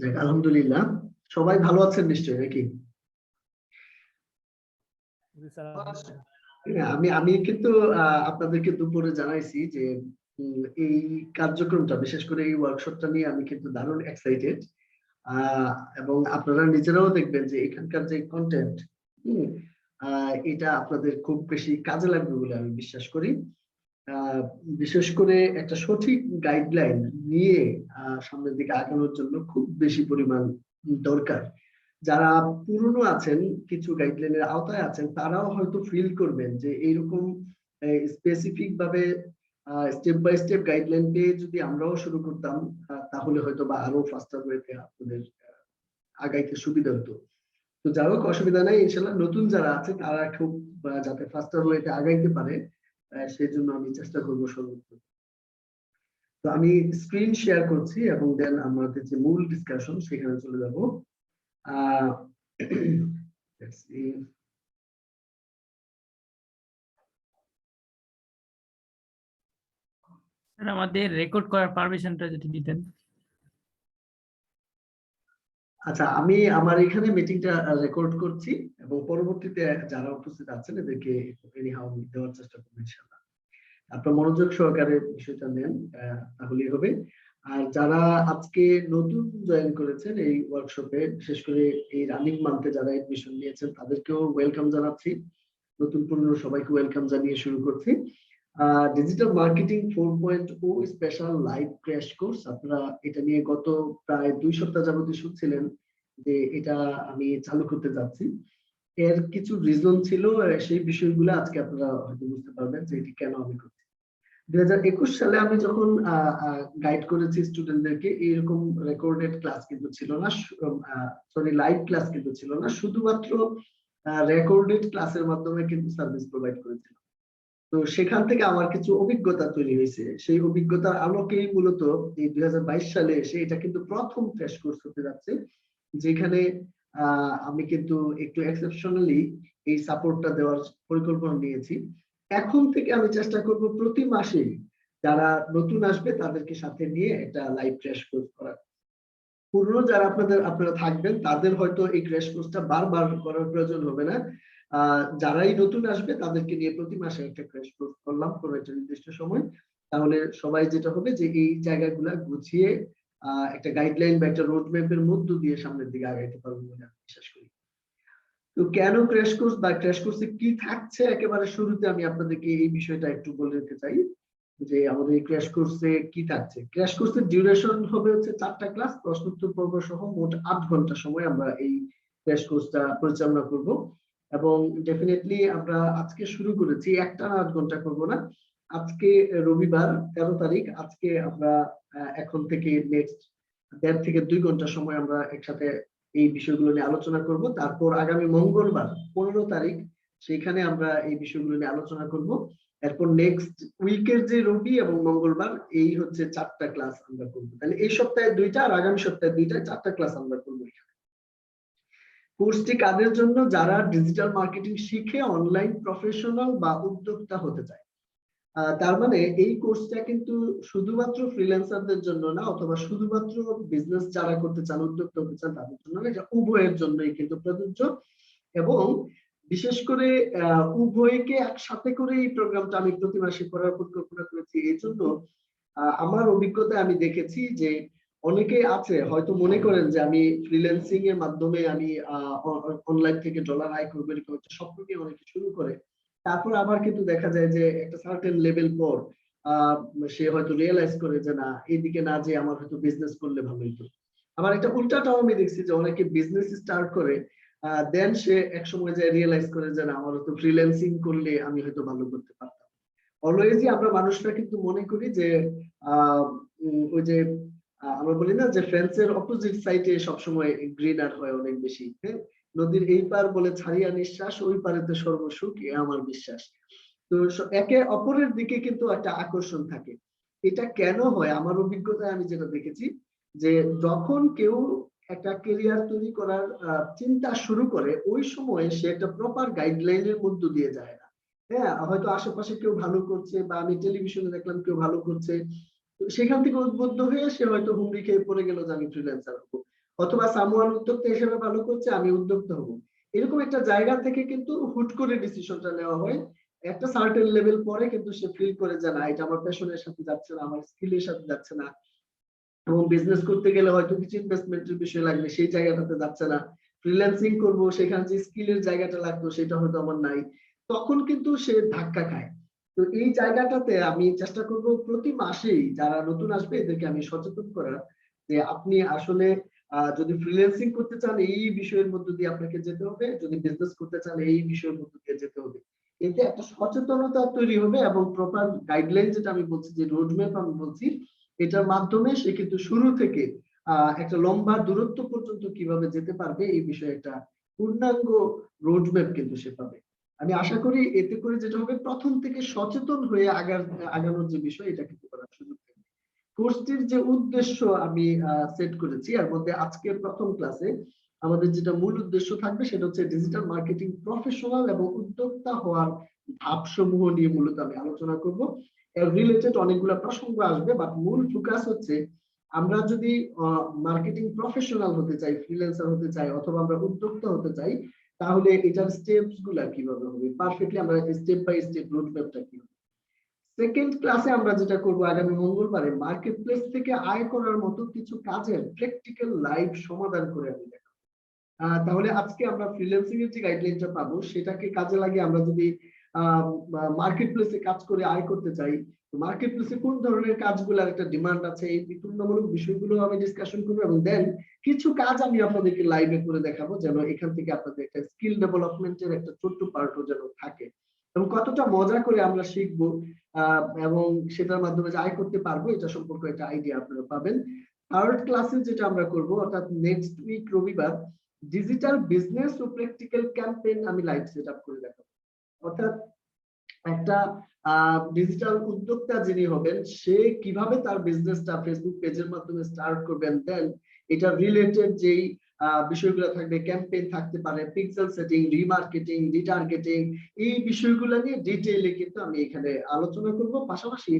যাক, আলহামদুলিল্লাহ। সবাই ভালো আছেন নিশ্চয়ই নাকি? আমি আমি কিন্তু আপনাদেরকে দুপুরে জানাইছি যে এই কার্যক্রমটা, বিশেষ করে এই ওয়ার্কশপটা নিয়ে আমি কিন্তু দারুণ এক্সাইটেড। এবং আপনারা নিজেরাও দেখবেন যে এখানকার যে কন্টেন্ট এটা আপনাদের খুব বেশি কাজে লাগবে বলে আমি বিশ্বাস করি। আহ, বিশেষ করে একটা সঠিক গাইডলাইন নিয়ে সামনের দিকে আগানোর জন্য খুব বেশি পরিমাণ দরকার। যারা পুরনো আছেন, কিছু গাইডলাইনের আওতায় আছেন, তারাও হয়তো ফিল করবেন যে এইরকম স্পেসিফিক ভাবে স্টেপ বাই স্টেপ গাইডলাইন পেয়ে যদি আমরাও শুরু করতাম, তাহলে হয়তো বা আরো ফাস্টার ওয়েতে আপনাদের আগাইতে সুবিধা হতো। তো যাই হোক, অসুবিধা নাই, ইনশাল্লাহ নতুন যারা আছে তারা খুব যাতে ফাস্টার ওয়েতে আগাইতে পারে, সেই জন্য আমি চেষ্টা করবো সর্বোচ্চ। তো আমি স্ক্রিন শেয়ার করছি এবং দেন আমাদের যে মূল ডিসকাশন সেখানে চলে যাব। let's see. আমাদের রেকর্ড করার পারমিশনটা যদি দিতেন। আচ্ছা, আমি আমার এখানে মিটিংটা রেকর্ড করছি এবং পরবর্তীতে যারা উপস্থিত আছেন এদেরকে এনিহাউ দেওয়ার চেষ্টা করবো ইনশাআল্লাহ। আপনার মনোযোগ সহকারে বিষয়টা নেন, তাহলেই হবে। আর যারা আজকে নতুন জয়েন করেছেন এই ওয়ার্কশপে, বিশেষ করে এই রানিং মান্থে যারা এডমিশন নিয়েছেন তাদেরকেও ওয়েলকাম জানাচ্ছি। নতুন পুরনো সবাইকে ওয়েলকাম জানিয়ে শুরু করছি digital marketing 4.0 special live crash course. আপনারা এটা নিয়ে গত প্রায় 2 সপ্তাহ যাবতীয় শুনছিলেন যে এটা আমি চালু করতে যাচ্ছি। এর কিছু রিজন ছিল, সেই বিষয়গুলো আজকে আপনারা হয়তো বুঝতে পারবেন যে এটি কেন আমি করছি। 2021 সালে আমি যখন গাইড করেছি স্টুডেন্টদেরকে, এইরকম রেকর্ডেড ক্লাস কিন্তু ছিল না, সরি লাইভ ক্লাস কিন্তু ছিল না, শুধুমাত্র রেকর্ডেড ক্লাসের মাধ্যমে কিন্তু সার্ভিস প্রোভাইড করেছিল। তো সেখান থেকে আমার কিছু অভিজ্ঞতা তৈরি হয়েছে, সেই অভিজ্ঞতার আলোকেই মূলত এই 2022 সালে এসে এটা কিন্তু প্রথম ক্র্যাশ কোর্স হতে যাচ্ছে, যেখানে আমি কিন্তু একটু এক্সেপশনালি এই সাপোর্টটা দেওয়ার পরিকল্পনা নিয়েছি। এখন থেকে আমি চেষ্টা করব প্রতি মাসে যারা নতুন আসবে তাদেরকে সাথে নিয়ে একটা লাইভ ক্র্যাশ কোর্স করার। পুরনো যারা আপনারা থাকবেন তাদের হয়তো এই ক্র্যাশ কোর্সটা বারবার করার প্রয়োজন হবে না। যারাই নতুন আসবে তাদেরকে নিয়ে প্রতি মাসে একটা ক্র্যাশ কোর্স করলাম কোনো একটা নির্দিষ্ট সময়, তাহলে সবাই যেটা হবে যে এই জায়গাগুলা গুছিয়ে একটা গাইডলাইন বা একটা রোড ম্যাপের মধ্য দিয়ে সামনের দিকে আগাইতে পারবো বলে আমি বিশ্বাস করি। তো কেন ক্র্যাশ কোর্স বা ক্র্যাশ কোর্সে কি থাকছে, একেবারে শুরুতে আমি আপনাদেরকে এই বিষয়টা একটু বলে দিতে চাই যে আমাদের এই ক্র্যাশ কোর্সে কি থাকছে। ক্র্যাশ কোর্সের ডিউরেশন হবে হচ্ছে 4টা ক্লাস, প্রশ্নোত্তর পর্ব সহ মোট 8 ঘন্টা সময় আমরা এই ক্র্যাশ কোর্সটা পরিচালনা করব। এবং ডেফিনেটলি আমরা আজকে শুরু করেছি, একটানা 8 ঘন্টা করব না। আজকে রবিবার 13 তারিখ, আজকে আমরা এখন থেকে নেক্সট 1.5 থেকে 2 ঘন্টা সময় আমরা একসাথে এই বিষয়গুলো নিয়ে আলোচনা করব। তারপর আগামী মঙ্গলবার 15 তারিখ সেখানে আমরা এই বিষয়গুলো নিয়ে আলোচনা করব। এরপর নেক্সট উইকের যে রবি এবং মঙ্গলবার এই হচ্ছে 4টা ক্লাস আমরা করবো। তাহলে এই সপ্তাহে 2টা আর আগামী সপ্তাহে 2টা, 4টা ক্লাস আমরা করবো। কোর্সটি কাদের জন্য? যারা ডিজিটাল মার্কেটিং শিখে অনলাইন প্রফেশনাল বা উদ্যোক্তা হতে চায়। তার মানে এই কোর্সটা কিন্তু শুধুমাত্র ফ্রিল্যান্সারদের জন্য না, অথবা শুধুমাত্র বিজনেস যারা করতে চান, উদ্যোক্তা হতে চান তাদের জন্য না, এটা উভয়ের জন্যই কিন্তু প্রযোজ্য। এবং বিশেষ করে উভয়কে একসাথে করে এই প্রোগ্রামটা আমি প্রতি মাসে করার পরিকল্পনা করেছি। এই জন্য আমার অভিজ্ঞতায় আমি দেখেছি যে অনেকে আছে হয়তো মনে করেন যে আমি ফ্রিল্যান্সিং এর মাধ্যমে আমি অনলাইন থেকে ডলার আয় করবো, এরকম একটা স্বপ্ন নিয়ে অনেকে শুরু করে। তারপর আবার কিন্তু দেখা যায় যে একটা সার্টেন লেভেল পর সে হয়তো রিয়েলাইজ করে যে না, এইদিকে না যে আমার হয়তো বিজনেস করলে ভালো হতো। আবার একটা উল্টাটাও আমি দেখছি যে অনেকে বিজনেস স্টার্ট করে দেন সে একসময় যায় রিয়েলাইজ করে যে না, আমার হয়তো ফ্রিল্যান্সিং করলে আমি হয়তো ভালো করতে পারতাম। অলওয়েজই আমরা মানুষরা কিন্তু মনে করি যে ওই যে আমরা বলি না যে ফেন্সের অপোজিট সাইডে সবসময় গ্রিনার হয় অনেক বেশি। হ্যাঁ, নদীর এই পার বলে ছাড়িয়া নিঃশ্বাস, ওই পারেতে সর্বসুখ, এ আমার বিশ্বাস। তো একে অপরের দিকে কিন্তু একটা আকর্ষণ থাকে। এটা কেন হয়? আমার অভিজ্ঞতায় আমি যেটা দেখেছি যে যখন কেউ একটা ক্যারিয়ার তৈরি করার চিন্তা শুরু করে, ওই সময় সে একটা প্রপার গাইডলাইনের মধ্য দিয়ে যায় না। হ্যাঁ, হয়তো আশেপাশে কেউ ভালো করছে বা আমি টেলিভিশনে দেখলাম কেউ ভালো করছে, সেখান থেকে উদ্বুদ্ধ হয়ে সে হয়তো হুমড়ি খেয়ে পড়ে গেল যে আমি ফ্রিল্যান্সার হবো। অথবা সামওয়ান উদ্যোক্তা হিসেবে ভালো করছে, আমি উদ্যোক্তা হব। এরকম একটা জায়গা থেকে কিন্তু হুট করে ডিসিশনটা নেওয়া হয়। একটা সার্টেন লেভেল পরে কিন্তু সে ফিল করে যে না, এটা আমার প্যাশনের সাথে যাচ্ছে না, আমার স্কিলের সাথে যাচ্ছে না, এবং বিজনেস করতে গেলে হয়তো কিছু ইনভেস্টমেন্টের বিষয় লাগবে, সেই জায়গাটাতে যাচ্ছে না। ফ্রিল্যান্সিং করব, সেখানে যে স্কিলের জায়গাটা লাগতো সেটা হয়তো আমার নাই, তখন কিন্তু সে ধাক্কা খায়। তো এই জায়গাটাতে আমি চেষ্টা করব প্রতি মাসেই যারা নতুন আসবে এদেরকে আমি সচেতন করার, যে আপনি আসলে যদি ফ্রিল্যান্সিং করতে চান এই বিষয়ের মধ্য দিয়ে আপনাকে যেতে হবে, যদি বিজনেস করতে চান এই বিষয়ের মধ্য দিয়ে যেতে হবে। এতে একটা সচেতনতা তৈরি হবে এবং প্রপার গাইডলাইন, যেটা আমি বলছি যে রোডম্যাপ আমি বলছি, এটার মাধ্যমে সে কিন্তু শুরু থেকে একটা লম্বা দূরত্ব পর্যন্ত কিভাবে যেতে পারবে এই বিষয়ে একটা পূর্ণাঙ্গ রোডম্যাপ কিন্তু সে পাবে। আমি আশা করি এতে করে যেটা হবে, প্রথম থেকে সচেতন হয়ে আগানোর যে বিষয়, এটা কিন্তু করার সুযোগ থাকবে। কোর্সটির যে উদ্দেশ্য আমি সেট করেছি, এর মধ্যে আজকের প্রথম ক্লাসে আমাদের যেটা মূল উদ্দেশ্য থাকবে সেটা হচ্ছে ডিজিটাল মার্কেটিং প্রফেশনাল এবং উদ্যোক্তা হওয়ার ধাপসমূহ নিয়ে মূলত আমি আলোচনা করব। এর রিলেটেড অনেকগুলো প্রসঙ্গ আসবে, বাট মূল ফোকাস হচ্ছে আমরা যদি মার্কেটিং প্রফেশনাল হতে চাই, ফ্রিল্যান্সার হতে চাই, অথবা আমরা উদ্যোক্তা হতে চাই, তাহলে এটার স্টেপস গুলা কিভাবে হবে, পারফেক্টলি আমরা স্টেপ বাই স্টেপ রোডম্যাপটা কি হবে। সেকেন্ড ক্লাসে আমরা যেটা করব আগামী মঙ্গলবারে, মার্কেট প্লেস থেকে আয় করার মতো কিছু কাজের প্র্যাকটিক্যাল লাইভ সমাধান করে আমি দেখাবো। তাহলে আজকে আমরা ফ্রিল্যান্সিং এর যে গাইডলাইনটা পাবো সেটাকে কাজে লাগিয়ে আমরা যদি মার্কেট প্লেসে কাজ করে আয় করতে চাই, মার্কেট প্লেসে কোন ধরনের কাজগুলোর একটা ডিমান্ড আছে, এই তুলনামূলক বিষয়গুলো আমি ডিসকাশন করবো, এবং দেন কিছু কাজ আমি আপনাদেরকে লাইভে করে দেখাবো, যেন এখান থেকে আপনাদের একটা স্কিল ডেভেলপমেন্টের একটা ছোট্ট পার্টও যেন থাকে, এবং কতটা মজা করে আমরা শিখবো এবং সেটার মাধ্যমে যে আয় করতে পারবো এটা সম্পর্কে একটা আইডিয়া আপনারা পাবেন। থার্ড ক্লাসে যেটা আমরা করব, অর্থাৎ নেক্সট উইক রবিবার, ডিজিটাল বিজনেস ও প্র্যাকটিক্যাল ক্যাম্পেইন আমি লাইভ সেট আপ করে দেখাবো। অর্থাৎ একটা ডিজিটাল উদ্যোক্তা যিনি হবেন সে কিভাবে তার বিজনেসটা ফেসবুক পেজের মাধ্যমে স্টার্ট করবেন, দেন এটা রিলেটেড যেই বিষয়গুলো থাকবে, ক্যাম্পেইন থাকতে পারে, পিক্সেল সেটিং, রিমার্কেটিং, রিটার্গেটিং, এই বিষয়গুলো নিয়ে ডিটেইলে কিন্তু আমি এখানে আলোচনা করব। পাশাপাশি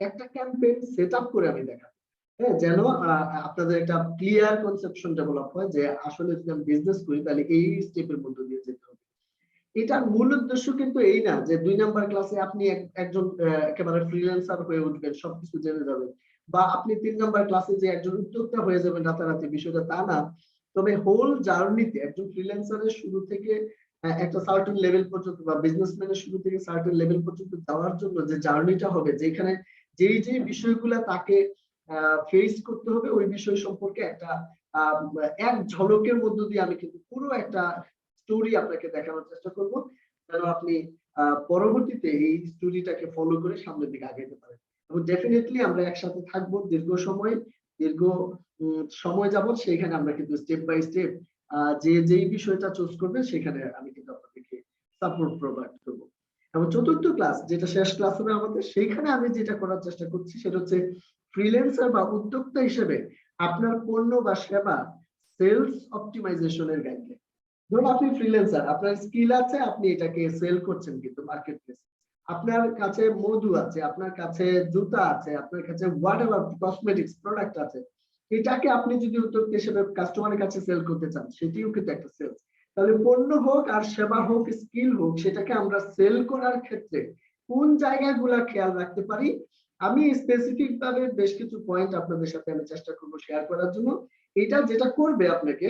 একটা ক্যাম্পেইন সেট আপ করে আমি দেখাবো, হ্যাঁ, যেন আপনাদের একটা ক্লিয়ার কনসেপশন ডেভেলপ হয় যে আসলে যদি আমি বিজনেস করি তাহলে এই স্টেপের মধ্যে দিয়ে যেতে হবে। এটার মূল উদ্দেশ্য কিন্তু এই না যে 2 নাম্বার ক্লাসে আপনি একজন একেবারে ফ্রিল্যান্সার হয়ে উঠবেন, সবকিছু জেনে যাবেন, বা আপনি 3 নাম্বার ক্লাসে যে একজন উদ্যোক্তা হয়ে যাবেন রাতারাতি, বিষয়টা তা না। তবে হোল জার্নিতে একজন ফ্রিল্যান্সারের শুরু থেকে একটা সার্টেন লেভেল পর্যন্ত, বা বিজনেসম্যানের শুরু থেকে সার্টেন লেভেল পর্যন্ত যাওয়ার জন্য যে জার্নিটা হবে, যেখানে যেই বিষয়গুলা তাকে ফেস করতে হবে, ওই বিষয় সম্পর্কে একটা এক ঝলকের মধ্য দিয়ে আমি কিন্তু পুরো একটা স্টোরি আপনাকে দেখানোর চেষ্টা করব, যেন আপনি পরবর্তীতে এই স্টোরিটাকে ফলো করে সামনের দিকে আগাতে পারেন। এবং ডেফিনেটলি আমরা একসাথে থাকবো দীর্ঘ সময় যাবত, সেইখানে আমরা কিন্তু স্টেপ বাই স্টেপ যেই বিষয়টা চুজ করবে সেখানে আমি কিন্তু আপনাদেরকে সাপোর্ট প্রোভাইড করব। এবং চতুর্থ ক্লাস, যেটা শেষ ক্লাস হবে আমাদের, সেইখানে আমি যেটা করার চেষ্টা করছি সেটা হচ্ছে ফ্রিল্যান্সার বা উদ্যোক্তা হিসেবে আপনার পণ্য বা সেবা সেলস অপটিমাইজেশনের গাইডলাইন। ধরুন আপনি ফ্রিল্যান্সার, আপনার স্কিল আছে, আপনি এটাকে সেল করছেন কিন্তু মার্কেট প্লেসে, আপনার কাছে মধু আছে, আপনার কাছে জুতা আছে, আপনার কাছে হোয়াটএভার কসমেটিক্স প্রোডাক্ট আছে, এটাকে আপনি যদি উদ্যোক্তা হিসেবে কাস্টমারের কাছে সেল করতে চান, সেটিও কিন্তু একটা সেলস। তাহলে পণ্য হোক আর সেবা হোক, স্কিল হোক, সেটাকে আমরা সেল করার ক্ষেত্রে কোন জায়গাগুলা খেয়াল রাখতে পারি, আমি স্পেসিফিক ভাবে বেশ কিছু পয়েন্ট আপনাদের সাথে আমি চেষ্টা করব শেয়ার করার জন্য। এটা যেটা করবে আপনাকে,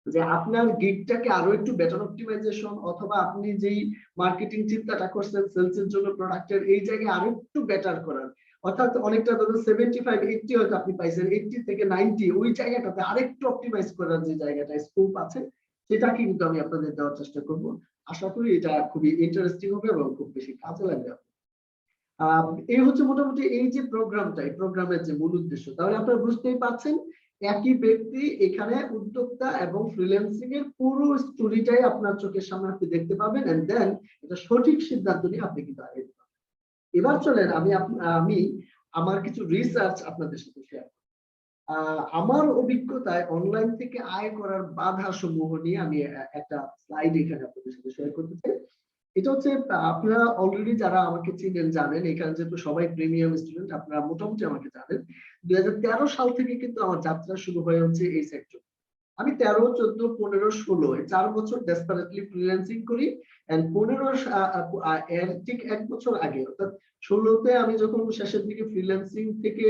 যে আপনার গিগটাকে আরো একটু বেটার অপটিমাইজেশন, অথবা আপনি যেই মার্কেটিং চিন্তাটা করছেন সেলস এর জন্য প্রোডাক্টের, এই জায়গায় আরো একটু বেটার করার, অর্থাৎ অনেকটা ধরুন 75-80 হয়তো আপনি পাইছেন, 80 থেকে 90 ওই জায়গাটাতে আরেকটু অপটিমাইজ করার যে জায়গাটা স্কোপ আছে, সেটা কিন্তু আমি আপনাদের দেওয়ার চেষ্টা করব। আশা করি এটা খুবই ইন্টারেস্টিং হবে এবং খুব বেশি কাজে লাগবে। এই হচ্ছে মোটামুটি এই যে প্রোগ্রামটা, এই প্রোগ্রামের যে মূল উদ্দেশ্য। তাহলে আপনারা বুঝতেই পারছেন, একই ব্যক্তি এখানে উদ্যোক্তা এবং ফ্রিল্যান্সিং এর পুরো স্টোরিটাই আপনার চোখের সামনে আপনি দেখতে পাবেন, এন্ড দেন এটা সঠিক সিদ্ধান্ত নিয়ে আপনি কিন্তু আগে যেতে পারবেন। এবার চলেন আমি আমার কিছু রিসার্চ আপনাদের সাথে শেয়ার করি। আমার অভিজ্ঞতায় অনলাইন থেকে আয় করার বাধা সমূহ নিয়ে আমি একটা স্লাইড এখানে আপনাদের সাথে শেয়ার করতে চাই। এটা হচ্ছে, আপনারা অলরেডি যারা আমাকে চিনেন জানেন, এখানে যেহেতু সবাই প্রিমিয়াম স্টুডেন্ট, আপনারা মোটামুটি আমাকে জানেন, 2013 সাল থেকে কিন্তু আমার যাত্রা শুরু হয়ে হচ্ছে এই সেক্টর। আমি 13, 14, 15, 16 এই 4 বছর ডেসপারেটলি ফ্রিল্যান্সিং করি। এন্ড 15 এর ঠিক 1 বছর আগে অর্থাৎ 16তে আমি যখন শেষের দিকে ফ্রিল্যান্সিং থেকে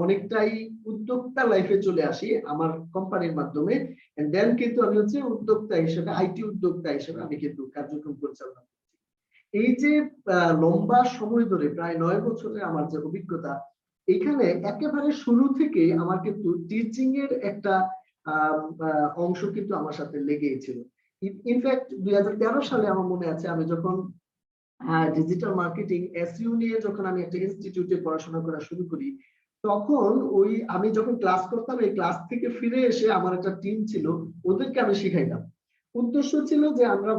অনেকটাই উদ্যোক্তা লাইফে চলে আসি আমার কোম্পানির মাধ্যমে, এন্ড দেন কিন্তু আমি হচ্ছে উদ্যোক্তা হিসেবে, আইটি উদ্যোক্তা হিসেবে আমি কিন্তু কার্যক্রম পরিচালনা করছি। এই যে লম্বা সময় ধরে প্রায় 9 বছরের আমার যে অভিজ্ঞতা, এখানে একেবারে শুরু থেকে আমার কিন্তু টিচিং এর একটা অংশ কিন্তু আমার সাথে লেগেই ছিল। ইনফ্যাক্ট 2013 সালে আমার মনে আছে আমি যখন ডিজিটাল মার্কেটিং এসইও নিয়ে যখন আমি একটা ইনস্টিটিউটে পড়াশোনা করা শুরু করি, তখন ওই আমি যখন ক্লাস করতাম এই ক্লাস থেকে ফিরে এসে আমার একটা টিম ছিল, ওদেরকে আমি শিখাইতাম। উদ্দেশ্য ছিল যে আমরা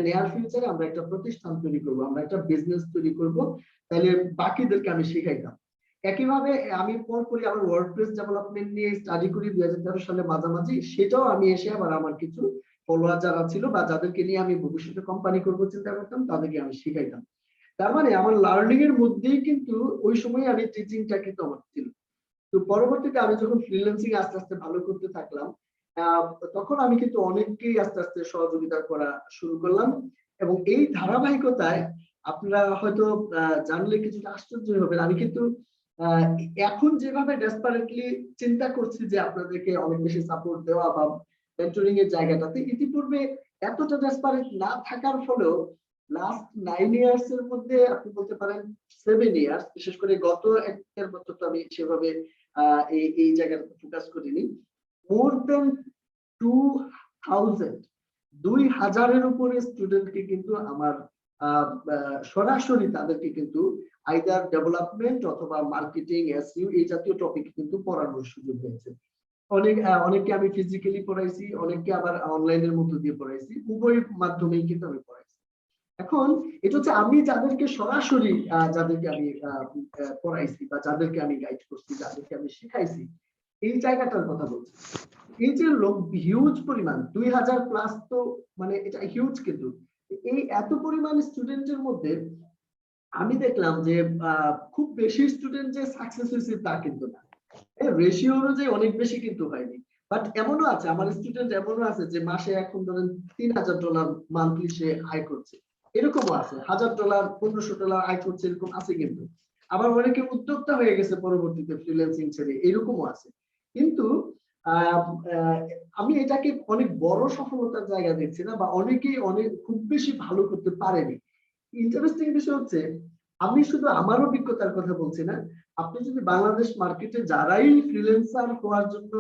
নিয়ার ফিউচারে আমরা একটা প্রতিষ্ঠান তৈরি করব, আমরা একটা বিজনেস তৈরি করব, তাহলে বাকিদেরকে আমি শিখাইতাম। একইভাবে আমি পরপরই আমার ওয়ার্ডপ্রেস ডেভেলপমেন্ট নিয়ে স্টাডি করি 2013 সালে মাঝামাঝি, সেটাও আমি এসে আবার আমার কিছু ফলোয়ার যারা ছিল বা যাদেরকে নিয়ে আমি ভবিষ্যতে কোম্পানি করবো চিন্তা করতাম, তাদেরকে আমি শিখাইতাম। তার মানে আমার লার্নিং এর মধ্যেই কিন্তু ওই সময় আমি টিচিংটা কিন্তু আমার ছিল। তো পরবর্তীতে আমি যখন ফ্রিল্যান্সিং আস্তে আস্তে ভালো করতে থাকলাম, তখন আমি কিন্তু অনেককেই আস্তে আস্তে সহযোগিতা করা শুরু করলাম। এবং এই ধারাবাহিকতায় আপনারা হয়তো জানলে কিছুটা আশ্চর্য হবেন, আমি কিন্তু এখন যেভাবে ডেসপারেটলি চিন্তা করছি যে আপনাদেরকে অনেক বেশি সাপোর্ট দেওয়া বা মেন্টরিং এর জায়গাটাতে, ইতিপূর্বে এতটা ডেসপারেট না থাকার ফলেও লাস্ট 9 ইয়ার্স এর মধ্যে আপনি বলতে পারেন 7 ইয়ার্স, বিশেষ করে গত 1 বছর তো আমি সেভাবে এই জায়গাটাতে ফোকাস করিনি, মোর দেন 2000 উপরে স্টুডেন্টকে কিন্তু আমার সরাসরি তাদেরকে কিন্তু আইদার ডেভেলপমেন্ট অথবা মার্কেটিং এসইও এই জাতীয় টপিক কিন্তু পড়ানোর সুযোগ হয়েছে। অনেককে আমি ফিজিক্যালি পড়াইছি, অনেককে আবার অনলাইনের মধ্য দিয়ে পড়াইছি, উভয় মাধ্যমেই কিন্তু আমি পড়াইছি। এখন এটা হচ্ছে আমি যাদেরকে সরাসরি যাদেরকে আমি পড়াইছি বা যাদেরকে আমি গাইড করছি, যাদেরকে আমি শিখাইছি, এই জায়গাটার কথা বলছি। এই যে লোক হিউজ পরিমাণ 2000 প্লাস, তো মানে এটা হিউজ, কিন্তু এই এত পরিমাণ স্টুডেন্টের মধ্যে আমি দেখলাম যে খুব বেশি স্টুডেন্ট যে সাকসেস হয়েছে তা কিন্তু না, রেশিও অনুযায়ী অনেক বেশি কিন্তু হয়নি। বাট এমনও আছে, আমার স্টুডেন্ট এমনও আছে যে মাসে এখন ধরেন $3000 মান্থলি সে আয় করছে, এরকমও আছে, $1000 $1500 আয় করছে, এরকম আছে কিন্তু। আবার অনেকে উদ্যোক্তা হয়ে গেছে পরবর্তীতে ফ্রিল্যান্সিং ছেড়ে, এরকমও আছে। কিন্তু আমি এটাকে অনেক বড় সফলতার জায়গা দেখছি না, বা অনেকেই অনেক খুব বেশি ভালো করতে পারেনি। ইন্টারেস্টিং বিষয় হচ্ছে, আমি শুধু আমার অভিজ্ঞতার কথা বলছি না, আপনি যদি বাংলাদেশ মার্কেটে যারাই ফ্রিল্যান্সার হওয়ার জন্য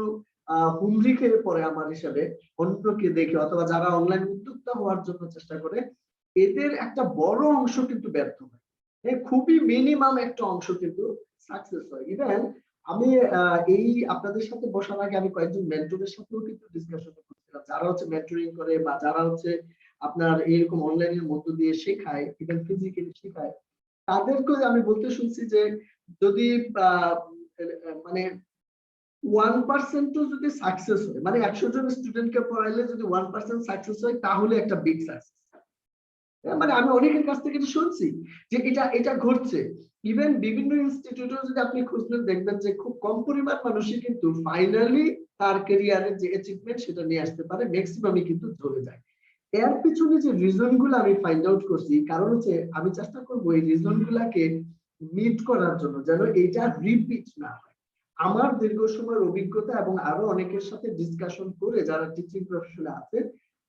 হুমড়ি খেয়ে পড়ে আমার হিসাবে, অন্যকে দেখে অথবা যারা অনলাইন উদ্যোক্তা হওয়ার জন্য চেষ্টা করে, এদের একটা বড় অংশ কিন্তু ব্যর্থ হয়, খুবই মিনিমাম একটা অংশ কিন্তু সাকসেস হয়। ইভেন আমি এই আপনাদের সাথে বসার আগে আমি কয়েকজন মেন্টরের সাথেও কিন্তু ডিসকাশন করছিলাম, যারা হচ্ছে মেন্টরিং করে বা যারা হচ্ছে আপনার এরকম অনলাইনের মধ্য দিয়ে শেখায়, ইভেন ফিজিক্যালি শেখায়, তাদেরকে আমি বলতে শুনছি যে যদি মানে 1% যদি সাকসেস হয়, মানে 100 জন স্টুডেন্টকে পড়াইলে যদি 1% সাকসেস হয়, তাহলে একটা বিগ সাকসেস। মানে আমি অনেকের কাছ থেকে শুনছি যে এটা ঘটছে। ইভেন বিভিন্ন ইনস্টিটিউটে যদি আপনি খুঁজলেন দেখবেন যে খুব কম পরিমাণ মানুষই কিন্তু ফাইনালি তার ক্যারিয়ারের যে অ্যাচিভমেন্ট সেটা নিয়ে আসতে পারে, ম্যাক্সিমামই কিন্তু ধরে যায়। এর পিছনে যে রিজন গুলো আমি ফাইন্ড আউট করছি, কারণ হচ্ছে আমি চেষ্টা করবো এই রিজন গুলাকে মিট করার জন্য, যেন এটা রিপিট না হয়। আমার দীর্ঘ সময়ের অভিজ্ঞতা এবং আরো অনেকের সাথে ডিসকাশন করে যারা টিচিং প্রফেশনে আছে,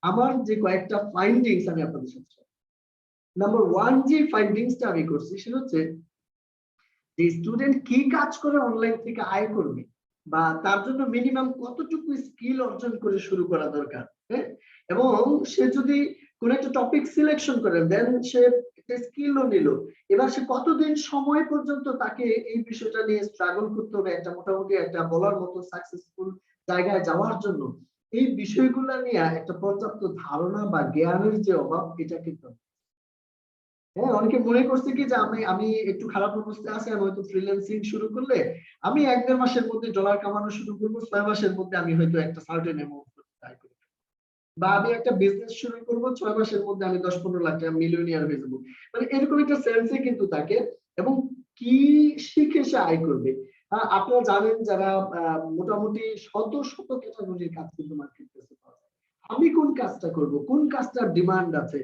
আমার যে কয়েকটা ফাইন্ডিংস আমি আপনাদের সাথে, নাম্বার 1 যে ফাইন্ডিংসটা আমি করছি সেটা হচ্ছে যে স্টুডেন্ট কি কাজ করে অনলাইন থেকে আয় করবে, বা তার জন্য মিনিমাম কতটুকু স্কিল অর্জন করে শুরু করা দরকার, হ্যাঁ, এবং সে যদি কোন একটা টপিক সিলেকশন করে দেন সে একটা স্কিলও নিল, এবার সে কতদিন সময় পর্যন্ত তাকে এই বিষয়টা নিয়ে স্ট্রাগল করতে হবে একটা মোটামুটি একটা বলার মতো সাকসেসফুল জায়গায় যাওয়ার জন্য, এই বিষয়গুলো নিয়ে একটা পর্যাপ্ত ধারণা বা জ্ঞানের যে অভাব, এটা কিন্তু হ্যাঁ, অনেকে মনে করছে কি যে আমি একটু খারাপ অবস্থায় আছি, আমি হয়তো ফ্রিল্যান্সিং শুরু করলে আমি 1-1.5 মাসের মধ্যে ডলার কামানো শুরু করবো, 6 মাসের মধ্যে আমি হয়তো একটা সার্টেন অ্যামাউন্ট আয় করব, বা আমি একটা বিজনেস শুরু করব, 6 মাসের মধ্যে আমি 10-15 লাখ টাকা মিলিয়নিয়ার হয়ে যাবো, মানে এরকম একটা সেন্সে কিন্তু থাকে। এবং কি শিখে সে আয় করবে, আপনারা জানেন যারা মোটামুটি শত শত ক্যাটাগরির কাজ কিন্তু মার্কেট প্লেসে পাওয়া যায়। আমি কোন কাজটা করব, কোন কাজটার ডিমান্ড আছে,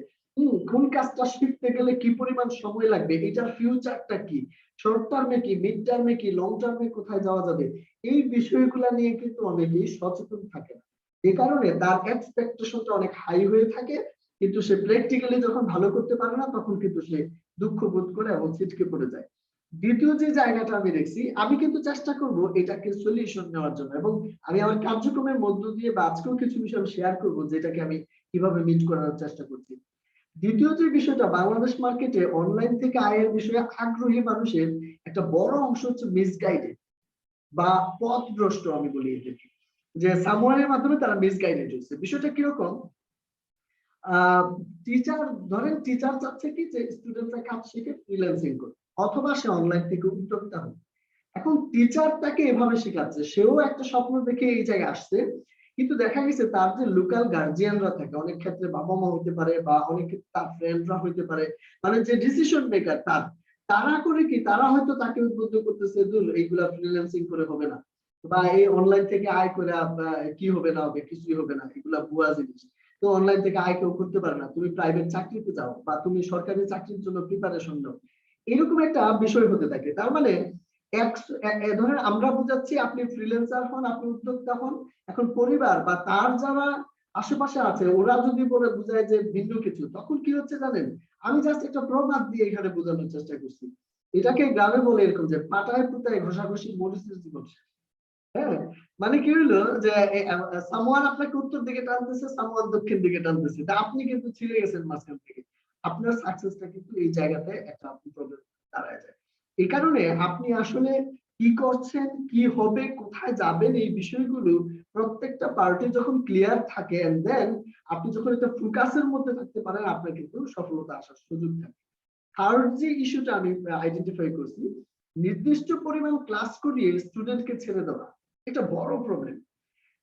কোন কাজটা শিখতে গেলে কি পরিমাণ সময় লাগবে, এটার ফিউচারটা কি, শর্ট টার্মে কি, মিড টার্মে কি, লং টার্মে কোথায় যাওয়া যাবে, এই বিষয়গুলো নিয়ে কিন্তু অনেকেই সচেতন থাকে না। এই কারণে তার এক্সপেকটেশনটা অনেক হাই হয়ে থাকে, কিন্তু সে প্র্যাকটিক্যালি যখন ভালো করতে পারে না তখন কিন্তু সে দুঃখ বোধ করে এবং ছিটকে পড়ে যায়। দ্বিতীয় যে জায়গাটা আমি দেখছি, আমি কিন্তু চেষ্টা করব এটাকে সলিউশন নেওয়ার জন্য, এবং আমি আমার কার্যক্রমের মধ্য দিয়ে বা আজকেও কিছু বিষয় শেয়ার করব যেটাকে আমি কিভাবে মিট করার চেষ্টা করছি। দ্বিতীয় যে বিষয়টা, বাংলাদেশ মার্কেটে অনলাইন থেকে আয়ের বিষয়ে আগ্রহী মানুষের একটা বড় অংশ হচ্ছে মিসগাইডেড বা পথভ্রষ্ট, আমি বলি এদেরকে, যে সামওয়ানের মাধ্যমে তারা মিসগাইডেড হয়েছে। বিষয়টা কিরকম, টিচার ধরেন টিচার চাচ্ছে কি যে স্টুডেন্টরা কাজ শিখে ফ্রিল্যান্সিং করে, অথবা সে অনলাইন থেকে উদ্যোক্তা হবে। এখন টিচার তাকে এভাবে শেখাচ্ছে, সেও একটা স্বপ্ন দেখে এই জায়গায় আসছে, কিন্তু দেখা গেছে তার যে লোকাল গার্জিয়ানরা থাকে, অনেক ক্ষেত্রে বাবা মা হইতে পারে বা অনেক ক্ষেত্রে তার ফ্রেন্ডরা হইতে পারে, মানে যে ডিসিশন মেকার তারা করে কি, তারা হয়তো তাকে উদ্বুদ্ধ করতেছে, দূর এইগুলা ফ্রিল্যান্সিং করে হবে না, বা এই অনলাইন থেকে আয় করে কি হবে না হবে, কিছুই হবে না, এগুলা ভুয়া জিনিস, তো অনলাইন থেকে আয় কেউ করতে পারে না, তুমি প্রাইভেট চাকরিতে যাও বা তুমি সরকারি চাকরির জন্য প্রিপারেশন নাও, এরকম একটা বিষয় হতে থাকে। তার মানে ধরেন আমরা বুঝাচ্ছি আপনি ফ্রিল্যান্সার হন, আপনি উদ্যোক্তা হন, এখন পরিবার বা তার যারা আশেপাশে আছে ওরা যদি বলে বুঝায় যে ভিন্ন কিছু, তখন কি হচ্ছে জানেন, আমি জাস্ট একটা প্রবাদ দিয়ে এখানে বোঝানোর চেষ্টা করছি। এটাকে গ্রামে বলে এরকম যে পাটায় পুতায় ঘষাঘষি মরিচের জীবন। হ্যাঁ, মানে কি হলো যে সামওয়ান আপনাকে উত্তর দিকে টানতেছে, সামওয়ান দক্ষিণ দিকে টানতেছে, তা আপনি কিন্তু ছিঁড়ে গেছেন মাঝখান থেকে। আপনার সাকসেসটা কিন্তু এই জায়গাতে একটা প্রবলেম দাঁড়ায় যায়। এই কারণে আপনি আসলে কি করছেন, কি হবে, কোথায় যাবেন, এই বিষয়গুলো প্রত্যেকটা পার্টি যখন ক্লিয়ার থাকে, এন্ড দেন আপনি যখন একটা ফোকাসের মধ্যে থাকতে পারেন, আপনার কিন্তু সফলতা আসার সুযোগ থাকে। থার্ড যে ইস্যুটা আমি আইডেন্টিফাই করছি, নির্দিষ্ট পরিমাণ ক্লাস করিয়ে স্টুডেন্টকে ছেড়ে দেওয়া, এটা বড় প্রবলেম।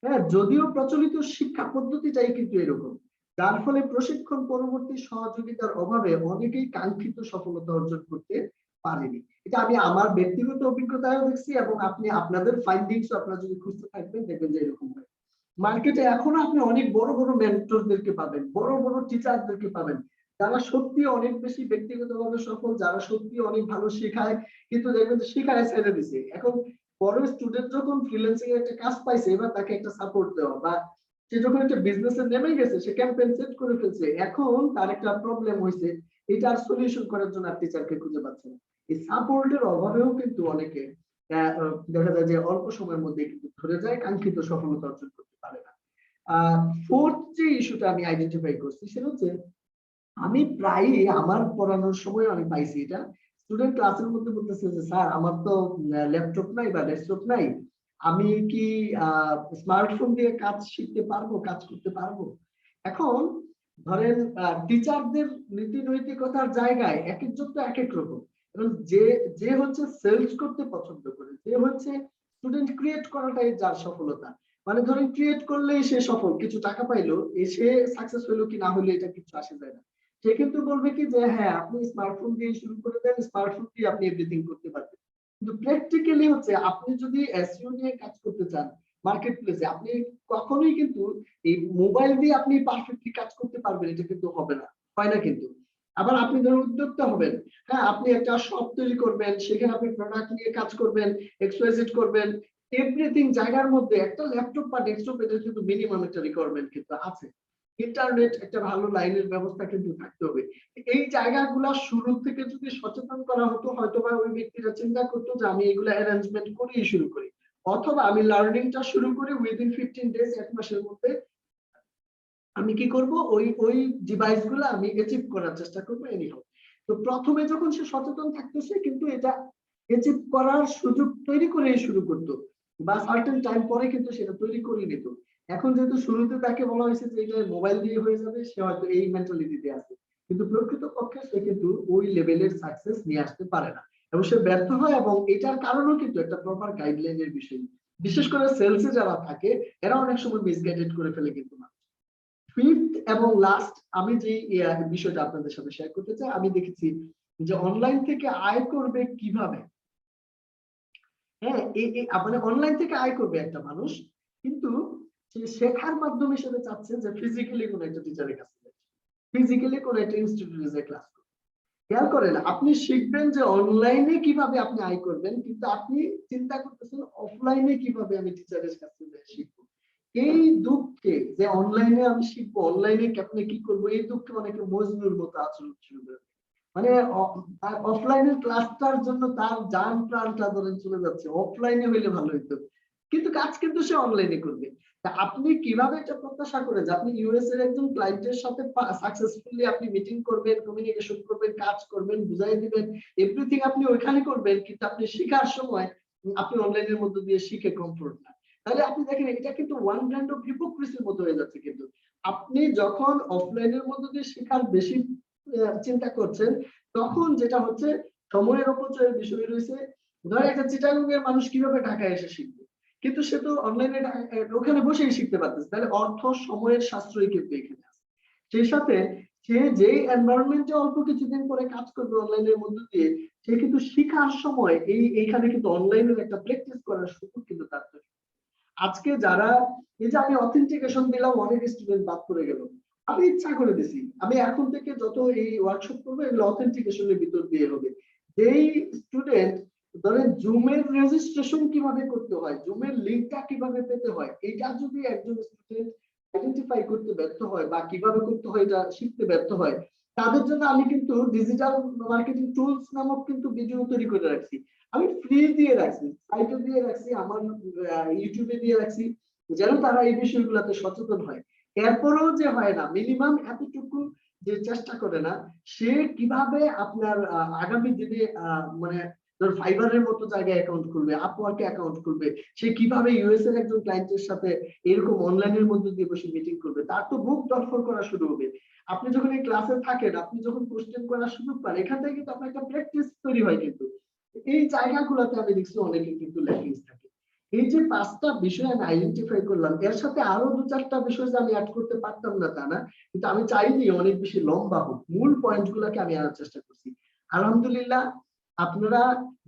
হ্যাঁ, যদিও প্রচলিত শিক্ষা পদ্ধতিটাই কিন্তু এরকম, যার ফলে প্রশিক্ষণ পরবর্তী সহযোগিতার অভাবে অনেকেই কাঙ্ক্ষিত সফলতা অর্জন করতে পারেনি। এটা আমি আমার ব্যক্তিগত অভিজ্ঞতায়ও দেখছি, এবং আপনি আপনাদের ফাইন্ডিংস আপনারা যদি খুঁজতে থাকবেন দেখবেন যে এরকম হয়। মার্কেটে এখনো আপনি অনেক বড় বড় মেন্টরদেরকে পাবেন, বড় বড় টিচারদেরকে পাবেন, যারা সত্যি অনেক বেশি ব্যক্তিগতভাবে সফল, যারা সত্যি অনেক ভালো শেখায়, কিন্তু দেখবেন যে শেখায় ছেড়ে দিছে। এখন বড় স্টুডেন্ট যখন ফ্রিল্যান্সিং এর একটা কাজ পাইছে, এবার তাকে একটা সাপোর্ট দেওয়া, বা সে যখন একটা বিজনেসে নেমে গেছে, সে ক্যাম্পেইন সেট করে ফেলছে, এখন তার একটা প্রবলেম হয়েছে, এটার সলিউশন করার জন্য টিচারকে খুঁজে পাচ্ছে না। এই সাপোর্টের অভাবেও কিন্তু অনেকে দেখা যায় যে অল্প সময়ের মধ্যে কিন্তু ধরে যায়, কাঙ্ক্ষিত সফলতা অর্জন করতে পারে না। ফোর্থ যে ইস্যুটা আমি আইডেন্টিফাই করছি সেটা হচ্ছে, আমি প্রায়ই আমার পড়ানোর সময় আমি পাইছি এটা, স্টুডেন্ট ক্লাসের মধ্যে বলতেছে যে স্যার আমার তো ল্যাপটপ নাই বা ডেস্কটপ নাই, আমি কি স্মার্টফোন দিয়ে কাজ শিখতে পারবো, কাজ করতে পারবো? এখন ধরেন টিচারদের নীতি নৈতিকতার জায়গায় এক একজন তো এক এক রকম, এবং যে যে হচ্ছে সেলস করতে পছন্দ করে, যে হচ্ছে স্টুডেন্ট ক্রিয়েট করাটাই যার সফলতা, মানে ধরেন ক্রিয়েট করলেই সে সফল, কিছু টাকা পাইলো, সে সাকসেস হলো কি না হলো এটা কিছু আসে যায় না। সে কিন্তু বলবে কি যে হ্যাঁ আপনি স্মার্টফোন দিয়ে শুরু করে দেন, স্মার্টফোন দিয়ে আপনি এভরিথিং করতে পারবেন। কিন্তু প্র্যাকটিক্যালি হচ্ছে আপনি যদি এসইও নিয়ে কাজ করতে চান মার্কেট প্লেসে, আপনি কখনোই কিন্তু এই মোবাইল দিয়ে আপনি পারফেক্টলি কাজ করতে পারবেন এটা কিন্তু হবে না, হয় না কিন্তু। আবার আপনি ধরুন উদ্যোক্তা হবেন, হ্যাঁ আপনি একটা শপ তৈরি করবেন, সেখানে আপনি প্রোডাক্ট নিয়ে কাজ করবেন, এক্সওয়াইজেড করবেন, এভরিথিং জায়গার মধ্যে একটা ল্যাপটপ বা ডেস্কটপ এটা কিন্তু মিনিমাম একটা রিকোয়ারমেন্ট কিন্তু আছে। ইন্টারনেট একটা ভালো লাইনের ব্যবস্থা কিন্তু থাকতে হবে। এই জায়গাগুলো শুরু থেকে যদি সচেতন করা হতো, হয়তোবা ওই ব্যক্তিরা চিন্তা করতো যে আমি এগুলো অ্যারেঞ্জমেন্ট করেই শুরু করি, অথবা আমি লার্নিংটা শুরু করি উইদিন 15 ডেজ, এক মাসের মধ্যে আমি কি করব, ওই ওই ডিভাইস গুলো আমি অ্যাচিভ করার চেষ্টা করবো এনিহাউ। তো প্রথমে যখন সে সচেতন থাকতেছে কিন্তু এটা অ্যাচিভ করার সুযোগ তৈরি করে শুরু করতো, বা সার্টেন টাইম পরে কিন্তু সেটা তৈরি করে নিত। এখন যেহেতু শুরুতে তাকে বলা হয়েছে যে এটা মোবাইল দিয়ে হয়ে যাবে, সে হয়তো এই মেন্টালিটিতে আছে, কিন্তু প্রকৃত পক্ষে সে কিন্তু ওই লেভেলের সাকসেস নিয়ে আসতে পারে না, এবং সে ব্যর্থ হয়। এবং এটার কারণও কিন্তু একটা প্রপার গাইডলাইনের বিষয়, বিশেষ করে সেলসে যারা থাকে এরা অনেক সময় মিসগাইডেড করে ফেলে কিন্তু। ফিফথ এবং লাস্ট আমি যে বিষয়টা আপনাদের সাথে শেয়ার করতে চাই, আমি দেখেছি যে অনলাইন থেকে আয় করবে কিভাবে, হ্যাঁ, মানে অনলাইন থেকে আয় করবে একটা মানুষ, কিন্তু সে শেখার মাধ্যম হিসেবে চাচ্ছে যে ফিজিক্যালি কোনো একটা টিচারের কাছে ফিজিক্যালি কোনো একটা ইনস্টিটিউটে ক্লাস করবে। খেয়াল করেন, আপনি শিখবেন যে অনলাইনে কিভাবে আপনি আয় করবেন, কিন্তু আপনি চিন্তা করতেছেন অফলাইনে কিভাবে আমি টিচারের কাছে শিখবো। এই দুঃখে যে অনলাইনে আমি শিখবো, অনলাইনে আপনি কি করবো, এই দুঃখে অনেকে মজনুর মতো আচরণ শুরু করে। মানে অফলাইনের ক্লাসটার জন্য তার জান প্রাণটা ধরে চলে যাচ্ছে, অফলাইনে হইলে ভালো হইতো, কিন্তু কাজ কিন্তু সে অনলাইনে করবে। তা আপনি কিভাবে এটা প্রত্যাশা করেন যে আপনি ইউএস এর একজন ক্লায়েন্টের সাথে সাকসেসফুলি আপনি মিটিং করবেন, কমিউনিকেশন করবেন, কাজ করবেন, বুঝাই দিবেন, এভরিথিং আপনি ওইখানে করবেন, কিন্তু আপনি শেখার সময় আপনি অনলাইনের মধ্যে দিয়ে শিখে কমফোর্ট না। তাহলে আপনি দেখেন এটা কিন্তু ওয়ান কাইন্ড অফ হিপোক্রিসির মতো হয়ে যাচ্ছে। কিন্তু আপনি যখন অফলাইনের মধ্যে দিয়ে শেখার বেশি চিন্তা করছেন, তখন যেটা হচ্ছে সময়ের অপচয়ের বিষয় রয়েছে। ধর একটা চিটাগাং এর মানুষ কিভাবে ঢাকায় এসে শিখবে, কিন্তু সে তো অনলাইনে ওখানে বসেই শিখতে পারতেছে। তাহলে অর্থ সময়ের সাশ্রয় কিন্তু এখানে আছে। সেই সাথে সে যেই এনভায়রনমেন্টে অল্প কিছুদিন পরে কাজ করবে অনলাইনের মধ্যে দিয়ে, সে কিন্তু শিখার সময় এইখানে কিন্তু অনলাইনের একটা প্র্যাকটিস করার সুযোগ কিন্তু তার তৈরি। আজকে যারা এই যে আমি অথেন্টিকেশন দিলাম, অনেক স্টুডেন্ট বাদ পড়ে গেল। আমি ইচ্ছা করে দিছি আমি এখন থেকে যত এই ওয়ার্কশপ করবো এগুলো অথেন্টিকেশনের ভিতর দিয়ে হবে। যেই স্টুডেন্ট ধরেন জুমের রেজিস্ট্রেশন কিভাবে করতে হয়, জুমের লিঙ্কটা কিভাবে পেতে হয়, এটা যদি একজন স্টুডেন্ট আইডেন্টিফাই করতে ব্যর্থ হয় বা কিভাবে করতে হয় এটা শিখতে ব্যর্থ হয়, তাদের জন্য আমি কিন্তু ডিজিটাল মার্কেটিং টুলস নামক কিন্তু ভিডিও তৈরি করে রাখছি। আমি ফ্রি দিয়ে রাখছি, সাইটে দিয়ে রাখছি, আমার ইউটিউবে দিয়ে রাখছি, যেন তারা এই বিষয়গুলোতে সচেতন হয়। এরপরেও যে হয় না, মিনিমাম এতটুকু যে চেষ্টা করে না, সে কিভাবে আপনার আগামী দিনে মানে ধর ফাইবারের মতো জায়গায় অ্যাকাউন্ট খুলবে, আপওয়ার্কে অ্যাকাউন্ট খুলবে, সে কিভাবে ইউএস এর একজন ক্লায়েন্টের সাথে এরকম অনলাইনের মধ্যে দিয়ে বসে মিটিং করবে, তার তো বুক দরফর করা শুরু হবে। আপনি যখন এই ক্লাসে থাকেন, আপনি যখন কোশ্চেন করার সুযোগ পান, এখান থেকে কিন্তু আপনার একটা প্র্যাকটিস তৈরি হয়। কিন্তু এই জায়গাগুলোতে আমি দেখছি অনেকে কিন্তু ল্যাকিংস থাকে। এই যে 5টা বিষয় আমি আইডেন্টিফাই করলাম, এর সাথে আরো 2-4টা বিষয় যে আমি অ্যাড করতে পারতাম না তা না, কিন্তু আমি চাইনি অনেক বেশি লম্বা হোক, মূল পয়েন্ট গুলাকে আমি আনার চেষ্টা করছি। আলহামদুলিল্লাহ, আপনারা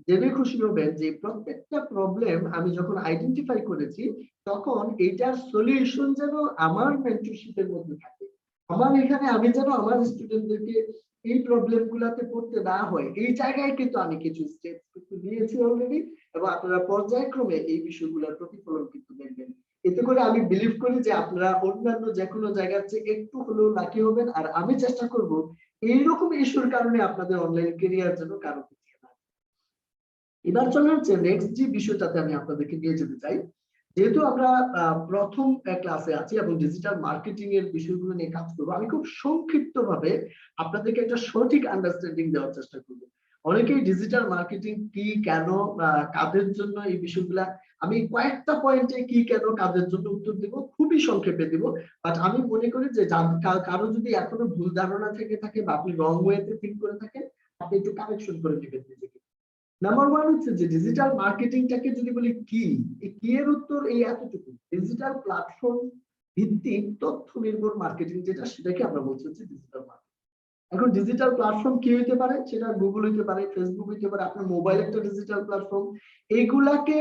জেনে খুশি হবেন যে প্রত্যেকটা প্রবলেম আমি যখন আইডেন্টিফাই করেছি, তখন এইটার সলিউশন যেন আমার মেন্টরশিপের মধ্যে থাকে। আমার এখানে আমি যেন আমার স্টুডেন্টদেরকে এই প্রবলেম গুলাতে পড়তে না হয়, এই জায়গায় কিন্তু আমি কিছু স্টেপস কিন্তু নিয়েছি অলরেডি, এবং আপনারা পর্যায়ক্রমে এই বিষয়গুলোর প্রতিফলন কিন্তু দেখবেন। এতে করে আমি বিলিভ করি যে আপনারা অন্যান্য যে কোনো জায়গার চেয়ে একটু হলেও লাকি হবেন, আর আমি চেষ্টা করব এইরকম ইস্যুর কারণে আপনাদের অনলাইন ক্যারিয়ার যেন কারো পিছিয়ে না। এবার চলে হচ্ছে নেক্সট যে বিষয়টাতে আমি আপনাদেরকে নিয়ে যেতে চাই। যেহেতু আমরা প্রথম ক্লাসে আছি এবং ডিজিটাল মার্কেটিং এর বিষয়গুলো নিয়ে কাজ করবো, আমি খুব সংক্ষিপ্ত ভাবে আপনাদেরকে একটা সঠিক আন্ডারস্ট্যান্ডিং দেওয়ার চেষ্টা করবো। অনেকেই ডিজিটাল মার্কেটিং কি, কেন, কাদের জন্য, এই বিষয়গুলা আমি কয়েকটা পয়েন্টে কি, কেন, কাদের জন্য উত্তর দিব, খুবই সংক্ষেপে দিব। বাট আমি মনে করি যে কারো যদি এখনো ভুল ধারণা থেকে থাকে বা আপনি রং ওয়েতে থিঙ্ক করে থাকেন, আপনি একটু কারেকশন করে নেবেন নিজেকে। নাম্বার ওয়ান হচ্ছে যে ডিজিটাল মার্কেটিংটাকে যদি বলি কি, এই কি এর উত্তর এই এতটুকু, ডিজিটাল প্ল্যাটফর্ম ভিত্তিক তথ্য নির্ভর মার্কেটিং যেটা, সেটাকে আমরা বলছি হচ্ছে ডিজিটাল মার্কেটিং। এখন ডিজিটাল প্ল্যাটফর্ম কি হইতে পারে, সেটা গুগল হইতে পারে, ফেসবুক হইতে পারে, আপনার মোবাইল একটা ডিজিটাল প্ল্যাটফর্ম। এইগুলাকে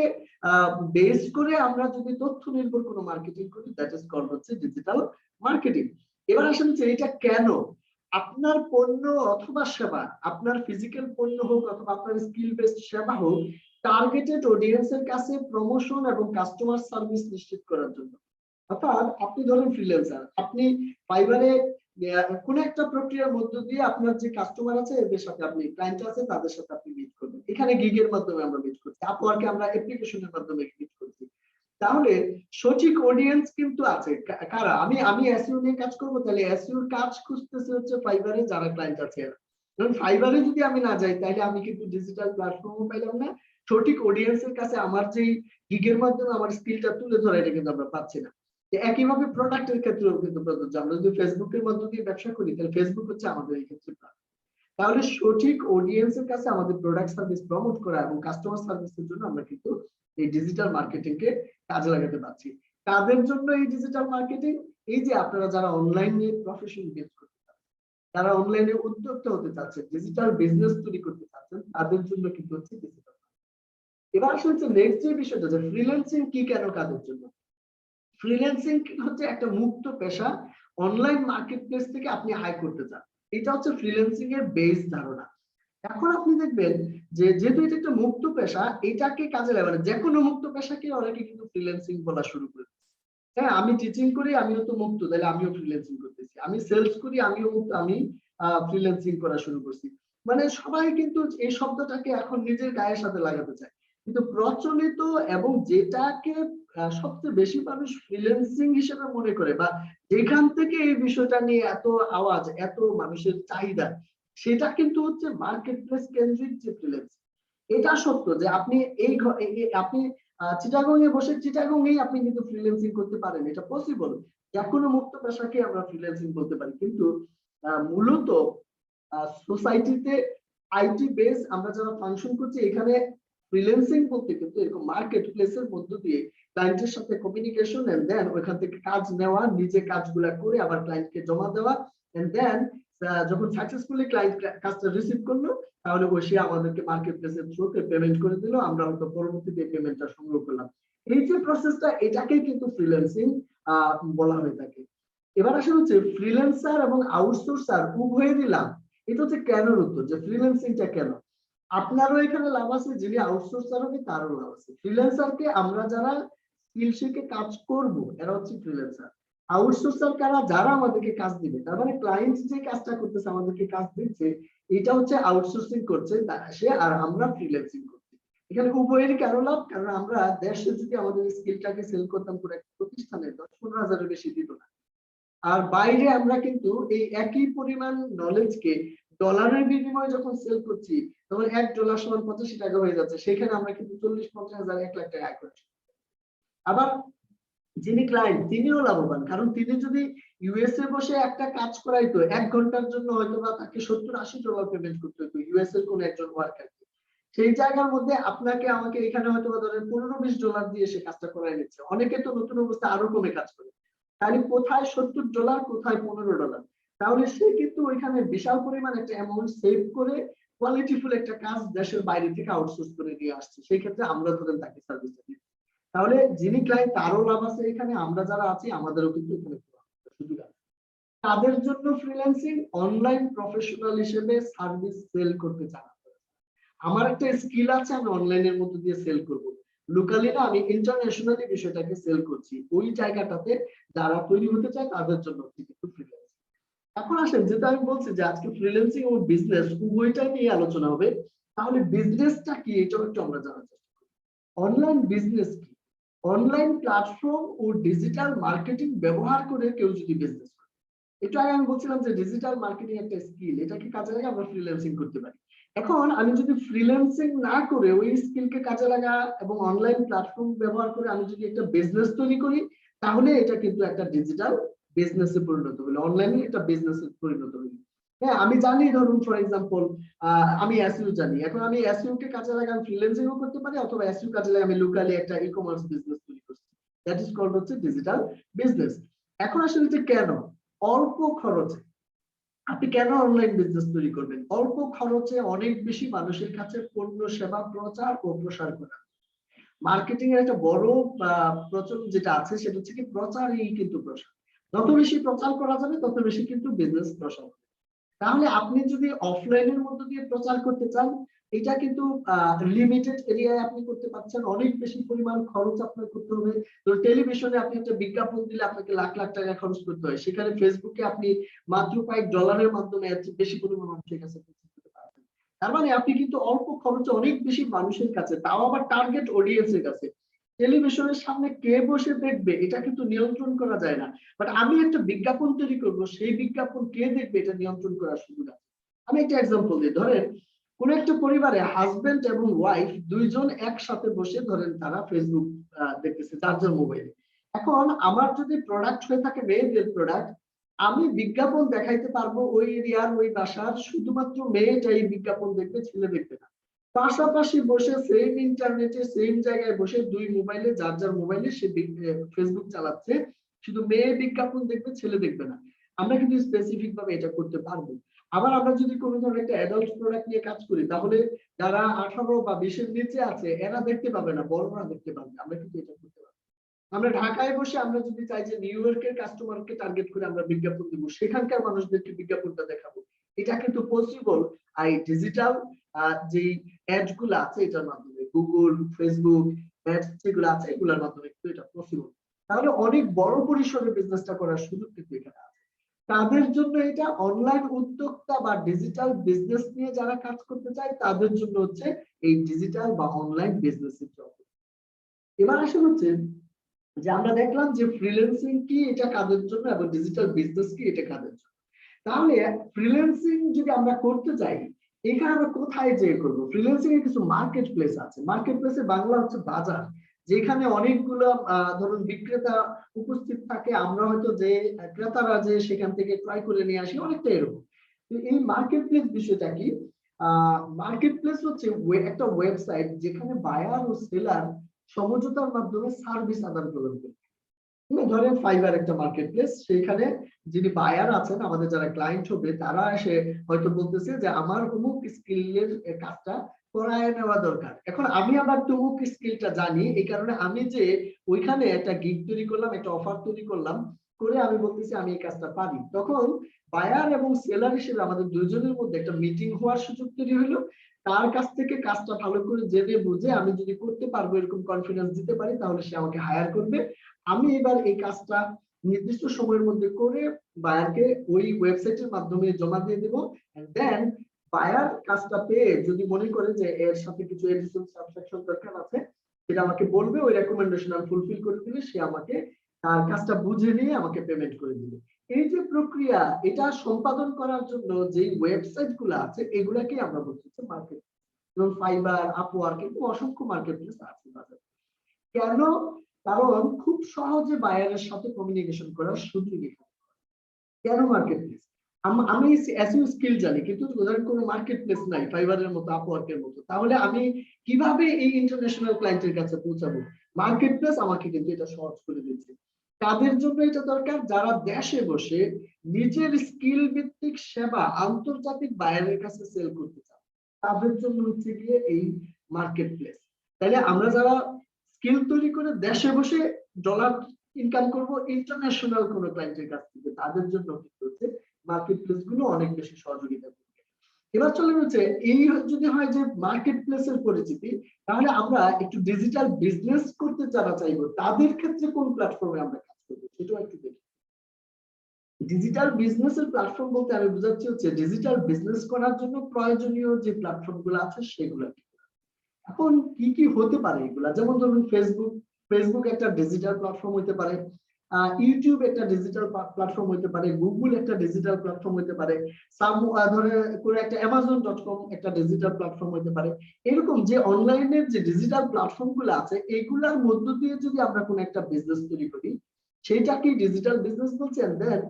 বেস করে আমরা যদি তথ্য নির্ভর কোনো মার্কেটিং করি, দ্যাট ইজ কল্ড হচ্ছে ডিজিটাল মার্কেটিং। এবার আসেন যে এটা কেন, আপনার পণ্য অথবা সেবা, আপনার ফিজিক্যাল পণ্য হোক অথবা আপনার স্কিল বেসড সেবা হোক, টার্গেটেড অডিয়েন্সের কাছে প্রমোশন এবং কাস্টমার সার্ভিস নিশ্চিত করার জন্য। অর্থাৎ আপনি ধরেন ফ্রিল্যান্সার, আপনি ফাইবারে কোন একটা প্রক্রিয়ার মধ্য দিয়ে আপনার যে কাস্টমার আছে, এদের সাথে আপনি ক্লায়েন্ট আছে, তাদের সাথে আপনি মিট করবেন। এখানে গিগের মাধ্যমে আমরা মিট করছি, আপওয়ার্কে আমরা অ্যাপ্লিকেশনের মাধ্যমে মিট করছি। তাহলে সঠিক অডিয়েন্স কিন্তু আছে কারা, আমি এসইও নিয়ে কাজ করব, তাহলে এসইও কাজ খুঁজতেছে হচ্ছে ফাইবারে যারা ক্লায়েন্ট আছে। কারণ ফাইবারে যদি আমি না যাই, তাহলে আমি কিন্তু ডিজিটাল প্ল্যাটফর্মও পাইলাম না, সঠিক অডিয়েন্সের কাছে আমার যেই গিগের মাধ্যমে আমার স্কিলটা তুলে ধরা, এটা কিন্তু আমরা পাচ্ছি না। একইভাবে প্রোডাক্টের ক্ষেত্রেও কিন্তু প্রযোজ্য। আমরা যদি ফেসবুকের মধ্য দিয়ে ব্যবসা করি, তাহলে ফেসবুক হচ্ছে আমাদের এই ক্ষেত্রে। তাহলে সঠিক অডিয়েন্সের কাছে আমাদের প্রোডাক্ট সার্ভিস প্রমোট করা এবং কাস্টমার সার্ভিসের জন্য আমরা কিন্তু এই ডিজিটাল মার্কেটিং কে কাজে লাগাতে পারছি। তাদের জন্য এই ডিজিটাল মার্কেটিং, এই যে আপনারা যারা অনলাইনে প্রফেশন বিল্ড করতে চাচ্ছেন, যারা অনলাইনে উদ্যোক্তা হতে চাচ্ছেন, ডিজিটাল বিজনেস তৈরি করতে চাচ্ছেন, তাদের জন্য কিন্তু হচ্ছে ডিজিটাল। এবার আসলে নেক্সট যে বিষয়টা যে ফ্রিল্যান্সিং কি কেন কাজের জন্য। ফ্রিল্যান্সিং হচ্ছে একটা মুক্ত পেশা, অনলাইন মার্কেট প্লেস থেকে আপনি আয় করতে চান, এটা হচ্ছে ফ্রিল্যান্সিং এর বেস ধারণা। এখন আপনি দেখবেন যে যেহেতু এটা একটা মুক্ত পেশা, এটাকে কাজে লাগানো যে কোনো মুক্ত পেশাকে অনেকে কিন্তু ফ্রিল্যান্সিং বলা শুরু করে। হ্যাঁ, আমি টিচিং করি, আমিও তো মুক্ত, তাহলে আমিও ফ্রিল্যান্সিং করতেছি। আমি সেলস করি, আমিও মুক্ত, আমি ফ্রিল্যান্সিং করা শুরু করছি। মানে সবাই কিন্তু এই শব্দটাকে এখন নিজের গায়ের সাথে লাগাতে চায়। কিন্তু প্রচলিত এবং যেটাকে সবচেয়ে বেশি মানুষ ফ্রিল্যান্সিং হিসেবে মনে করে বা যেখান থেকে এই বিষয়টা নিয়ে এত আওয়াজ, এত মানুষের চাহিদা, সেটা কিন্তু হচ্ছে মার্কেট প্লেস কেন্দ্রিক যে ফ্রিল্যান্সিং। এটা সত্য যে আপনি আপনি চিটাগং এ বসে চিটাগং এই আপনি কিন্তু ফ্রিল্যান্সিং করতে পারেন, এটা পসিবল। যে কোনো মুক্ত পেশাকে আমরা ফ্রিল্যান্সিং বলতে পারি, কিন্তু মূলত সোসাইটিতে আইটি বেস আমরা যারা ফাংশন করছি, এখানে ফ্রিল্যান্সিং বলতে কিন্তু এরকম মার্কেট প্লেসের মধ্য দিয়ে ক্লায়েন্টের সাথে কমিউনিকেশন এন্ড দেন ওইখান থেকে কাজ নেওয়া, নিজে কাজগুলা করে আবার ক্লায়েন্টকে জমা দেওয়া, এন্ড দেন যখন সাকসেসফুলি ক্লায়েন্ট কাজটা রিসিভ করলো, তাহলে সে আমাদেরকে মার্কেট প্লেসের থ্রুতে পেমেন্ট করে দিল, আমরা হয়তো পরবর্তীতে পেমেন্টটা সংগ্রহ করলাম। এই যে প্রসেসটা, এটাকেই কিন্তু ফ্রিল্যান্সিং বলা হয়ে থাকে। এবার আসলে হচ্ছে ফ্রিল্যান্সার এবং আউটসোর্সার উভয়েরই লাভ। এটা হচ্ছে কেনর উত্তর যে ফ্রিল্যান্সিংটা কেন। আপনারও এখানে লাভ আছে, যিনি আউটসোর্সার হবে তারও লাভ আছে। ফ্রিল্যান্সারকে আমরা যারা স্কিল শিখে কাজ করব, এরা হচ্ছে ফ্রিল্যান্সার। আউটসোর্সার কারা, যারা আমাদেরকে কাজ দিবে, তার মানে ক্লায়েন্ট যে কাজটা করতেছে, আমাদেরকে কাজ দিচ্ছে, এটা হচ্ছে আউটসোর্সিং করছে সে, আর আমরা ফ্রিল্যান্সিং করছি। এখানে উভয়েরই কেন লাভ, কারণ আমরা দেশে যদি আমাদের স্কিলটাকে সেল করতাম পুরো একটা প্রতিষ্ঠানে 10-15 হাজারের বেশি দিত না। আর বাইরে আমরা কিন্তু এই একই পরিমাণ নলেজকে ডলারের বিনিময়ে যখন সেল করছি, তখন $1 সমান 85 টাকা হয়ে যাচ্ছে। সেখানে আমরা কিন্তু 40-50 হাজার 1 লাখ টাকা আয় করছি। আবার যিনি ক্লায়েন্ট, তিনিও লাভবান, কারণ তিনি যদি ইউএসএ বসে একটা কাজ করাইতো 1 ঘন্টার জন্য, হয়তো বা তাকে $70-80 পেমেন্ট করতে হতো ইউএস এর কোন একজন ওয়ার্কারকে। সেই জায়গার মধ্যে আপনাকে আমাকে এখানে হয়তো বা ধরেন $15-20 দিয়ে সে কাজটা করাই নিচ্ছে। অনেকে তো নতুন অবস্থায় আরো কমে কাজ করে, তাহলে কোথায় $70, কোথায় $15। তাহলে সে কিন্তু ওইখানে বিশাল পরিমাণ একটা অ্যামাউন্ট সেভ করে কোয়ালিটিফুল একটা কাজ দেশের বাইরে থেকে আউটসোর্স করে নিয়ে আসছে। সেই ক্ষেত্রে আমরা ধরেন তাকে সার্ভিসটা দিই। তাহলে যিনি ক্লায়েন্ট তারও লাভ আছে এখানে, আমরা যারা আছি আমাদেরও কিন্তু এখানে সুযোগ আছে। তাদের জন্য ফ্রিল্যান্সিং অনলাইন প্রফেশনাল হিসেবে সার্ভিস সেল করতে চান। আমার একটা স্কিল আছে, আমি অনলাইনের মধ্য দিয়ে সেল করব, লোকালি না, আমি ইন্টারন্যাশনালি বিষয়টাকে সেল করছি, ওই জায়গাটাতে যারা তৈরি হতে চায় তাদের জন্য কিন্তু ফ্রিল্যান্সিং। এখন আসেন, যেটা আমি বলছি যে আজকে ফ্রিল্যান্সিং ও বিজনেস উভয়টাই নিয়ে আলোচনা হবে, তাহলে বিজনেসটা কি এটাও একটু আমরা জানার চেষ্টা করি। অনলাইন বিজনেস কি? অনলাইন প্ল্যাটফর্ম ও ডিজিটাল মার্কেটিং ব্যবহার করে কেউ যদি বিজনেস করে, একটু আগে আমি বলছিলাম যে ডিজিটাল মার্কেটিং একটা স্কিল, এটাকে কাজে লাগিয়ে আমরা ফ্রিল্যান্সিং করতে পারি। এখন আমি যদি ফ্রিল্যান্সিং না করে ওই স্কিলকে কাজে লাগা এবং অনলাইন প্ল্যাটফর্ম ব্যবহার করে আমি যদি একটা বিজনেস তৈরি করি, তাহলে এটা কিন্তু একটা ডিজিটাল বিজনেসে পরিণত হলো, অনলাইনে এটা বিজনেসে পরিণত হলো। হ্যাঁ, আমি জানি, ধরুন ফর এক্সাম্পল আমি এসইও জানি, এখন আমি এসইও কে কাজে লাগিয়ে আমি ফ্রিল্যান্সিংও করতে পারি, অথবা এসইও কাজে লাগিয়ে আমি লোকালি একটা ই-কমার্স বিজনেস তৈরি করছি, দ্যাট ইজ কল্ড হচ্ছে ডিজিটাল বিজনেস। এখন আসলে যে কেন অল্প খরচে আপনি কেন অনলাইন বিজনেস তৈরি করবেন? অল্প খরচে অনেক বেশি মানুষের কাছে পণ্য সেবা প্রচার ও প্রসার করা। মার্কেটিং এর একটা বড় প্রচলন যেটা আছে, সেটা হচ্ছে কি প্রচারই কিন্তু প্রসার। যত বেশি প্রচার করা যাবে তত বেশি কিন্তু বিজনেস প্রসার হবে। তাহলে আপনি যদি অফলাইনের মধ্য দিয়ে প্রচার করতে চান, এটা কিন্তু লিমিটেড এরিয়ায় আপনি করতে পারছেন, অনেক বেশি পরিমাণ খরচ আপনার করতে হবে। তো টেলিভিশনে আপনি একটা বিজ্ঞাপন দিলে আপনাকে লাখ লাখ টাকা খরচ করতে হয়, সেখানে ফেসবুকে আপনি মাত্র কয়েক ডলারের মাধ্যমে এত বেশি পরিমাণ মানুষের কাছে পৌঁছতে পারবেন। তার মানে আপনি কিন্তু অল্প খরচে অনেক বেশি মানুষের কাছে, তাও আবার টার্গেট অডিয়েন্সের কাছে। টেলিভিশনের সামনে কে বসে দেখবে এটা কিন্তু নিয়ন্ত্রণ করা যায় না, বাট আমি একটা বিজ্ঞাপন তৈরি করবো, সেই বিজ্ঞাপন কে দেখবে এটা নিয়ন্ত্রণ করার সুযোগ আছে। আমি একটা এক্সাম্পল দিই, ধরেন কোন একটা পরিবারে হাজবেন্ড এবং ওয়াইফ দুইজন একসাথে বসে ধরেন তারা ফেসবুক দেখতেছে যার যার মোবাইলে। এখন আমার যদি প্রোডাক্ট হয়ে থাকে মেয়েদের প্রোডাক্ট, আমি বিজ্ঞাপন দেখাইতে পারবো ওই এরিয়ার ওই বাসার শুধুমাত্র মেয়েটাই বিজ্ঞাপন দেখবে, ছেলে দেখবে না। পাশাপাশি বসে সেম ইন্টারনেটে সেম জায়গায় বসে দুই মোবাইলে যার যার মোবাইলে সে ফেসবুক চালাচ্ছে, শুধু মেয়ে বিজ্ঞাপন দেখবে, ছেলে দেখবে না। আমরা কিন্তু স্পেসিফিক ভাবে এটা করতে পারবো। আবার আমরা যদি কোনো ধরনের একটা অ্যাডাল্ট প্রোডাক্ট নিয়ে কাজ করি, তাহলে যারা 18 বা 20 এর নিচে আছে এরা দেখতে পাবে না, বড়রা দেখতে পাবে। আমরা কিন্তু এটা করতে পারি। আমরা ঢাকায় বসে আমরা যদি চাই যে নিউ ইয়র্কের কাস্টমারকে টার্গেট করে আমরা বিজ্ঞাপন দিব, সেখানকার মানুষদেরকে বিজ্ঞাপনটা দেখাবো, এটা কিন্তু পসিবল এই ডিজিটাল যে অ্যাড গুলো আছে এটার মাধ্যমে, গুগল, ফেসবুক অ্যাডস যেগুলো আছে এগুলোর মাধ্যমে কিন্তু এটা পসিবল। তাহলে অনেক বড় পরিসরে বিজনেসটা করার সুযোগ কিন্তু এখানে আছে। তাদের জন্য এটা অনলাইন উদ্যোক্তা বা ডিজিটাল বিজনেস নিয়ে যারা কাজ করতে চায় তাদের জন্য হচ্ছে এই ডিজিটাল বা অনলাইন বিজনেসের জব। এবার আসলে হচ্ছে যে আমরা দেখলাম যে ফ্রিল্যান্সিং কি এটা কাদের জন্য এবং ডিজিটাল বিজনেস কি এটা কাদের জন্য। তাহলে ফ্রিল্যান্সিং যদি আমরা করতে চাই, এখানে আমরা কোথায় যেয়ে করবো? ফ্রিল্যান্সিং এর কিছু মার্কেট প্লেস আছে। মার্কেট প্লেসে বাংলা হচ্ছে বাজার, যেখানে অনেকগুলো ধরুন বিক্রেতা উপস্থিত থাকে, আমরা হয়তো যে ক্রেতারা যে সেখান থেকে ক্রয় করে নিয়ে আসি, অনেকটা এরকম। এই মার্কেট প্লেস বিষয়টা কি? মার্কেট প্লেস হচ্ছে একটা ওয়েবসাইট যেখানে বায়ার ও সেলার সমঝোতার মাধ্যমে সার্ভিস আদান প্রদান করে। ধরেন ফাইবার একটা মার্কেট প্লেস, সেখানে যিনি বায়ার আছেন, আমাদের যারা ক্লায়েন্ট হবে, তারা এসে হয়তো বলতেছে যে আমার অমুক স্কিলের কাজটা করায় নেওয়া দরকার। এখন আমি আবার অমুক স্কিলটা জানি, এই কারণে আমি যে ওইখানে একটা গিগ তৈরি করলাম, একটা অফার তৈরি করলাম, করে আমি বলতেছি আমি এই কাজটা পারি। তখন বায়ার এবং সেলার হিসেবে আমাদের দুজনের মধ্যে একটা মিটিং হওয়ার সুযোগ তৈরি হলো। তার কাছ থেকে কাজটা ভালো করে জেনে বুঝে আমি যদি করতে পারবো এরকম কনফিডেন্স দিতে পারি, তাহলে সে আমাকে হায়ার করবে। আমি এবার এই কাজটা নির্দিষ্ট সময়ের মধ্যে করে বায়ারকে ওই ওয়েবসাইটের মাধ্যমে জমা দিয়ে দেবো। দেন বায়ার কাজটা পেয়ে যদি মনে করে যে এর সাথে কিছু এডিশন সাবস্ক্রিপশন দরকার আছে, সেটা আমাকে বলবে, ওই রেকমেন্ডেশন আমি ফুলফিল করে দিলে সে আমাকে তার কাজটা বুঝে নিয়ে আমাকে পেমেন্ট করে দিবে। এই যে প্রক্রিয়া, এটা সম্পাদন করার জন্য যে ওয়েবসাইট গুলো আছে এগুলাকে আমরা বলছি মার্কেট। যেমন ফাইবার, আপওয়ার্ক, কিন্তু অসংখ্য মার্কেট প্লেস আছে বাজারে। কেন? কারণ খুব সহজে বায়ারের সাথে কমিউনিকেশন করার সুযোগ এখানে। কেন মার্কেট প্লেস? আমি এসইও স্কিল জানি, কিন্তু ধরেন কোনো মার্কেট প্লেস নাই ফাইবারের মতো, আপওয়ার্কের মতো, তাহলে আমি কিভাবে এই ইন্টারন্যাশনাল ক্লায়েন্টের কাছে পৌঁছাবো? মার্কেট প্লেস আমাকে কিন্তু এটা সহজ করে দিচ্ছে। তাদের জন্য এটা দরকার যারা দেশে বসে নিজের স্কিল ভিত্তিক সেবা আন্তর্জাতিক বায়ারের কাছে সেল করতে চায়, তাদের জন্য হচ্ছে গিয়ে এই মার্কেট প্লেস। তাহলে আমরা যারা স্কিল তৈরি করে দেশে বসে ডলার ইনকাম করব ইন্টারন্যাশনাল কোন ক্লায়েন্টের কাছ থেকে, তাদের জন্য কিন্তু হচ্ছে মার্কেট প্লেস গুলো অনেক বেশি সহযোগিতা করবে। এবার চলে হচ্ছে এই যদি হয় যে মার্কেট প্লেসের পরিচিতি, তাহলে আমরা একটু ডিজিটাল বিজনেস করতে যারা চাইবো তাদের ক্ষেত্রে কোন প্ল্যাটফর্মে আমরা কাজ করবো সেটাও একটু দেখি। ডিজিটাল বিজনেসের প্ল্যাটফর্ম বলতে আমি বোঝাচ্ছি হচ্ছে ডিজিটাল বিজনেস করার জন্য প্রয়োজনীয় যে প্ল্যাটফর্ম গুলো আছে সেগুলো। এখন কি কি হতে পারে এগুলা? যেমন ধরুন ফেসবুক, ফেসবুক একটা ডিজিটাল প্ল্যাটফর্ম হতে পারে, ইউটিউব একটা ডিজিটাল প্ল্যাটফর্ম হতে পারে, গুগল একটা ডিজিটাল প্ল্যাটফর্ম হতে পারে, ধরে করে একটা amazon.com একটা ডিজিটাল প্ল্যাটফর্ম হতে পারে। এরকম যে অনলাইনের যে ডিজিটাল প্ল্যাটফর্ম গুলো আছে এগুলার মধ্য দিয়ে যদি আমরা কোনো একটা বিজনেস তৈরি করি, সেটাকে ডিজিটাল বিজনেস বলছেন। দেন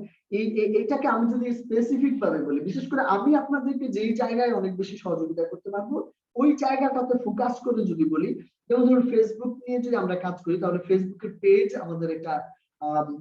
এইটাকে আমি যদি স্পেসিফিক ভাবে বলি, বিশেষ করে আমি আপনাদেরকে যেই জায়গায় অনেক বেশি সহযোগিতা করতে পারবো ওই জায়গাটাতে ফোকাস করে যদি বলি, যেমন ধরুন ফেসবুক নিয়ে যদি আমরা কাজ করি, তাহলে ফেসবুকের পেজ আমাদের একটা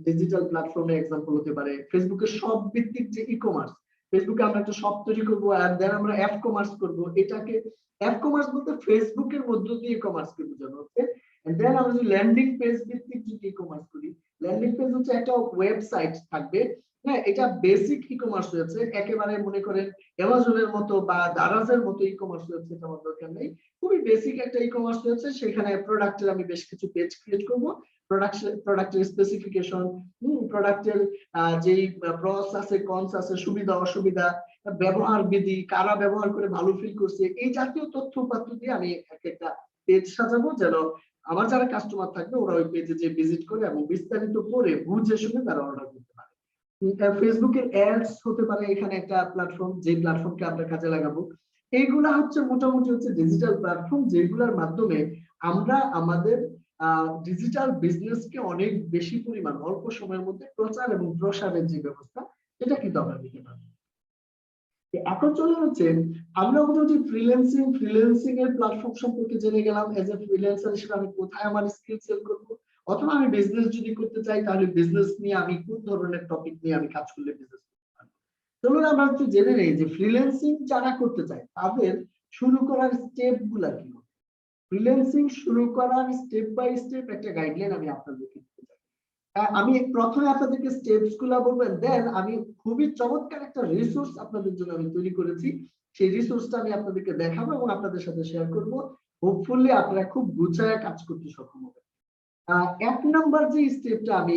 ডিজিটাল প্ল্যাটফর্মে এক্সাম্পল হতে পারে। ফেসবুকের শপ ভিত্তিক যে ই কমার্স, ফেসবুকে আমরা একটা শপ তৈরি করবো আর দেন আমরা অ্যাপ কমার্স করবো। এটাকে অ্যাপ কমার্স বলতে ফেসবুকের মধ্য দিয়ে কমার্স কে বোঝানো হচ্ছে। দেন আমরা যদি ল্যান্ডিং পেজ ভিত্তিক যদি ই কমার্স করি, ল্যান্ডিং পেজ হচ্ছে একটা ওয়েবসাইট থাকবে, হ্যাঁ, এটা বেসিক ই কমার্স হয়েছে, একেবারে মনে করেন অ্যামাজনের মতো বা দারাজের মতো ই কমার্স ওয়েবসাইট আমার দরকার নেই। খুবই বেসিক একটা ই কমার্স হয়েছে, সেখানে প্রোডাক্টের আমি বেশ কিছু পেজ ক্রিয়েট করব, প্রোডাক্টের স্পেসিফিকেশন, প্রোডাক্টের যেই প্রস আছে, কনস আছে, সুবিধা অসুবিধা, ব্যবহার বিধি, কারা ব্যবহার করে ভালো ফিল করছে, এই জাতীয় তথ্য উপাত্ত দিয়ে আমি একটা পেজ সাজাবো, যেন আমার যারা কাস্টমার থাকবে ওরা ওই পেজে যে ভিজিট করে এবং বিস্তারিত পড়ে বুঝে শুনে তারা অর্ডার করতে পারে। ফেসবুকের অ্যাডস হতে পারে এখানে একটা প্ল্যাটফর্ম, যে প্ল্যাটফর্মকে আমরা কাজে লাগাবো। এইগুলা হচ্ছে মোটামুটি হচ্ছে ডিজিটাল প্ল্যাটফর্ম, যেগুলোর মাধ্যমে আমরা আমাদের ডিজিটাল বিজনেসকে অনেক বেশি পরিমাণ অল্প সময়ের মধ্যে প্রচার এবং প্রসারের যে ব্যবস্থা সেটা কিন্তু আমরা নিতে পারবো। এখন চলে হচ্ছে আমরা মোটামুটি ফ্রিল্যান্সিং এর প্ল্যাটফর্ম সম্পর্কে জেনে গেলাম। এজ এ ফ্রিল্যান্সার হিসেবে আমি কোথায় আমার স্কিল সেল করবো, অথবা আমি বিজনেস যদি করতে চাই তাহলে বিজনেস নিয়ে আমি কোন ধরনের টপিক নিয়ে আমি কাজ করলে বিজনেস করতে পারবো। চলুন আমরা একটু জেনে নেই যে ফ্রিল্যান্সিং যারা করতে চায় তাদের শুরু করার স্টেপ গুলা কি। ফ্রিল্যান্সিং শুরু করার স্টেপ বাই স্টেপ একটা গাইডলাইন আমি আপনাদেরকে দিতে চাই। আমি প্রথমে আপনাদেরকে স্টেপস গুলা বলবেন, দেন আমি খুবই চমৎকার একটা রিসোর্স আপনাদের জন্য আমি তৈরি করেছি, সেই রিসোর্সটা আমি আপনাদেরকে দেখাবো এবং আপনাদের সাথে শেয়ার করব। হোপফুলি আপনারা খুব গুছায় কাজ করতে সক্ষম হবেন। এক নাম্বার যে স্টেপটা আমি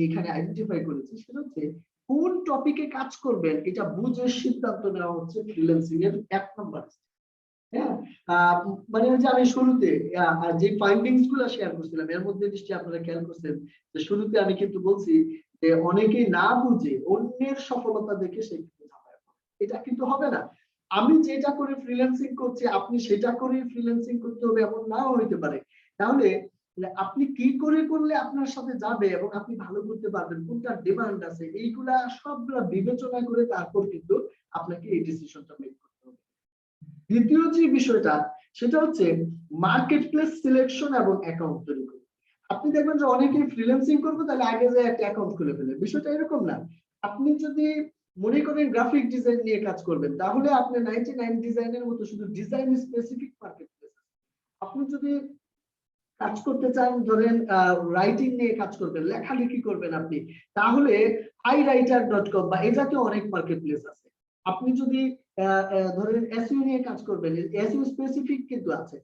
এখানে আইডেন্টিফাই করেছি সেটা হচ্ছে কোন টপিকে কাজ করবেন এটা বুঝে সিদ্ধান্ত নেওয়া হচ্ছে ফ্রিল্যান্সিং এর এক নাম্বার। হ্যাঁ, মানে যে আমি শুরুতে যে ফাইন্ডিংস গুলো শেয়ার করছিলাম এর মধ্যে নিশ্চয়ই আপনারা খেয়াল করছেন যে শুরুতে আমি কিন্তু বলছি যে অনেকেই না বুঝে অন্যের সফলতা দেখে সে কিন্তু ঝামেলায় পড়ে। এটা কিন্তু হবে না। আমি যেটা করে ফ্রিল্যান্সিং করছি আপনি সেটা করে ফ্রিল্যান্সিং করতে হবে এমন নাও হইতে পারে। তাহলে আপনি কি করে করলে আপনার সাথে যাবে এবং আপনি ভালো করতে পারবেন, কোনটা ডিমান্ড আছে, এইগুলা সবগুলা বিবেচনা করে তারপর কিন্তু আপনাকে এই ডিসিশনটা মেক করতে হবে। দ্বিতীয় যে বিষয়টা সেটা হচ্ছে মার্কেট প্লেস সিলেকশন এবং অ্যাকাউন্ট তৈরি করা। আপনি দেখবেন যে অনেকেই ফ্রিল্যান্সিং করবে তাহলে আগে যে একটা অ্যাকাউন্ট খুলে ফেলে, বিষয়টা এরকম না। আপনি যদি মনে করেন গ্রাফিক ডিজাইন নিয়ে কাজ করবেন তাহলে আপনি 99 ডিজাইনের মতো শুধু ডিজাইন স্পেসিফিক মার্কেট প্লেস। আপনি যদি কাজ করতে চান ধরেন রাইটিং নিয়ে কাজ করবেন, লেখালেখি করবেন আপনি, তাহলে iwriter.com বা এই জাতীয় অনেক মার্কেট প্লেস আছে। আপনি যদি ধরেন এসইও নিয়ে কাজ করবেন, এসইও স্পেসিফিক কিন্তু আছে।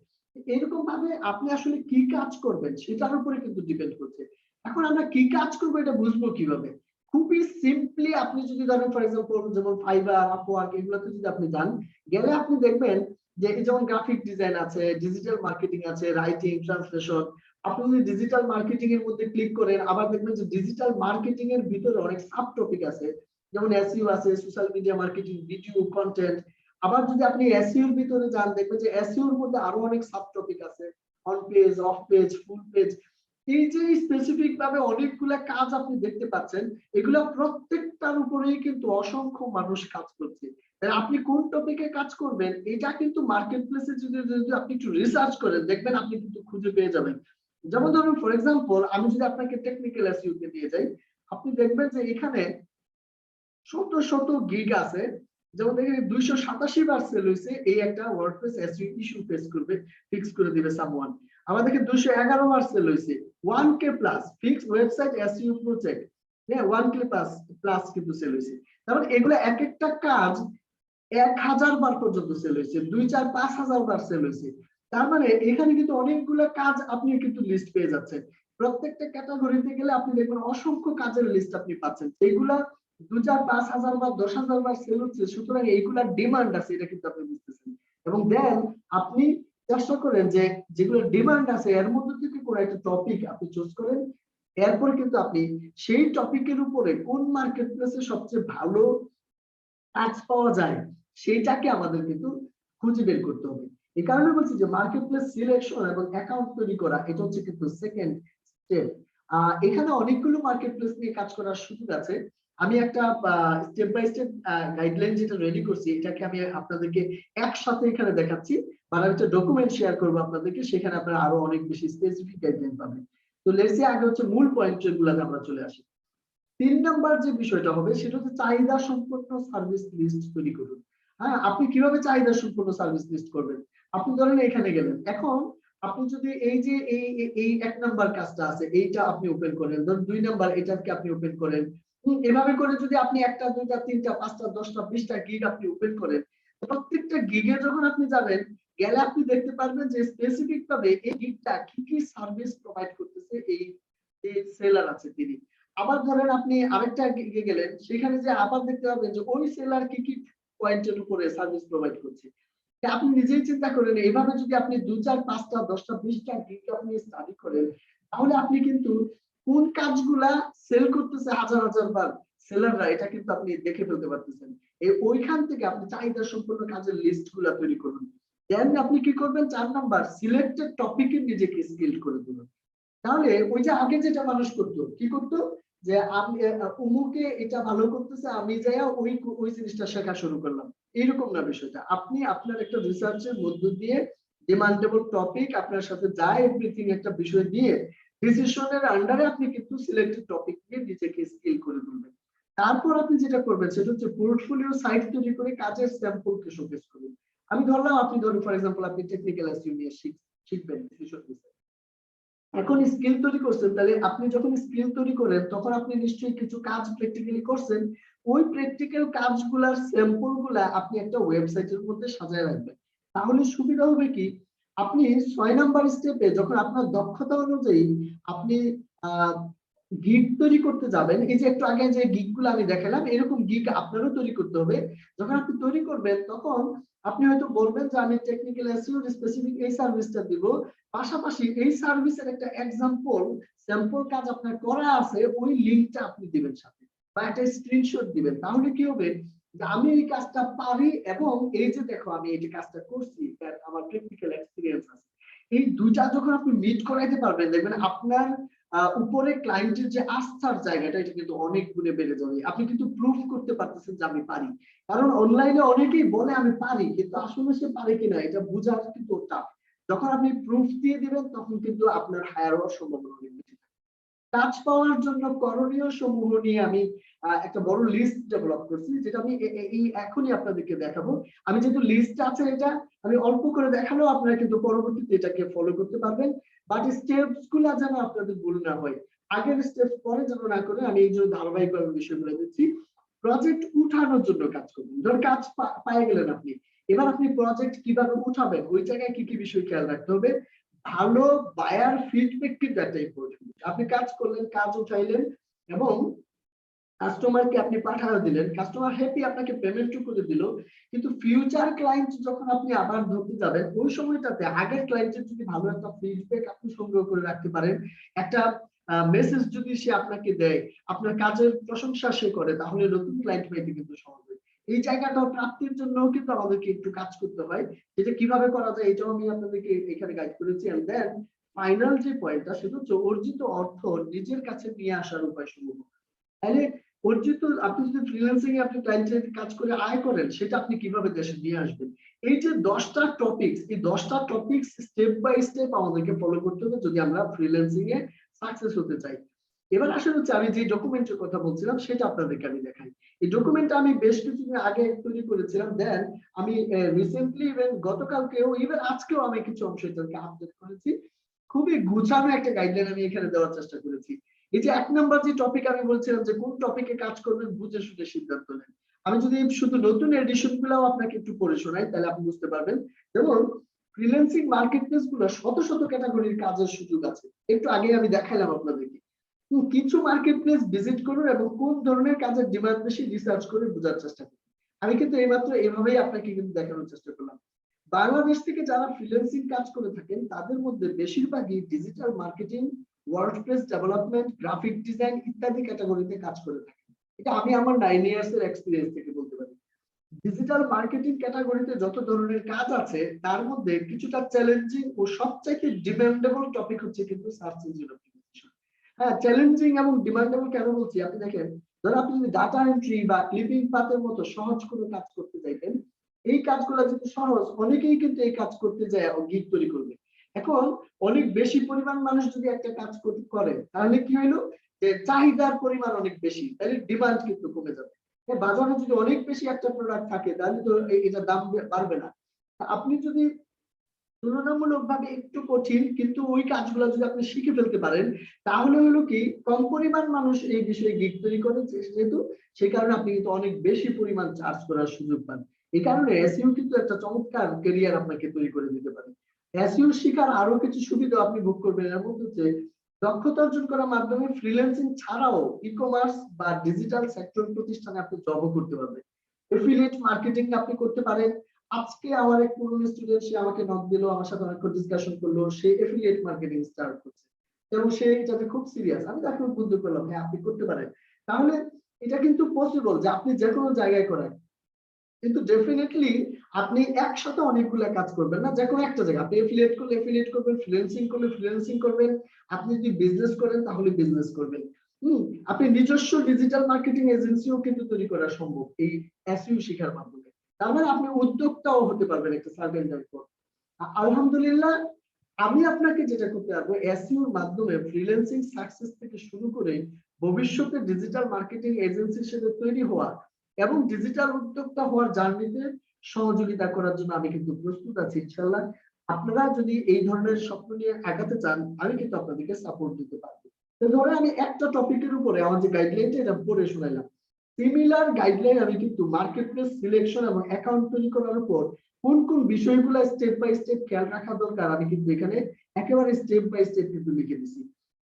এরকম ভাবে আপনি আসলে কি কাজ করবেন সেটার উপরে কিন্তু ডিপেন্ড করছে। এখন আমরা কি কাজ করবো এটা বুঝবো কিভাবে? খুবই সিম্পলি আপনি যদি ধরেন ফর এক্সাম্পল যেমন ফাইবার, আপওয়ার্ক এগুলোতে যদি আপনি যান, গেলে আপনি দেখবেন যে যেমন গ্রাফিক ডিজাইন আছে, ডিজিটাল মার্কেটিং আছে, রাইটিং, ট্রান্সলেশন। আপনি যদি ডিজিটাল মার্কেটিং এর মধ্যে ক্লিক করেন আবার দেখবেন যে ডিজিটাল মার্কেটিং এর ভিতরে অনেক সাব টপিক আছে, যেমন এসইও আছে, social media marketing, video content. আবার যদি আপনি এসইও এর ভিতরে যান দেখবেন যে এসইও এর মধ্যে আরো অনেক সাব টপিক আছে, on page, of page, full page. এই যে স্পেসিফিক ভাবে অনেকগুলা কাজ আপনি দেখতে পাচ্ছেন, এগুলা প্রত্যেকটার উপরেই কিন্তু অসংখ্য মানুষ কাজ করছে। আপনি কোন টপিকে কাজ করবেন এটা কিন্তু মার্কেট প্লেসে যদি আপনি একটু রিসার্চ করেন দেখবেন আপনি কিন্তু খুঁজে পেয়ে যাবেন। যেমন ধরুন ফর এক্সাম্পল আমি যদি আপনাকে টেকনিক্যাল এসইও তে নিয়ে যাই, আপনি দেখবেন যে এখানে শত শত গিগ আছে। যেমন দেখেন 287 বার সেল হয়েছে এই একটা ওয়ার্ডপ্রেস এসইও ইস্যু ফেস করবে, ফিক্স করে দিবে সামওয়ান। আমাদেরকে 211 বার সেল হয়েছে 1k plus fix website SEO project. হ্যাঁ, 1k প্লাস প্লাস কিন্তু সেল হয়েছে। তারপর এগুলো এক একটা কাজ 1000 বার পর্যন্ত সেল হয়েছে, 2, 4, 5000 বার সেল হয়েছে। তার মানে এখানে কিন্তু অনেকগুলো কাজ আপনি কিন্তু লিস্ট পেয়ে যাচ্ছেন। প্রত্যেকটা ক্যাটাগরিতে গেলে আপনি দেখবেন অসংখ্য কাজের লিস্ট আপনি পাচ্ছেন, এইগুলা 2, 4, 5000 বার 10,000 বার সেল হচ্ছে, সুতরাং এইগুলার ডিমান্ড আছে এটা কিন্তু আপনি বুঝতেছেন। এবং দেন আপনি চেষ্টা করেন যে যেগুলো ডিমান্ড আছে এর মধ্যে থেকে কোনো একটা টপিক আপনি চুজ করেন। এরপর কিন্তু আপনি সেই টপিকের উপরে কোন মার্কেট প্লেসে সবচেয়ে ভালো কাজ পাওয়া যায় সেইটাকে আমাদের কিন্তু খুঁজে বের করতে হবে। এই কারণে বলছি যে মার্কেট প্লেস সিলেকশন এবং অ্যাকাউন্ট তৈরি করা এটা হচ্ছে কিন্তু সেকেন্ড স্টেপ। এখানে অনেকগুলো মার্কেট প্লেস নিয়ে কাজ করার সুযোগ আছে। আমি একটা স্টেপ বাই স্টেপ গাইডলাইন যেটা রেডি করছি এটাকে আমি আপনাদেরকে একসাথে এখানে দেখাচ্ছি, বা আমি একটা ডকুমেন্ট শেয়ার করবো আপনাদেরকে, সেখানে আপনারা আরো অনেক বেশি স্পেসিফিক গাইডলাইন পাবেন। তো লেটস সে আগে হচ্ছে মূল পয়েন্টগুলোতে আমরা চলে আসি। 3 নাম্বার যে বিষয়টা হবে সেটা হচ্ছে চাহিদা সম্পন্ন সার্ভিস লিস্ট তৈরি করুন। হ্যাঁ, আপনি কিভাবে চাহিদা সম্পন্ন সার্ভিস লিস্ট করবেন? আপনি ধরেন এখানে গেলেন, এখন আপনি যদি এই যে এই 1 নাম্বার কাজটা আছে এইটা আপনি ওপেন করেন, ধরুন 2 নাম্বার এটাকে আপনি ওপেন করেন, এভাবে করে যদি আপনি 1টা 2টা 3টা 5টা 10টা 20টা গিগ আপনি ওপেন করেন, প্রত্যেকটা গিগে যখন আপনি যাবেন গেলে আপনি দেখতে পারবেন যে স্পেসিফিক ভাবে এই গিগটা কি কি সার্ভিস প্রোভাইড করতেছে এই সেলার আছে তিনি। আবার ধরেন আপনি আরেকটা গিগে গেলেন, সেখানে যে আবার দেখতে পাবেন যে ওই সেলার কি কি পয়েন্টের উপরে সার্ভিস প্রোভাইড করছে। আপনি নিজেই চিন্তা করেন এইভাবে যদি আপনি 2, 4, 5টা 10টা 20টা গিগ আপনি স্টাডি করেন তাহলে আপনি কিন্তু কোন কাজগুলা সেল করতেছে হাজার হাজার বার সেলাররা এটা কিন্তু আপনি দেখে ফেলতে পারতেছেন। ওইখান থেকে আপনি চাহিদা সম্পন্ন কাজের লিস্ট গুলা তৈরি করুন। দেন আপনি কি করবেন, 4 নাম্বার সিলেক্টেড টপিকে নিজেকে স্কিল করে তুলুন। তাহলে ওই যে আগে যেটা মানুষ করতো কি করতো যে আমি উমুকে এটা ভালো করতেছে আমি যাইয়া ওই জিনিসটা শেখা শুরু করলাম, এইরকম না বিষয়টা। আপনি আপনার একটা রিসার্চের মধ্য দিয়ে ডিমান্ডেবল টপিক আপনার সাথে যায় এভরিথিং একটা বিষয় দিয়ে ডিসিশনের আন্ডারে আপনি কিন্তু সিলেক্টেড টপিক নিয়ে নিজেকে স্কিল করে তুলবেন। তারপর আপনি যেটা করবেন সেটা হচ্ছে পোর্টফোলিও সাইট তৈরি করে কাজের স্যাম্পলকে শোকেস করুন। আমি ধরলাম আপনি ধরুন ফর এক্সাম্পল আপনি টেকনিক্যাল এসইও নিয়ে শিখবেন decision business। এখন স্কিল তৈরি করছেন, তাহলে আপনি যখন স্কিল তৈরি করেন তখন আপনি নিশ্চয়ই কিছু কাজ প্র্যাকটিক্যালি করছেন। ওই প্র্যাকটিক্যাল কাজগুলার স্যাম্পল গুলা আপনি একটা ওয়েবসাইটের মধ্যে সাজায় রাখবেন। তাহলে সুবিধা হবে কি, আপনি 6 নাম্বার স্টেপে যখন আপনার দক্ষতা অনুযায়ী আপনি গিগ তৈরি করতে যাবেন, এই যে একটু আগে যে গিগ গুলো আমি দেখালাম এরকম গিগ আপনারও তৈরি করতে হবে। যখন আপনি তৈরি করবেন তখন আপনি হয়তো বলবেন যে আমি টেকনিক্যাল এসইও স্পেসিফিক এই সার্ভিসটা দিব, পাশাপাশি এই সার্ভিসের একটা এক্সাম্পল স্যাম্পল কাজ আপনার করা আছে ওই লিংকটা আপনি দিবেন সাথে, বা একটা স্ক্রিনশট দিবেন। তাহলে কি হবে যে আমি এই কাজটা পারি এবং এই যে দেখো আমি এই যে কাজটা করছি আমার প্র্যাকটিক্যাল এক্সপেরিয়েন্স আছে। এই দুইটা যখন আপনি মিট করাইতে পারবেন দেখবেন আপনার উপরে ক্লায়েন্টের যে আস্থার জায়গাটা এটা কিন্তু অনেক গুণে বেড়ে যাবে। আপনি কিন্তু প্রুফ করতে পারতেছেন যে আমি পারি। কারণ অনলাইনে অনেকেই বলে আমি পারি, কিন্তু আসলে সে পারে কিনা এটা বোঝার কিন্তু টাফ। যখন আপনি প্রুফ দিয়ে দিবেন তখন কিন্তু আপনার হায়ার হওয়ার সম্ভাবনা অনেক বেশি থাকে। কাজ পাওয়ার জন্য করণীয় সমূহ নিয়ে আমি একটা বড় লিস্ট ডেভেলপ করছি, যেটা আমি এই এখনই আপনাদেরকে দেখাবো। আমি যেহেতু লিস্ট আছে এটা আমি অল্প করে দেখালেও আপনারা কিন্তু পরবর্তীতে এটাকে ফলো করতে পারবেন। বাট স্টেপস গুলা যেন আপনাদের ভুল না হয়, আগের স্টেপস পরে যেন না করে আমি এই জন্য ধারাবাহিকভাবে বিষয়গুলো দিচ্ছি। প্রজেক্ট উঠানোর জন্য কাজ করবেন। ধর কাজ পায়ে গেলেন আপনি, এবার আপনি প্রজেক্ট কিভাবে উঠাবেন ওই জায়গায় কি কি বিষয় খেয়াল রাখতে হবে। ভালো বায়ার ফিডব্যাক কিন্তু একটা ইম্পর্টেন্ট। আপনি কাজ করলেন, কাজ উঠাইলেন এবং কাস্টমারকে আপনি পাঠানো দিলেন, কাস্টমার হ্যাপি, আপনাকে পেমেন্টও করে দিল, কিন্তু ফিউচার ক্লায়েন্ট যখন আপনি আবার ধরতে যাবেন ওই সময়টাতে আগের ক্লায়েন্টের যদি ভালো একটা ফিডব্যাক আপনি সংগ্রহ করে রাখতে পারেন, একটা মেসেজ যদি সে আপনাকে দেয়, আপনার কাজের প্রশংসা সে করে, তাহলে নতুন ক্লায়েন্ট পাইতে কিন্তু সহজ হয়। এই জায়গাটা প্রাপ্তির জন্য কিন্তু আমাদেরকে একটু কাজ করতে হয়, যেটা কিভাবে করা যায় এটাও আমি আপনাদেরকে এখানে গাইড করেছি। এন্ড দেন ফাইনাল যে পয়েন্টটা সেটা হচ্ছে অর্জিত অর্থ নিজের কাছে নিয়ে আসার উপায় সমূহ। তাহলে অর্জিত আপনি যদি ফ্রিল্যান্সিং এ আপনি ক্লায়েন্টের কাজ করে আয় করেন সেটা আপনি কিভাবে দেশে নিয়ে আসবেন। এই যে 10টা টপিকস, এই 10টা টপিকস স্টেপ বাই স্টেপ আমাদেরকে ফলো করতে হবে যদি আমরা ফ্রিল্যান্সিং এ সাকসেস হতে চাই। এবার আসলে হচ্ছে আমি যে ডকুমেন্টের কথা বলছিলাম সেটা আপনাদেরকে আমি দেখাই। এই ডকুমেন্টটা আমি বেশ কিছুদিন আগে তৈরি করেছিলাম, দেন আমি রিসেন্টলি ইভেন গতকালকেও ইভেন আজকেও আমি কিছু অংশ এটাকে আপডেট করেছি। খুবই গুছানো একটা গাইডলাইন আমি এখানে দেওয়ার চেষ্টা করেছি। এই যে 1 নাম্বার যে টপিক আমি বলছিলাম যে কোন টপিকে কাজ করবেন বুঝে শুনে সিদ্ধান্ত নেন। আমি যদি শুধু নতুন এডিশন গুলাও আপনাকে একটু পড়ে শোনাই তাহলে আপনি বুঝতে পারবেন। যেমন ফ্রিল্যান্সিং মার্কেটপ্লেস গুলো শত শত ক্যাটাগরির কাজের সুযোগ আছে, একটু আগে আমি দেখাইলাম আপনাদেরকে। কিছু মার্কেটপ্লেস ভিজিট করুন এবং কোন ধরনের কাজের ডিমান্ড বেশি রিসার্চ করে বোঝার চেষ্টা করুন। আমি কিন্তু এইমাত্র এইভাবেই আপনাকে কিন্তু দেখানোর চেষ্টা করলাম। বাংলাদেশ থেকে যারা ফ্রিল্যান্সিং কাজ করে থাকেন তাদের মধ্যে বেশিরভাগই digital marketing, WordPress development, graphic design ইত্যাদি ক্যাটাগরিতে কাজ করে থাকেন। এটা আমি আমার 9 ইয়ার্স এর এক্সপেরিয়েন্স থেকে বলতে পারি। ডিজিটাল মার্কেটিং ক্যাটাগরিতে যত ধরনের কাজ আছে তার মধ্যে কিছুটা চ্যালেঞ্জিং ও সবচাইতে ডিমান্ডেবল টপিক হচ্ছে কিন্তু সার্চ ইঞ্জিন অপটিমাইজেশন। হ্যাঁ, চ্যালেঞ্জিং এবং ডিমান্ডেবল কেন বলছি, আপনি দেখেন ধর আপনি যদি ডাটা এন্ট্রি বা ক্লিপিং পাথের মতো সহজ কোনো কাজ করতে চাইতেন, এই কাজগুলো যদি সহজ, অনেকেই কিন্তু এই কাজ করতে যায় গিগ তৈরি করবে। এখন অনেক বেশি পরিমাণ মানুষ যদি একটা কাজ করে তাহলে কি হইলো যে চাহিদার পরিমাণ অনেক বেশি, তাহলে ডিমান্ড কিন্তু কমে যাবে। বাজারে যদি অনেক বেশি একটা প্রোডাক্ট থাকে তাহলে তো এটার দাম বাড়বে না। আপনি যদি তুলনামূলকভাবে একটু কঠিন কিন্তু ওই কাজগুলো যদি আপনি শিখে ফেলতে পারেন তাহলে হলো কি কম পরিমাণ মানুষ এই বিষয়ে গিগ তৈরি করে, যেহেতু সেই কারণে আপনি কিন্তু অনেক বেশি পরিমাণ চার্জ করার সুযোগ পান। এই কারণে এসইও কিন্তু একটা চমৎকার ক্যারিয়ার আপনাকে তৈরি করে দিতে পারে। এসইও শিখার আরো কিছু সুবিধা আপনি ভোগ করবেন, এর মধ্যে হচ্ছে দক্ষতা অর্জন করার মাধ্যমে ফ্রিল্যান্সিং ছাড়াও ই-কমার্স বা ডিজিটাল সেক্টর প্রতিষ্ঠানে আপনি জবও করতে পারবেন। এফিলিয়েট মার্কেটিং আপনি করতে পারেন। আজকে আমার এক পুরনো স্টুডেন্ট সে আমাকে নক দিল, আমার সাথে অনেক ডিসকাশন করলো, সে এফিলিয়েট মার্কেটিং স্টার্ট করছে এবং সে এটাতে খুব সিরিয়াস। আমি তাকে উদ্বুদ্ধ করলাম হ্যাঁ আপনি করতে পারেন। তাহলে এটা কিন্তু পসিবল যে আপনি যে কোনো জায়গায় করেন, কিন্তু ডেফিনেটলি আপনি একসাথে অনেকগুলো কাজ করবেন না, যে কোনো একটা জায়গা আপনি এফিলিয়েট করলে এফিলিয়েট করবেন, ফ্রিল্যান্সিং করলে ফ্রিল্যান্সিং করবেন, আপনি যদি বিজনেস করেন তাহলে বিজনেস করবেন। আপনি নিজস্ব ডিজিটাল মার্কেটিং এজেন্সিও কিন্তু তৈরি করা সম্ভব এই এসইও শেখার মাধ্যমে। তার মানে আপনি উদ্যোক্তাও হতে পারবেন একটা সার্টেন টাইম পর। আলহামদুলিল্লাহ, আমি আপনাকে যেটা করতে পারবো এসইওর মাধ্যমে ফ্রিল্যান্সিং সাকসেস থেকে শুরু করে ভবিষ্যতে ডিজিটাল মার্কেটিং এজেন্সি হিসেবে তৈরি হওয়া এবং ডিজিটাল উদ্যোক্তা হওয়ার জার্নিতে সহযোগিতা করার জন্য আমি কিন্তু প্রস্তুত আছি ইনশাআল্লাহ। আপনারা যদি এই ধরনের স্বপ্ন নিয়ে আগাতে চান, আমি কিন্তু আপনাদেরকে সাপোর্ট দিতে পারবো। তো ধরে আমি একটা টপিকের উপরে আমার যে গাইডলাইনটা এটা পড়ে শোনাইলাম, সিমিলার গাইডলাইন আমি কিন্তু মার্কেট প্লেস সিলেকশন এবং অ্যাকাউন্ট তৈরি করার উপর কোন কোন বিষয়গুলো স্টেপ বাই স্টেপ খেয়াল রাখা দরকার আমি কিন্তু এখানে একেবারে স্টেপ বাই স্টেপ কিন্তু লিখে দিছি।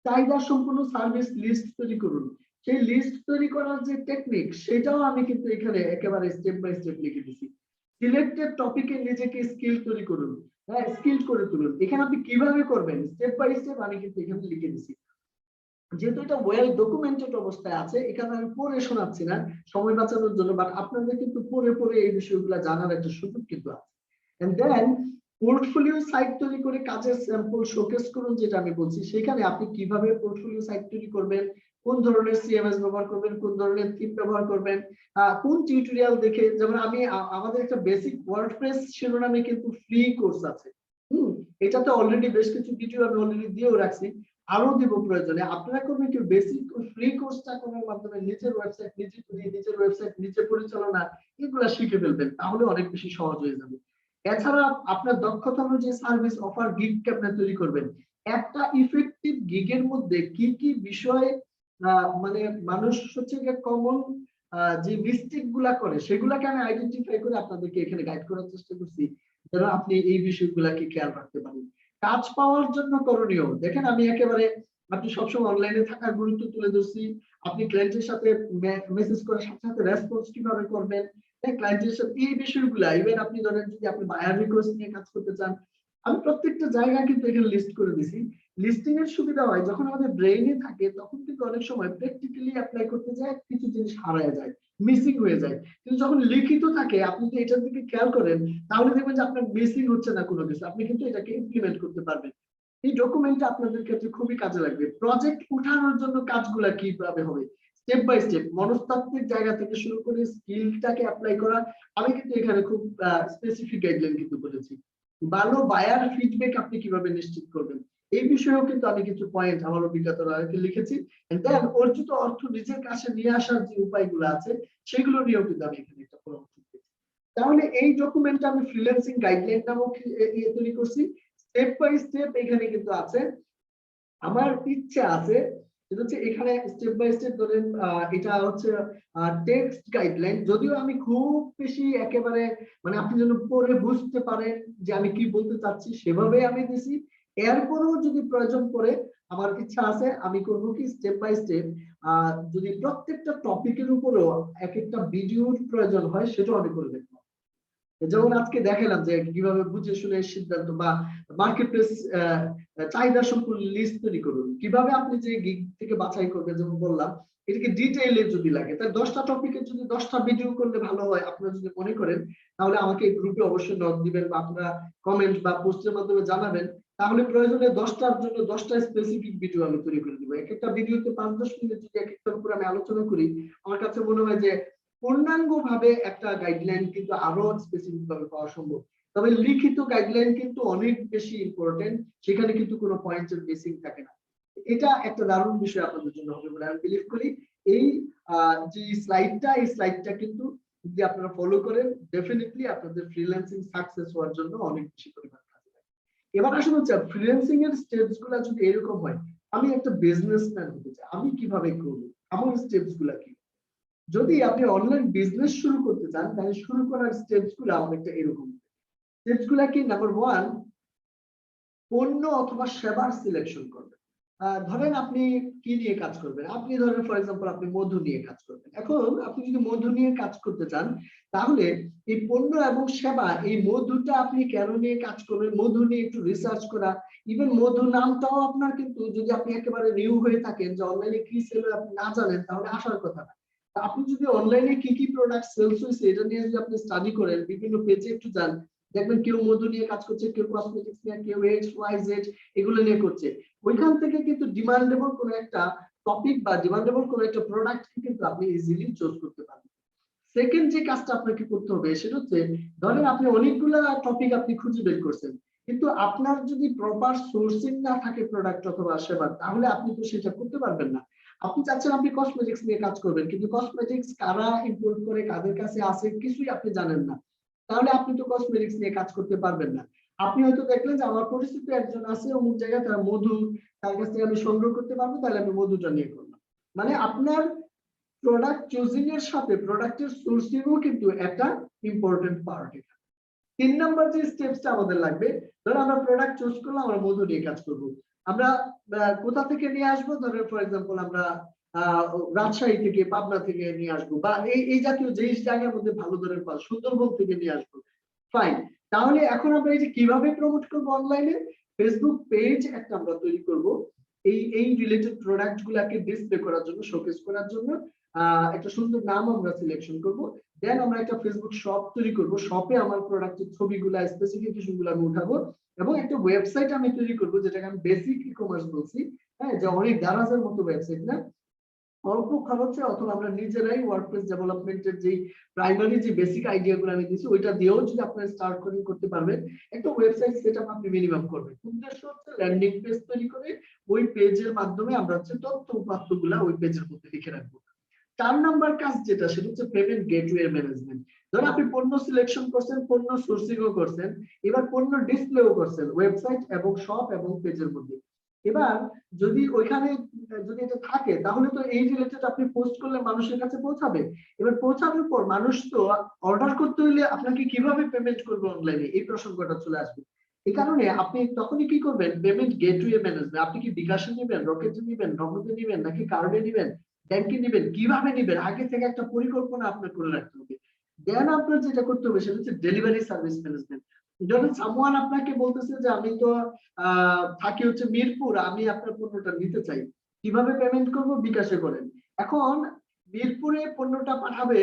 চাহিদা সম্পূর্ণ সার্ভিস লিস্ট তৈরি করুন, সেই লিস্ট তৈরি করার যে টেকনিক সেটাও আমি কিন্তু এখানে একেবারে স্টেপ বাই স্টেপ লিখে দিছি। সিলেক্টেড টপিকে নিজেকে স্কিল তৈরি করুন, হ্যাঁ স্কিল করে তুলুন। এখানে আপনি কিভাবে করবেন স্টেপ বাই স্টেপ আমি কিন্তু এখানে লিখে দিছি। যেহেতু এটা ওয়েল ডকুমেন্টেড অবস্থায় আছে, এখানে আমি পড়ে শোনাচ্ছি না সময় বাঁচানোর জন্য, বাট আপনাদের কিন্তু পড়ে পড়ে এই বিষয়গুলো জানার একটা সুযোগ কিন্তু আছে। এন্ড দেন পোর্টফোলিও সাইট তৈরি করে কাজের স্যাম্পল শোকেস করুন, যেটা আমি বলছি সেখানে আপনি কিভাবে পোর্টফোলিও সাইট তৈরি করবেন, কোন ধরনের সিএমএস ব্যবহার করবেন, কোন ধরনের থিম ব্যবহার করবেন, কোন টিউটোরিয়াল দেখে। যেমন আমি আমাদের একটা বেসিক ওয়ার্ডপ্রেস শিরোনামে কিন্তু ফ্রি কোর্স আছে, এটাতে অলরেডি বেশ কিছু ভিডিও আমি অলরেডি দিয়েও রাখছি, আরো দিব প্রয়োজনে। আপনারা করবেন কি বেসিক ফ্রি কোর্সটা করার মাধ্যমে নিজের ওয়েবসাইট নিজে তৈরি, নিজের ওয়েবসাইট নিজে পরিচালনা এগুলা শিখে ফেলবেন, তাহলে অনেক বেশি সহজ হয়ে যাবে। এছাড়া আপনার দক্ষতা অনুযায়ী সার্ভিস অফার গিগ আপনি তৈরি করবেন। একটা ইফেক্টিভ গিগের মধ্যে কি কি বিষয় মানে মানুষ হচ্ছে যে কমন যে মিস্টেক গুলা করে সেগুলাকে আমি আইডেন্টিফাই করে আপনাদেরকে এখানে গাইড করার চেষ্টা করছি, যেন আপনি এই বিষয়গুলাকে খেয়াল রাখতে পারেন। কাজ পাওয়ার জন্য করণীয় দেখেন, আমি একেবারে আপনি সবসময় অনলাইনে থাকার গুরুত্ব তুলে ধরছি। আপনি ক্লায়েন্টের সাথে মেসেজ করার সাথে সাথে রেসপন্স কিভাবে করবেন, ক্লায়েন্টের সাথে এই বিষয়গুলা, ইভেন আপনি ধরেন যদি আপনি বায়ার রিকোয়েস্ট নিয়ে কাজ করতে চান, আমি প্রত্যেকটা জায়গা কিন্তু এখানে লিস্ট করে দিছি। লিস্টিং এর সুবিধা হয় যখন আমাদের ব্রেইনে থাকে, তখন কিন্তু অনেক সময় প্র্যাকটিক্যালি অ্যাপ্লাই করতে যায় কিছু জিনিস হারায় যায়, মিসিং হয়ে যায়। কিন্তু যখন লিখিত থাকে আপনি যদি এটার দিকে খেয়াল করেন, তাহলে দেখবেন যে আপনার মিসিং হচ্ছে না কোনো কিছু, আপনি কিন্তু এটাকে ইমপ্লিমেন্ট করতে পারবেন। এই ডকুমেন্টটা আপনাদের ক্ষেত্রে খুবই কাজে লাগবে। প্রজেক্ট উঠানোর জন্য কাজগুলা কিভাবে হবে স্টেপ বাই স্টেপ, মনস্তাত্ত্বিক জায়গা থেকে শুরু করে স্কিলটাকে অ্যাপ্লাই করা, আমি কিন্তু এখানে খুব স্পেসিফিক গাইডলাইন কিন্তু বলেছি। ভালো বায়ার ফিডব্যাক আপনি কিভাবে নিশ্চিত করবেন, এই বিষয়েও কিন্তু আমি কিছু পয়েন্ট আমার অভিজ্ঞতা লিখেছি। দেন অর্জিত অর্থ নিজের কাছে নিয়ে আসার যে উপায়গুলো আছে সেগুলো নিয়েও কিন্তু আমি এখানে একটা পরামর্শ দিয়েছি। তাহলে এই ডকুমেন্টটা আমি ফ্রিল্যান্সিং গাইডলাইন নামক তৈরি করছি, স্টেপ বাই স্টেপ এখানে কিন্তু আছে। আমার ইচ্ছা আছে যেটা হচ্ছে এখানে স্টেপ বাই স্টেপ ধরেন এটা হচ্ছে টেক্সট গাইডলাইন, যদিও আমি খুব বেশি একেবারে মানে আপনি যেন পড়ে বুঝতে পারেন যে আমি কি বলতে চাচ্ছি সেভাবে আমি দিছি। এরপরেও যদি প্রয়োজন পড়ে আমার ইচ্ছা আছে আমি করব কি স্টেপ বাই স্টেপ যদি প্রত্যেকটা টপিকের উপরেও এক একটা ভিডিওর প্রয়োজন হয় সেটাও আমি করে দেখবো। যেমন আজকে দেখালাম যে কিভাবে বুঝে শুনে সিদ্ধান্ত বা মার্কেট প্লেস চাহিদা সম্পূর্ণ লিস্ট তৈরি করুন, কিভাবে আপনি যে গিগ থেকে বাছাই করবেন, যেমন বললাম এটাকে ডিটেইলে যদি লাগে তাই 10টা টপিকের যদি 10টা ভিডিও করলে ভালো হয় আপনারা যদি মনে করেন, তাহলে আমাকে এই গ্রুপে অবশ্যই নক দিবেন বা আপনারা কমেন্ট বা পোস্টের মাধ্যমে জানাবেন, তাহলে প্রয়োজনে 10টার জন্য 10টা স্পেসিফিক ভিডিও আমি তৈরি করে দিব। এক একটা ভিডিওতে 5-10 মিনিট যদি এক একটার উপর আমি আলোচনা করি, আমার কাছে মনে হয় যে পূর্ণাঙ্গ ভাবে একটা গাইডলাইন কিন্তু আরো স্পেসিফিক ভাবে পাওয়া সম্ভব। তবে লিখিত গাইডলাইন কিন্তু অনেক বেশি ইম্পর্টেন্ট, সেখানে কিন্তু কোনো পয়েন্টের মিসিং থাকে না। এটা একটা দারুণ বিষয় আপনাদের জন্য হবে বলে আমি বিলিভ করি। এই যে স্লাইডটা, এই স্লাইডটা কিন্তু যদি আপনারা ফলো করেন ডেফিনেটলি আপনাদের ফ্রিল্যান্সিং সাকসেস হওয়ার জন্য অনেক বেশি পরিমাণ কাজে লাগে। এবার আসলে হচ্ছে ফ্রিল্যান্সিং এর স্টেপস গুলা যদি এরকম হয়, আমি একটা বিজনেসম্যান হতে চাই, আমি কিভাবে করব, আমার স্টেপস গুলা কি। যদি আপনি অনলাইন বিজনেস শুরু করতে চান তাহলে শুরু করার স্টেপস গুলো অনেকটা এরকম। স্টেপস গুলা কি, নাম্বার 1 পণ্য অথবা সেবার সিলেকশন করবেন। ধরেন আপনি কি নিয়ে কাজ করবেন, আপনি ধরেন ফর এক্সাম্পল আপনি মধু নিয়ে কাজ করবেন। এখন আপনি যদি মধু নিয়ে কাজ করতে চান তাহলে এই পণ্য এবং সেবা, এই মধুটা আপনি কেন নিয়ে কাজ করবেন, মধু নিয়ে একটু রিসার্চ করা, ইভেন মধু নামটাও আপনার কিন্তু যদি আপনি একেবারে নিউ হয়ে থাকেন যে অনলাইনে কি সেল আপনি না জানেন তাহলে আসার কথা না। আপনি যদি অনলাইনে কি কি প্রোডাক্ট সেলস হয়েছে এটা নিয়ে যদি আপনি স্টাডি করেন, বিভিন্ন পেজে একটু যান, দেখবেন কেউ মধু নিয়ে কাজ করছে, কেউ কসমেটিক্স নিয়ে, কেউ এক্স ওয়াই জেড এগুলো নিয়ে করছে। ওইখান থেকে কিন্তু ডিমান্ডেবল কোনো একটা টপিক বা ডিমান্ডেবল কোনো একটা প্রোডাক্ট কিন্তু আপনি ইজিলি চুজ করতে পারবেন। সেকেন্ড যে কাজটা আপনাকে করতে হবে সেটা হচ্ছে, ধরেন আপনি অনেকগুলো টপিক আপনি খুঁজে বের করছেন, কিন্তু আপনার যদি প্রপার সোর্সিং না থাকে প্রোডাক্ট অথবা সেবা, তাহলে আপনি তো সেটা করতে পারবেন না। আপনি চাচ্ছেন আপনি কসমেটিক্স নিয়ে কাজ করবেন, কিন্তু কসমেটিক্স কারা ইম্পোর্ট করে, কাদের কাছে আছে, কিছুই আপনি জানেন না, তাহলে আপনি তো কসমেটিক্স নিয়ে কাজ করতে পারবেন না। আপনি হয়তো দেখলেন যে আমার পরিচিত একজন আছে অমুক জায়গায়, তার মধু, তার কাছ থেকে আমি সংগ্রহ করতে পারবো, তাহলে আমি মধুটা নিয়ে করলাম। মানে আপনার প্রোডাক্ট চুজিং এর সাথে প্রোডাক্টের সোর্সিংও কিন্তু একটা ইম্পর্টেন্ট পার্ট। 3 নাম্বার যে স্টেপসটা আমাদের লাগবে, ধরো আমরা প্রোডাক্ট চুজ করলাম, আমরা মধু নিয়ে কাজ করব। আমরা কোথা থেকে নিয়ে আসবো, ধরো ফর এক্সাম্পল আমরা রাজশাহী থেকে, পাবনা থেকে নিয়ে আসবো, বা এই জাতীয় যে জায়গার মধ্যে ভালো ধরনের পাওয়া, সুন্দরবন থেকে নিয়ে আসবো। ফাইন, তাহলে এখন আমরা এই যে কিভাবে প্রমোট করবো অনলাইনে, ফেসবুক পেজ একটা আমরা তৈরি করব এই রিলেটেড প্রোডাক্ট গুলাকে ডিসপ্লে করার জন্য, শোকেস করার জন্য। একটা সুন্দর নাম আমরা সিলেকশন করব, দেন আমরা একটা ফেসবুক শপ তৈরি করব, শপে আমার প্রোডাক্টের ছবিগুলা, স্পেসিফিকেশন গুলো আমি উঠাবো, এবং একটা ওয়েবসাইট আমি তৈরি করব, যেটাকে আমি বেসিক ই কমার্স বলছি। হ্যাঁ, যে অনেক দারাজের মতো ওয়েবসাইট না, অল্প খরচে, অথবা আমরা নিজেরাই ওয়ার্ডপ্রেস ডেভেলপমেন্টের যে প্রাইমারি যে বেসিক আইডিয়া গুলো আমি দিচ্ছি, ওইটা দিয়েও যদি আপনারা স্টার্ট করতে পারবেন, একটা ওয়েবসাইট সেটআপ আপনি মিনিমাম করবেন। উদ্দেশ্য হচ্ছে ল্যান্ডিং পেজ তৈরি করে ওই পেজের মাধ্যমে আমরা হচ্ছে তথ্য উপাত্তগুলা ওই পেজের মধ্যে লিখে রাখবো। 4 নাম্বার কাজ যেটা, সেটা হচ্ছে পেমেন্ট গেটওয়ে ম্যানেজমেন্ট। ধরুন আপনি পণ্য সিলেকশন করছেন, পণ্য সোর্সিংও করছেন, এবার পণ্য ডিসপ্লেও করছেন ওয়েবসাইট এবং শপ এবং পেজের মধ্যে। এবার যদি ওইখানে যদি এটা থাকে, তাহলে তো এই রিলেটেড আপনি পোস্ট করলে মানুষের কাছে পৌঁছাবে। এবার পৌঁছানোর পর মানুষ তো অর্ডার করতে হলে আপনাকে কিভাবে পেমেন্ট করবে অনলাইনে, এই প্রসঙ্গটা চলে আসবে। এই কারণে আপনি তখনই কি করবেন, পেমেন্ট গেটওয়ে ম্যানেজমেন্ট। আপনি কি বিকাশে নেবেন, রকেটে নেবেন, নগদে নেবেন, নাকি কার্ডে নেবেন, ব্যাংকে নেবেন, কিভাবে নেবেন, আগে থেকে একটা পরিকল্পনা আপনার করে রাখতে হবে। দেন আপনার যেটা করতে হবে সেটা হচ্ছে ডেলিভারি সার্ভিস ম্যানেজমেন্ট। যখন সামওয়ান আপনাকে বলতেছে যে আমি তো থাকি হচ্ছে মিরপুর, আমি আপনার পণ্যটা নিতে চাই, কিভাবে পেমেন্ট করব, বিকাশে করেন। এখন মিরপুরে পণ্যটা পাঠাবে,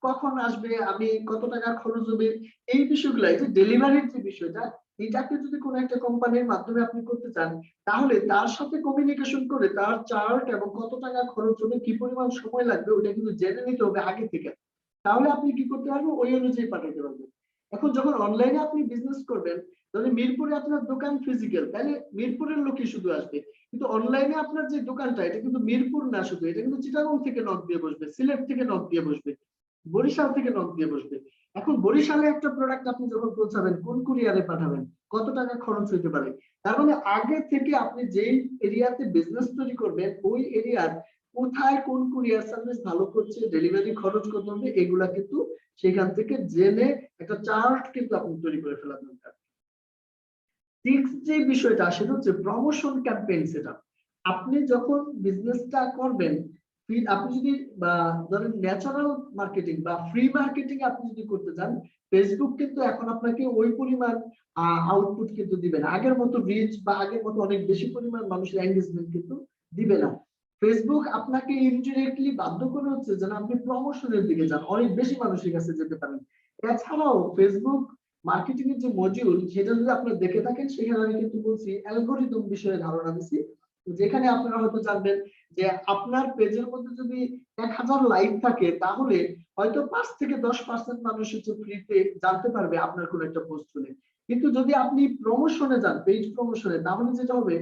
কখন আসবে, আমি কত টাকা খরচ হবে, এই বিষয়গুলো, যে ডেলিভারির যে বিষয়টা, এটাকে যদি কোনো একটা কোম্পানির মাধ্যমে আপনি করতে চান, তাহলে তার সাথে কমিউনিকেশন করে তার চার্ট এবং কত টাকা খরচ হবে, কি পরিমাণ সময় লাগবে, ওটা কিন্তু জেনে নিতে হবে আগে থেকে। তাহলে আপনি কি করতে পারবেন, ওই অনুযায়ী পাঠাতে পারবেন। এখন যখন অনলাইনে আপনি বিজনেস করবেন, তাহলে মিরপুরে আপনার দোকান ফিজিক্যাল, তাহলে মিরপুরের লোকই শুধু আসবে। কিন্তু অনলাইনে আপনার যে দোকানটা, এটা কিন্তু মিরপুর না শুধু, এটা কিন্তু চিটাগং থেকে নক দিয়ে বসবে, সিলেট থেকে নক দিয়ে বসবে, বরিশাল থেকে নক দিয়ে বসবে। এখন বরিশালে একটা প্রোডাক্ট আপনি যখন পৌঁছাবেন, কোন কুরিয়ারে পাঠাবেন, কত টাকা খরচ হতে পারে, তার মানে আগে থেকে আপনি যেই এরিয়াতে বিজনেস তৈরি করবেন, ওই এরিয়ার কোথায় কোন কুরিয়ার সার্ভিস ভালো করছে, ডেলিভারি খরচ কত হবে, এগুলা কিন্তু সেখান থেকে জেনে একটা চার্ট কিন্তু আপনি তৈরি করে ফেলা দরকার। সিক্স যে বিষয়টা, সেটা হচ্ছে প্রমোশন ক্যাম্পেইন সেটআপ। আপনি যখন বিজনেসটা করবেন, আপনি যদি ধরেন ন্যাচারাল মার্কেটিং বা ফ্রি মার্কেটিং আপনি যদি করতে চান, ফেসবুক কিন্তু এখন আপনাকে ওই পরিমাণ আউটপুট কিন্তু দিবে না, আগের মতো রিচ বা আগের মতো অনেক বেশি পরিমাণ মানুষের এঙ্গেজমেন্ট কিন্তু দিবে না। ফেসবুক আপনাকে ইনডিরেক্টলি বাধ্য করে হচ্ছে যেন আপনি প্রমোশনের দিকে যান, অনেক বেশি মানুষের কাছে যেতে পারেন। এছাড়াও ফেসবুক মার্কেটিং এর যে মডিউল, সেটা যদি আপনারা দেখে থাকেন, সেখানে আমি কিন্তু বলছি অ্যালগরিদম বিষয়ে ধারণা দিচ্ছি, যেখানে আপনারা হয়তো জানবেন যে আপনার পেজের মধ্যে যদি 1000 লাইক থাকে, তাহলে হয়তো 5 থেকে 10% মানুষ হচ্ছে ফ্রিতে জানতে পারবে আপনার কোন একটা পোস্ট শুনে। কিন্তু যদি আপনি প্রমোশনে যান, পেজ প্রমোশনে, তাহলে যেটা হবে,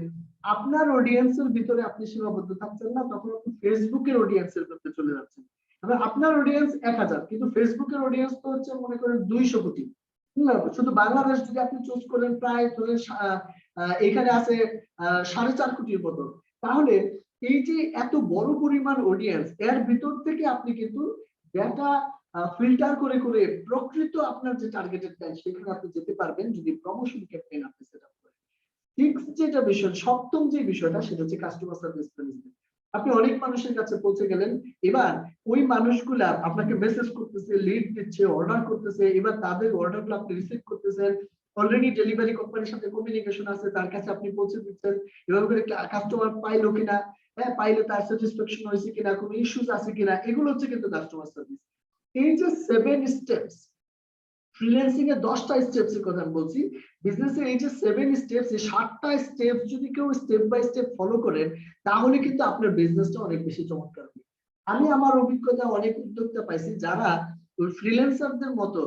আপনার অডিয়েন্সের ভিতরে আপনি সীমাবদ্ধ থাকছেন না, তখন আপনি ফেসবুকের অডিয়েন্সের ভিতরে চলে যাচ্ছেন। এবার আপনার অডিয়েন্স 1000, কিন্তু ফেসবুকের অডিয়েন্স তো হচ্ছে মনে করেন 200 কোটি। শুধু বাংলাদেশ যদি আপনি চুজ করেন, প্রায় ধরেন এখানে আছে 4.5 কোটির মতো। তাহলে এই যে এত বড় পরিমাণ অডিয়েন্স, এর ভিতর থেকে আপনি কিন্তু ডেটা ফিল্টার করে করে প্রকৃত আপনার যে টার্গেটেড ক্লায়েন্ট, সেখানে আপনি যেতে পারবেন যদি প্রমোশন ক্যাম্পেইন আপনি সেটআপ করেন। সিক্স যেটা বিষয়, সপ্তম যে বিষয়টা, সেটা হচ্ছে কাস্টমার সার্ভিস ম্যানেজমেন্ট। আপনি অনেক মানুষের কাছে পৌঁছে গেলেন, এবার ওই মানুষগুলা আপনাকে মেসেজ করতেছে, লিড দিচ্ছে, অর্ডার করতেছে, এবার তাদের অর্ডারগুলো আপনি রিসিভ করতেছেন, অলরেডি ডেলিভারি কোম্পানির সাথে কমিউনিকেশন আছে, তার কাছে আপনি পৌঁছে দিচ্ছেন, এভাবে করে কাস্টমার পাইলো কিনা, হ্যাঁ পাইলে তার স্যাটিসফ্যাকশন হয়েছে কিনা, কোনো ইস্যুস আছে কিনা, এগুলো হচ্ছে কিন্তু কাস্টমার সার্ভিস। এই যে 7 স্টেপস, ফ্রিল্যান্সিং এর 10টা স্টেপস এর কথা আমি বলছি, বিজনেসের এই যে 7 স্টেপস, এই 7টা স্টেপ যদি কেউ স্টেপ বাই স্টেপ ফলো করেন, তাহলে কিন্তু আপনার বিজনেসটা অনেক বেশি চমৎকার হবে। আমি আমার অভিজ্ঞতা অনেক উদ্যোক্তা পাইছি যারা ফ্রিল্যান্সারদের মতো,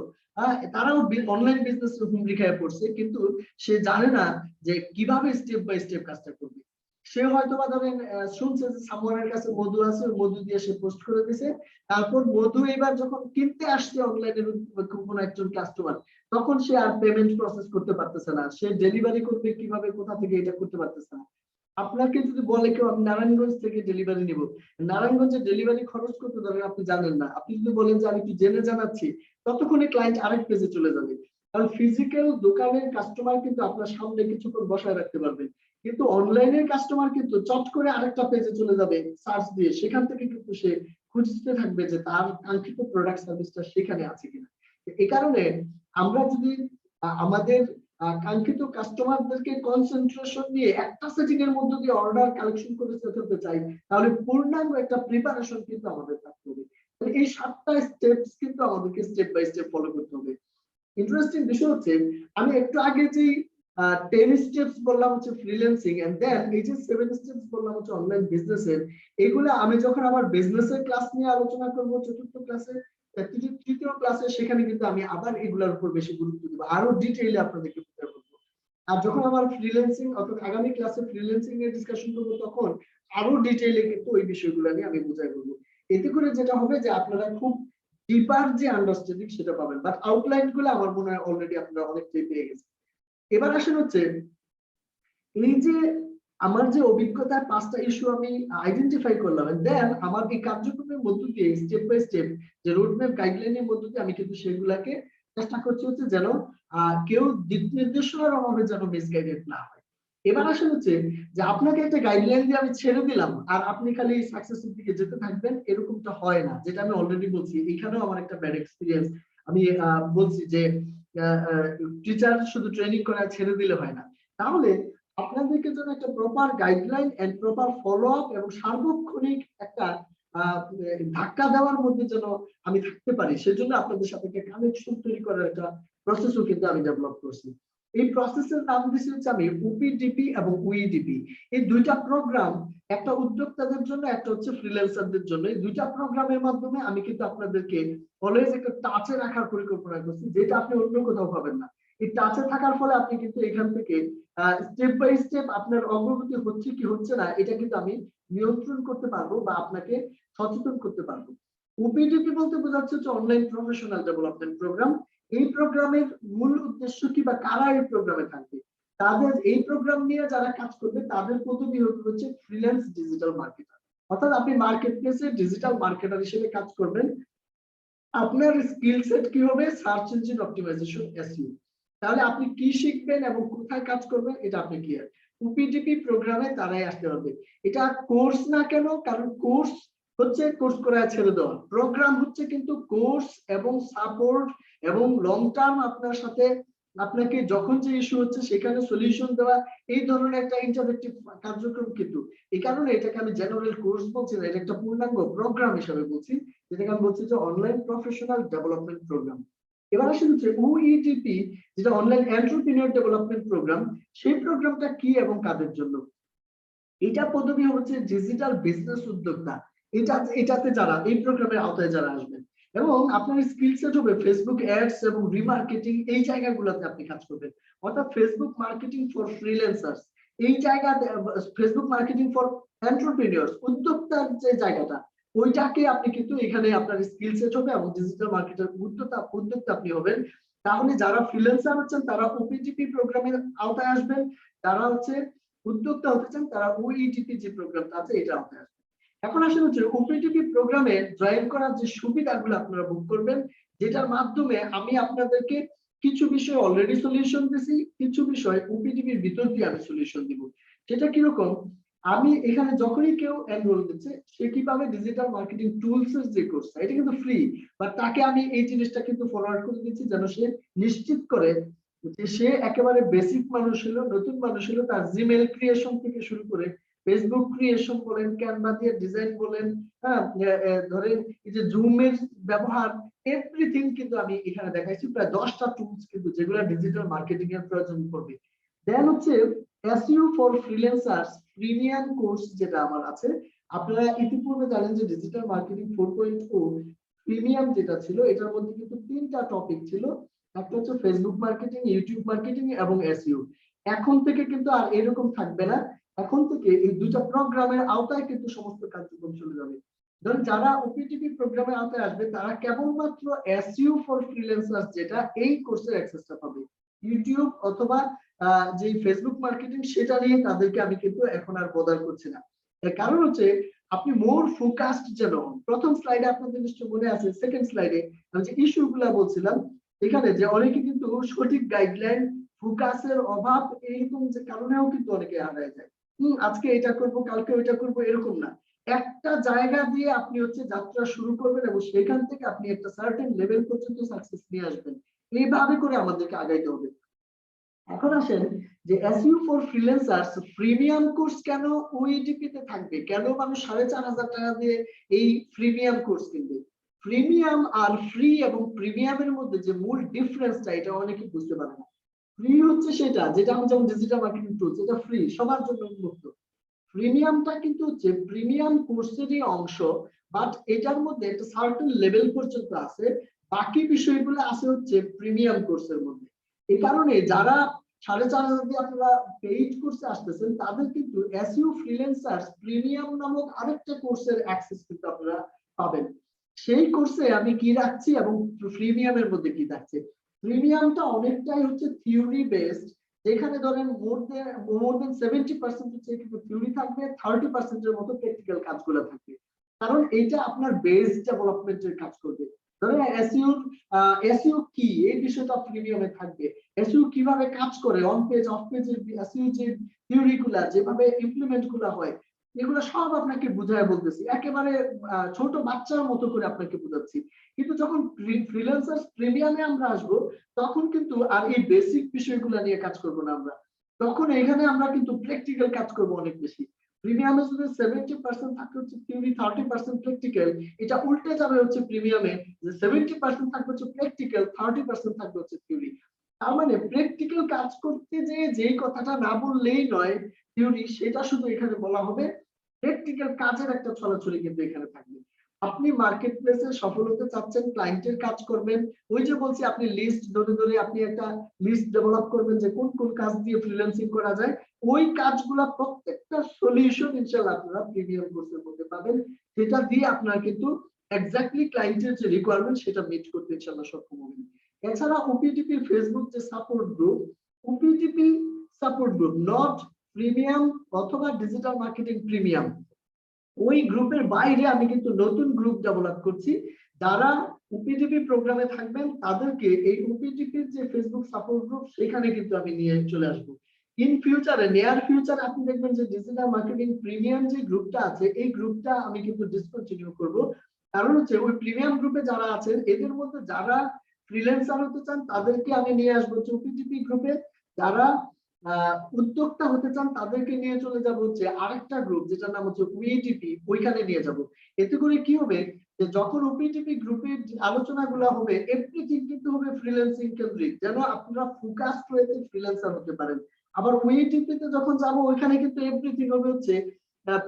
তারাও অনলাইন বিজনেস হুমড়ি খেয়ে পড়ছে, কিন্তু সে জানে না যে কিভাবে স্টেপ বাই স্টেপ কাজটা করবে। সে হয়তো বা ধরেন শুনছে যে সামওয়ানের কাছে মধু আছে, ওই মধু দিয়ে সে পোস্ট করে দিছে। তারপর মধু এবার যখন কিনতে আসছে অনলাইনে কোনো একজন কাস্টমার, তখন সে আর পেমেন্ট প্রসেস করতে পারতেছে না, সে ডেলিভারি করবে কিভাবে, কোথা থেকে, এটা করতে পারতেছে না। আপনাকে যদি বলে কেউ আমি নারায়ণগঞ্জ থেকে ডেলিভারি নিব, নারায়ণগঞ্জে ডেলিভারি খরচ করতে ধরেন আপনি জানেন না, আপনি যদি বলেন যে আমি একটু জেনে জানাচ্ছি, ততক্ষণে ক্লায়েন্ট আরেক পেজে চলে যাবে। কারণ ফিজিক্যাল দোকানের কাস্টমার কিন্তু আপনার সামনে কিছুক্ষণ বসায় রাখতে পারবেন, কিন্তু অনলাইনের কাস্টমার কিন্তু চট করে আরেকটা পেজে চলে যাবে সার্চ দিয়ে, সেখান থেকে কিন্তু সে খুঁজতে থাকবে যে তার কাঙ্ক্ষিত প্রোডাক্ট সার্ভিসটা সেখানে আছে কিনা। এই কারণে আমরা যদি আমাদের কাঙ্ক্ষিত কাস্টমারদেরকে কনসেন্ট্রেশন নিয়ে একটা সেটিং এর মধ্যে দিয়ে অর্ডার কালেকশন করে ফেলতে চাই, তাহলে পূর্ণাঙ্গ একটা প্রিপারেশন কিন্তু আমাদের থাকতে হবে। এই 7টা স্টেপস কিন্তু আমাদেরকে স্টেপ বাই স্টেপ ফলো করতে হবে। ইন্টারেস্টিং বিষয় হচ্ছে, আমি একটু আগে যে 10 স্টেপস বললাম হচ্ছে ফ্রিল্যান্সিং, এন্ড দেন এই যে 7 স্টেপস বললাম হচ্ছে অনলাইন বিজনেসের, এগুলো আমি যখন আমার বিজনেসের ক্লাস নিয়ে আলোচনা করব চতুর্থ ক্লাসে, তৃতীয় ক্লাসে, সেখানে কিন্তু আমি আবার এগুলোর উপর বেশি গুরুত্ব দেবো, আরো ডিটেইলে আপনাদেরকে বুঝাই বলবো। আর যখন আমার ফ্রিল্যান্সিং অর্থাৎ আগামী ক্লাসে ফ্রিল্যান্সিং এর ডিসকাশন করবো, তখন আরো ডিটেইলে কিন্তু ওই বিষয়গুলো নিয়ে আমি বুঝাই বলবো। এতে করে যেটা হবে যে আপনারা খুব ডিপার যে আন্ডারস্ট্যান্ডিং সেটা পাবেন, বাট আউটলাইন গুলো আমার মনে হয় অলরেডি আপনারা অনেকটাই পেয়ে গেছেন। এবার আসেন হচ্ছে, এই যে আমার যে অভিজ্ঞতার 5টা ইস্যু আমি আইডেন্টিফাই করলাম, দেন আমার এই কার্যক্রমের মধ্য দিয়ে স্টেপ বাই স্টেপ যে রোডম্যাপ গাইডলাইনের মধ্য দিয়ে আমি কিন্তু সেগুলাকে চেষ্টা করছি হচ্ছে যেন কেউ দিক নির্দেশনার অভাবে যেন মিসগাইডেড না হয়। এবার আসলে হচ্ছে যে আপনাকে একটা গাইডলাইন দিয়ে আমি ছেড়ে দিলাম আর আপনি খালি সাকসেসের দিকে যেতে থাকবেন, এরকমটা হয় না। যেটা আমি অলরেডি বলছি, এখানেও আমার একটা ব্যাড এক্সপিরিয়েন্স। আমি বলছি যে টিচার শুধু ট্রেনিং করা ছেড়ে দিলে হয় না। তাহলে আপনাদেরকে জন্য একটা proper guideline and proper follow up এবং সার্বক্ষণিক একটা ধাক্কা দেওয়ার মধ্যে যেন আমি থাকতে পারি, সেজন্য আপনাদের সাথে একটা কানেকশন তৈরি করার একটা প্রসেসও কিন্তু আমি ডেভেলপ করছি। এই প্রসেসের নাম দিয়েছি হচ্ছে আমি ওপিডিপি এবং উইডিপি। এই দুইটা প্রোগ্রাম, একটা উদ্যোক্তাদের জন্য, একটা হচ্ছে ফ্রিল্যান্সারদের জন্য। এই দুইটা প্রোগ্রামের মাধ্যমে আমি কিন্তু আপনাদেরকে অলওয়েজ একটা টাচে রাখার পরিকল্পনা করছি, যেটা আপনি অন্য কোথাও পাবেন না। এই টাচে থাকার ফলে আপনি কিন্তু এখান থেকে স্টেপ বাই স্টেপ আপনার অগ্রগতি হচ্ছে কি হচ্ছে না, এটা কিন্তু আমি নিয়ন্ত্রণ করতে পারবো বা আপনাকে সচেতন করতে পারবো। ওপিডিপি বলতে বোঝাচ্ছে হচ্ছে অনলাইন প্রফেশনাল ডেভেলপমেন্ট প্রোগ্রাম। এই প্রোগ্রামের মূল উদ্দেশ্য কি বা কারা এই প্রোগ্রামে থাকবে, তাদের এই প্রোগ্রাম নিয়ে যারা কাজ করবে তাদের পদবি হচ্ছে ফ্রিল্যান্স ডিজিটাল মার্কেটার। অর্থাৎ আপনি মার্কেট প্লেসে ডিজিটাল মার্কেটার হিসেবে কাজ করবেন। আপনার স্কিল সেট কি হবে, সার্চ ইঞ্জিন অপটিমাইজেশন, এসইও। তাহলে আপনি কি শিখবেন এবং কোথায় কাজ করবেন এটা আপনি ক্লিয়ার। ওপিডিপি প্রোগ্রামে তারাই আসতে পারবে। এটা কোর্স না কেন, কারণ কোর্স হচ্ছে কোর্স করে ছেড়ে দেওয়া, প্রোগ্রাম হচ্ছে কিন্তু কোর্স এবং সাপোর্ট এবং লং টার্ম আপনার সাথে আপনাকে যখন যে ইস্যু হচ্ছে সেখানে সলিউশন দেওয়া, এই ধরনের একটা ইন্টারেক্টিভ কার্যক্রম। কিন্তু এই কারণে এটাকে আমি জেনারেল কোর্স বলছি না, এটা একটা পূর্ণাঙ্গ প্রোগ্রাম হিসেবে বলছি, যেটাকে আমি বলছি যে অনলাইন প্রফেশনাল ডেভেলপমেন্ট প্রোগ্রাম। এবার আসলে হচ্ছে ওইডিপি, যেটা অনলাইন এন্টারপ্রেনিউর ডেভেলপমেন্ট প্রোগ্রাম। সেই প্রোগ্রামটা কি এবং কাদের জন্য? এটা পদবি হচ্ছে ডিজিটাল বিজনেস উদ্যোক্তা। এটাতে যারা এই প্রোগ্রামের আওতায় যারা আসবেন, এবং আপনার স্কিল সেট হবে ফেসবুক অ্যাডস এবং রিমার্কেটিং, এই জায়গাগুলোতে আপনি কাজ করবেন। অর্থাৎ ফেসবুক মার্কেটিং ফর ফ্রিল্যান্সার্স, এই জায়গাতে ফেসবুক মার্কেটিং ফর এন্টারপ্রেনিউরস, উদ্যোক্তার যে জায়গাটা, ওইটাকে আপনি কিন্তু এখানে আপনার স্কিল সেট হবে এবং ডিজিটাল মার্কেটের উদ্যোক্তা আপনি হবেন। তাহলে যারা ফ্রিল্যান্সার হচ্ছেন তারা ওপিডিপি প্রোগ্রামের আওতায় আসবেন, যারা হচ্ছে উদ্যোক্তা হতে চান তারা ওইডিপি যে প্রোগ্রামটা আছে এটা আওতায় আসবেন। এখন আসলে হচ্ছে ওপিডিপি প্রোগ্রামে জয়েন করার যে সুবিধাগুলো আপনারা বুক করবেন, যেটার মাধ্যমে আমি আপনাদেরকে কিছু বিষয় অলরেডি সলিউশন দিছি, কিছু বিষয় ওপিডিপির ভিতর দিয়ে আমি সলিউশন দিব। সেটা কিরকম, আমি এখানে যখনই কেউ এনরোল দিচ্ছে সে কিভাবে ডিজিটাল মার্কেটিং টুলস এর যে কোর্সটা, এটা কিন্তু ফ্রি, বাট তাকে আমি এই জিনিসটা কিন্তু ফরওয়ার্ড করে দিচ্ছি যেন সে নিশ্চিত করে যে সে একেবারে বেসিক মানুষ হলো, নতুন মানুষ হলো, তার জিমেল ক্রিয়েশন থেকে শুরু করে ফেসবুক ক্রিয়েশন বলেন, ক্যানভা দিয়ে ডিজাইন বলেন, হ্যাঁ ধরেন এই যে জুমের ব্যবহার, এভরিথিং কিন্তু আমি এখানে দেখাইছি। প্রায় 10টা টুলস কিন্তু যেগুলো ডিজিটাল মার্কেটিং এর প্রয়োজন পড়বে। দেন হচ্ছে SEO for freelancers premium course যেটা আমার আছে। আপনারা ইতিপূর্বে জানেন যে ডিজিটাল মার্কেটিং 4.0 প্রিমিয়াম যেটা ছিল, এটার মধ্যে কিন্তু 3টা টপিক ছিল। একটা হচ্ছে ফেসবুক মার্কেটিং, ইউটিউব মার্কেটিং এবং এসইও। এখন থেকে কিন্তু আর এরকম থাকবে না। এখন থেকে এই দুইটা প্রোগ্রামের আওতায় কিন্তু সমস্ত কার্যক্রম চলে যাবে। ধরুন যারা ওপিটিপি প্রোগ্রামের আওতায় আসবে তারা কেবলমাত্র এসইও ফর ফ্রিল্যান্সার্স যেটা এই কোর্সের অ্যাক্সেসটা পাবে। ইউটিউব অথবা যে ফেসবুক মার্কেটিং সেটা নিয়ে তাদেরকে আমি কিন্তু এখন আর বদার করছি না। এর কারণ হচ্ছে আপনি মোর ফোকাসড যেন প্রথম স্লাইডে আপনাদের নিশ্চয় মনে আছে, সেকেন্ড স্লাইডে আমি যে ইস্যুগুলা বলছিলাম এখানে যে অনেকে কিন্তু সঠিক গাইডলাইন ফোকাসের অভাব এইরকম যে কারণেও কিন্তু অনেকে হারায় যায়। আজকে এটা করব কালকে ওইটা করব এরকম না, একটা জায়গা দিয়ে আপনি হচ্ছে যাত্রা শুরু করবেন এবং সেখান থেকে আপনি একটা সার্টেন লেভেল পর্যন্ত সাকসেস নিয়ে আসবেন। এইভাবে করে আমাদেরকে আগাইতে হবে। এখন আসেন যে SEO for freelancers premium course কেন ওইডিপি তে থাকবে, কেন মানুষ 4,500 টাকা দিয়ে এই প্রিমিয়াম কোর্স কিনবে। প্রিমিয়াম আর ফ্রি এবং প্রিমিয়ামের মধ্যে যে মূল ডিফারেন্সটা এটা অনেকে বুঝতে পারে না। ফ্রি হচ্ছে সেটা যেটা আমি যেমন ডিজিটাল মার্কেটিং টুলস এটা ফ্রি সবার জন্য উন্মুক্ত। প্রিমিয়ামটা কিন্তু হচ্ছে প্রিমিয়াম কোর্সেরই অংশ, বাট এটার মধ্যে একটা সার্টেন লেভেল পর্যন্ত আছে, বাকি বিষয়গুলো আছে হচ্ছে প্রিমিয়াম কোর্সের মধ্যে। এই কারণে যারা 4,500 দিয়ে আপনারা পেইড কোর্সে আসতেছেন তাদের কিন্তু এসইও ফ্রিল্যান্সার্স প্রিমিয়াম নামক আরেকটা কোর্সের অ্যাক্সেস কিন্তু আপনারা পাবেন। সেই কোর্সে আমি কি রাখছি এবং প্রিমিয়ামের মধ্যে কি থাকছে। প্রিমিয়ামটা অনেকটাই হচ্ছে থিওরি বেসড, যেখানে ধরেন মোর দেন 70% হচ্ছে কিন্তু থিওরি থাকবে, 30% এর মতো প্র্যাকটিক্যাল কাজগুলো থাকবে। কারণ এইটা আপনার বেস ডেভেলপমেন্টের কাজ করবে। ধরেন এসইও কি এই বিষয়টা প্রিমিয়ামে থাকবে। এসইও কিভাবে কাজ করে, অন পেজ অফ পেজের এসইও যে থিওরি গুলা যেভাবে ইমপ্লিমেন্ট গুলা হয় এগুলো সব আপনাকে বুঝায় বলতেছি, একেবারে ছোট বাচ্চার মতো করে আপনাকে বোঝাচ্ছি। কিন্তু যখন ফ্রিল্যান্সার প্রিমিয়ামে আমরা আসবো তখন কিন্তু আর এই বেসিক বিষয়গুলো নিয়ে কাজ করব না আমরা, তখন এখানে আমরা কিন্তু প্র্যাকটিক্যাল কাজ করব অনেক বেশি। প্রিমিয়ামে যদি 70% থাকে হচ্ছে থিওরি 30% প্র্যাকটিক্যাল, এটা উল্টে যাবে হচ্ছে প্রিমিয়ামে যে 70% থাকবে হচ্ছে প্র্যাকটিক্যাল 30% থাকবে হচ্ছে থিওরি। তার মানে প্র্যাকটিক্যাল কাজ করতে যে যেই কথাটা না বললেই নয় থিওরি, সেটা শুধু এখানে বলা হবে, প্র্যাকটিক্যাল কাজের একটা ছড়াছড়ি কিন্তু এখানে থাকবে। আপনি মার্কেট প্লেসে সফল হতে চাচ্ছেন, ক্লায়েন্টের কাজ করবেন, ওই যে বলছি আপনি লিস্ট ধরে ধরে আপনি একটা লিস্ট ডেভেলপ করবেন যে কোন কোন কাজ দিয়ে ফ্রিল্যান্সিং করা যায়, ওই কাজগুলা প্রত্যেকটা সলিউশন ইনশাআল্লাহ আপনারা প্রিমিয়াম কোর্সের মধ্যে পাবেন, যেটা দিয়ে আপনারা কিন্তু এক্স্যাক্টলি ক্লায়েন্টের যে রিকোয়ারমেন্ট সেটা মিট করতে ইনশাআল্লাহ সক্ষম হবেন। এছাড়া ওপিটিপি ফেসবুক যে support group, OPTP support group not premium অথবা ডিজিটাল মার্কেটিং প্রিমিয়াম, ওই গ্রুপের বাইরে আমি কিন্তু নতুন গ্রুপ ডেভেলপ করছি। যারা ওপিটিপি প্রোগ্রামে থাকবেন তাদেরকে এই ওপিটিপির যে ফেসবুক সাপোর্ট গ্রুপ সেখানে কিন্তু আমি নিয়ে চলে আসবো। ইন ফিউচারে নিয়ার ফিউচার আপনি দেখবেন যে ডিজিটাল মার্কেটিং প্রিমিয়াম যে গ্রুপটা আছে এই গ্রুপটা আমি কিন্তু ডিসকন্টিনিউ করব। কারণ হচ্ছে ওই প্রিমিয়াম গ্রুপে যারা আছেন এদের মধ্যে যারা ফ্রিল্যান্সার হতে চান তাদেরকে আমি নিয়ে আসবো ওপিটিপি গ্রুপে, যারা উদ্যোক্তা হতে চান তাদেরকে নিয়ে চলে যাব হচ্ছে আরেকটা গ্রুপ যেটার নাম হচ্ছে ওপিটিপি, ওইখানে নিয়ে যাব। এতে করে কি হবে যে যখন ওপিটিপি গ্রুপের আলোচনাগুলো হবে এভরিথিং কিন্তু হবে ফ্রিল্যান্সিং কেন্দ্রিক, যেন আপনারা ফোকাসড হয়ে ফ্রিল্যান্সার হতে পারেন। আবার ওপিটিপি তে যখন যাব ওইখানে কিন্তু এভরিথিং হবে হচ্ছে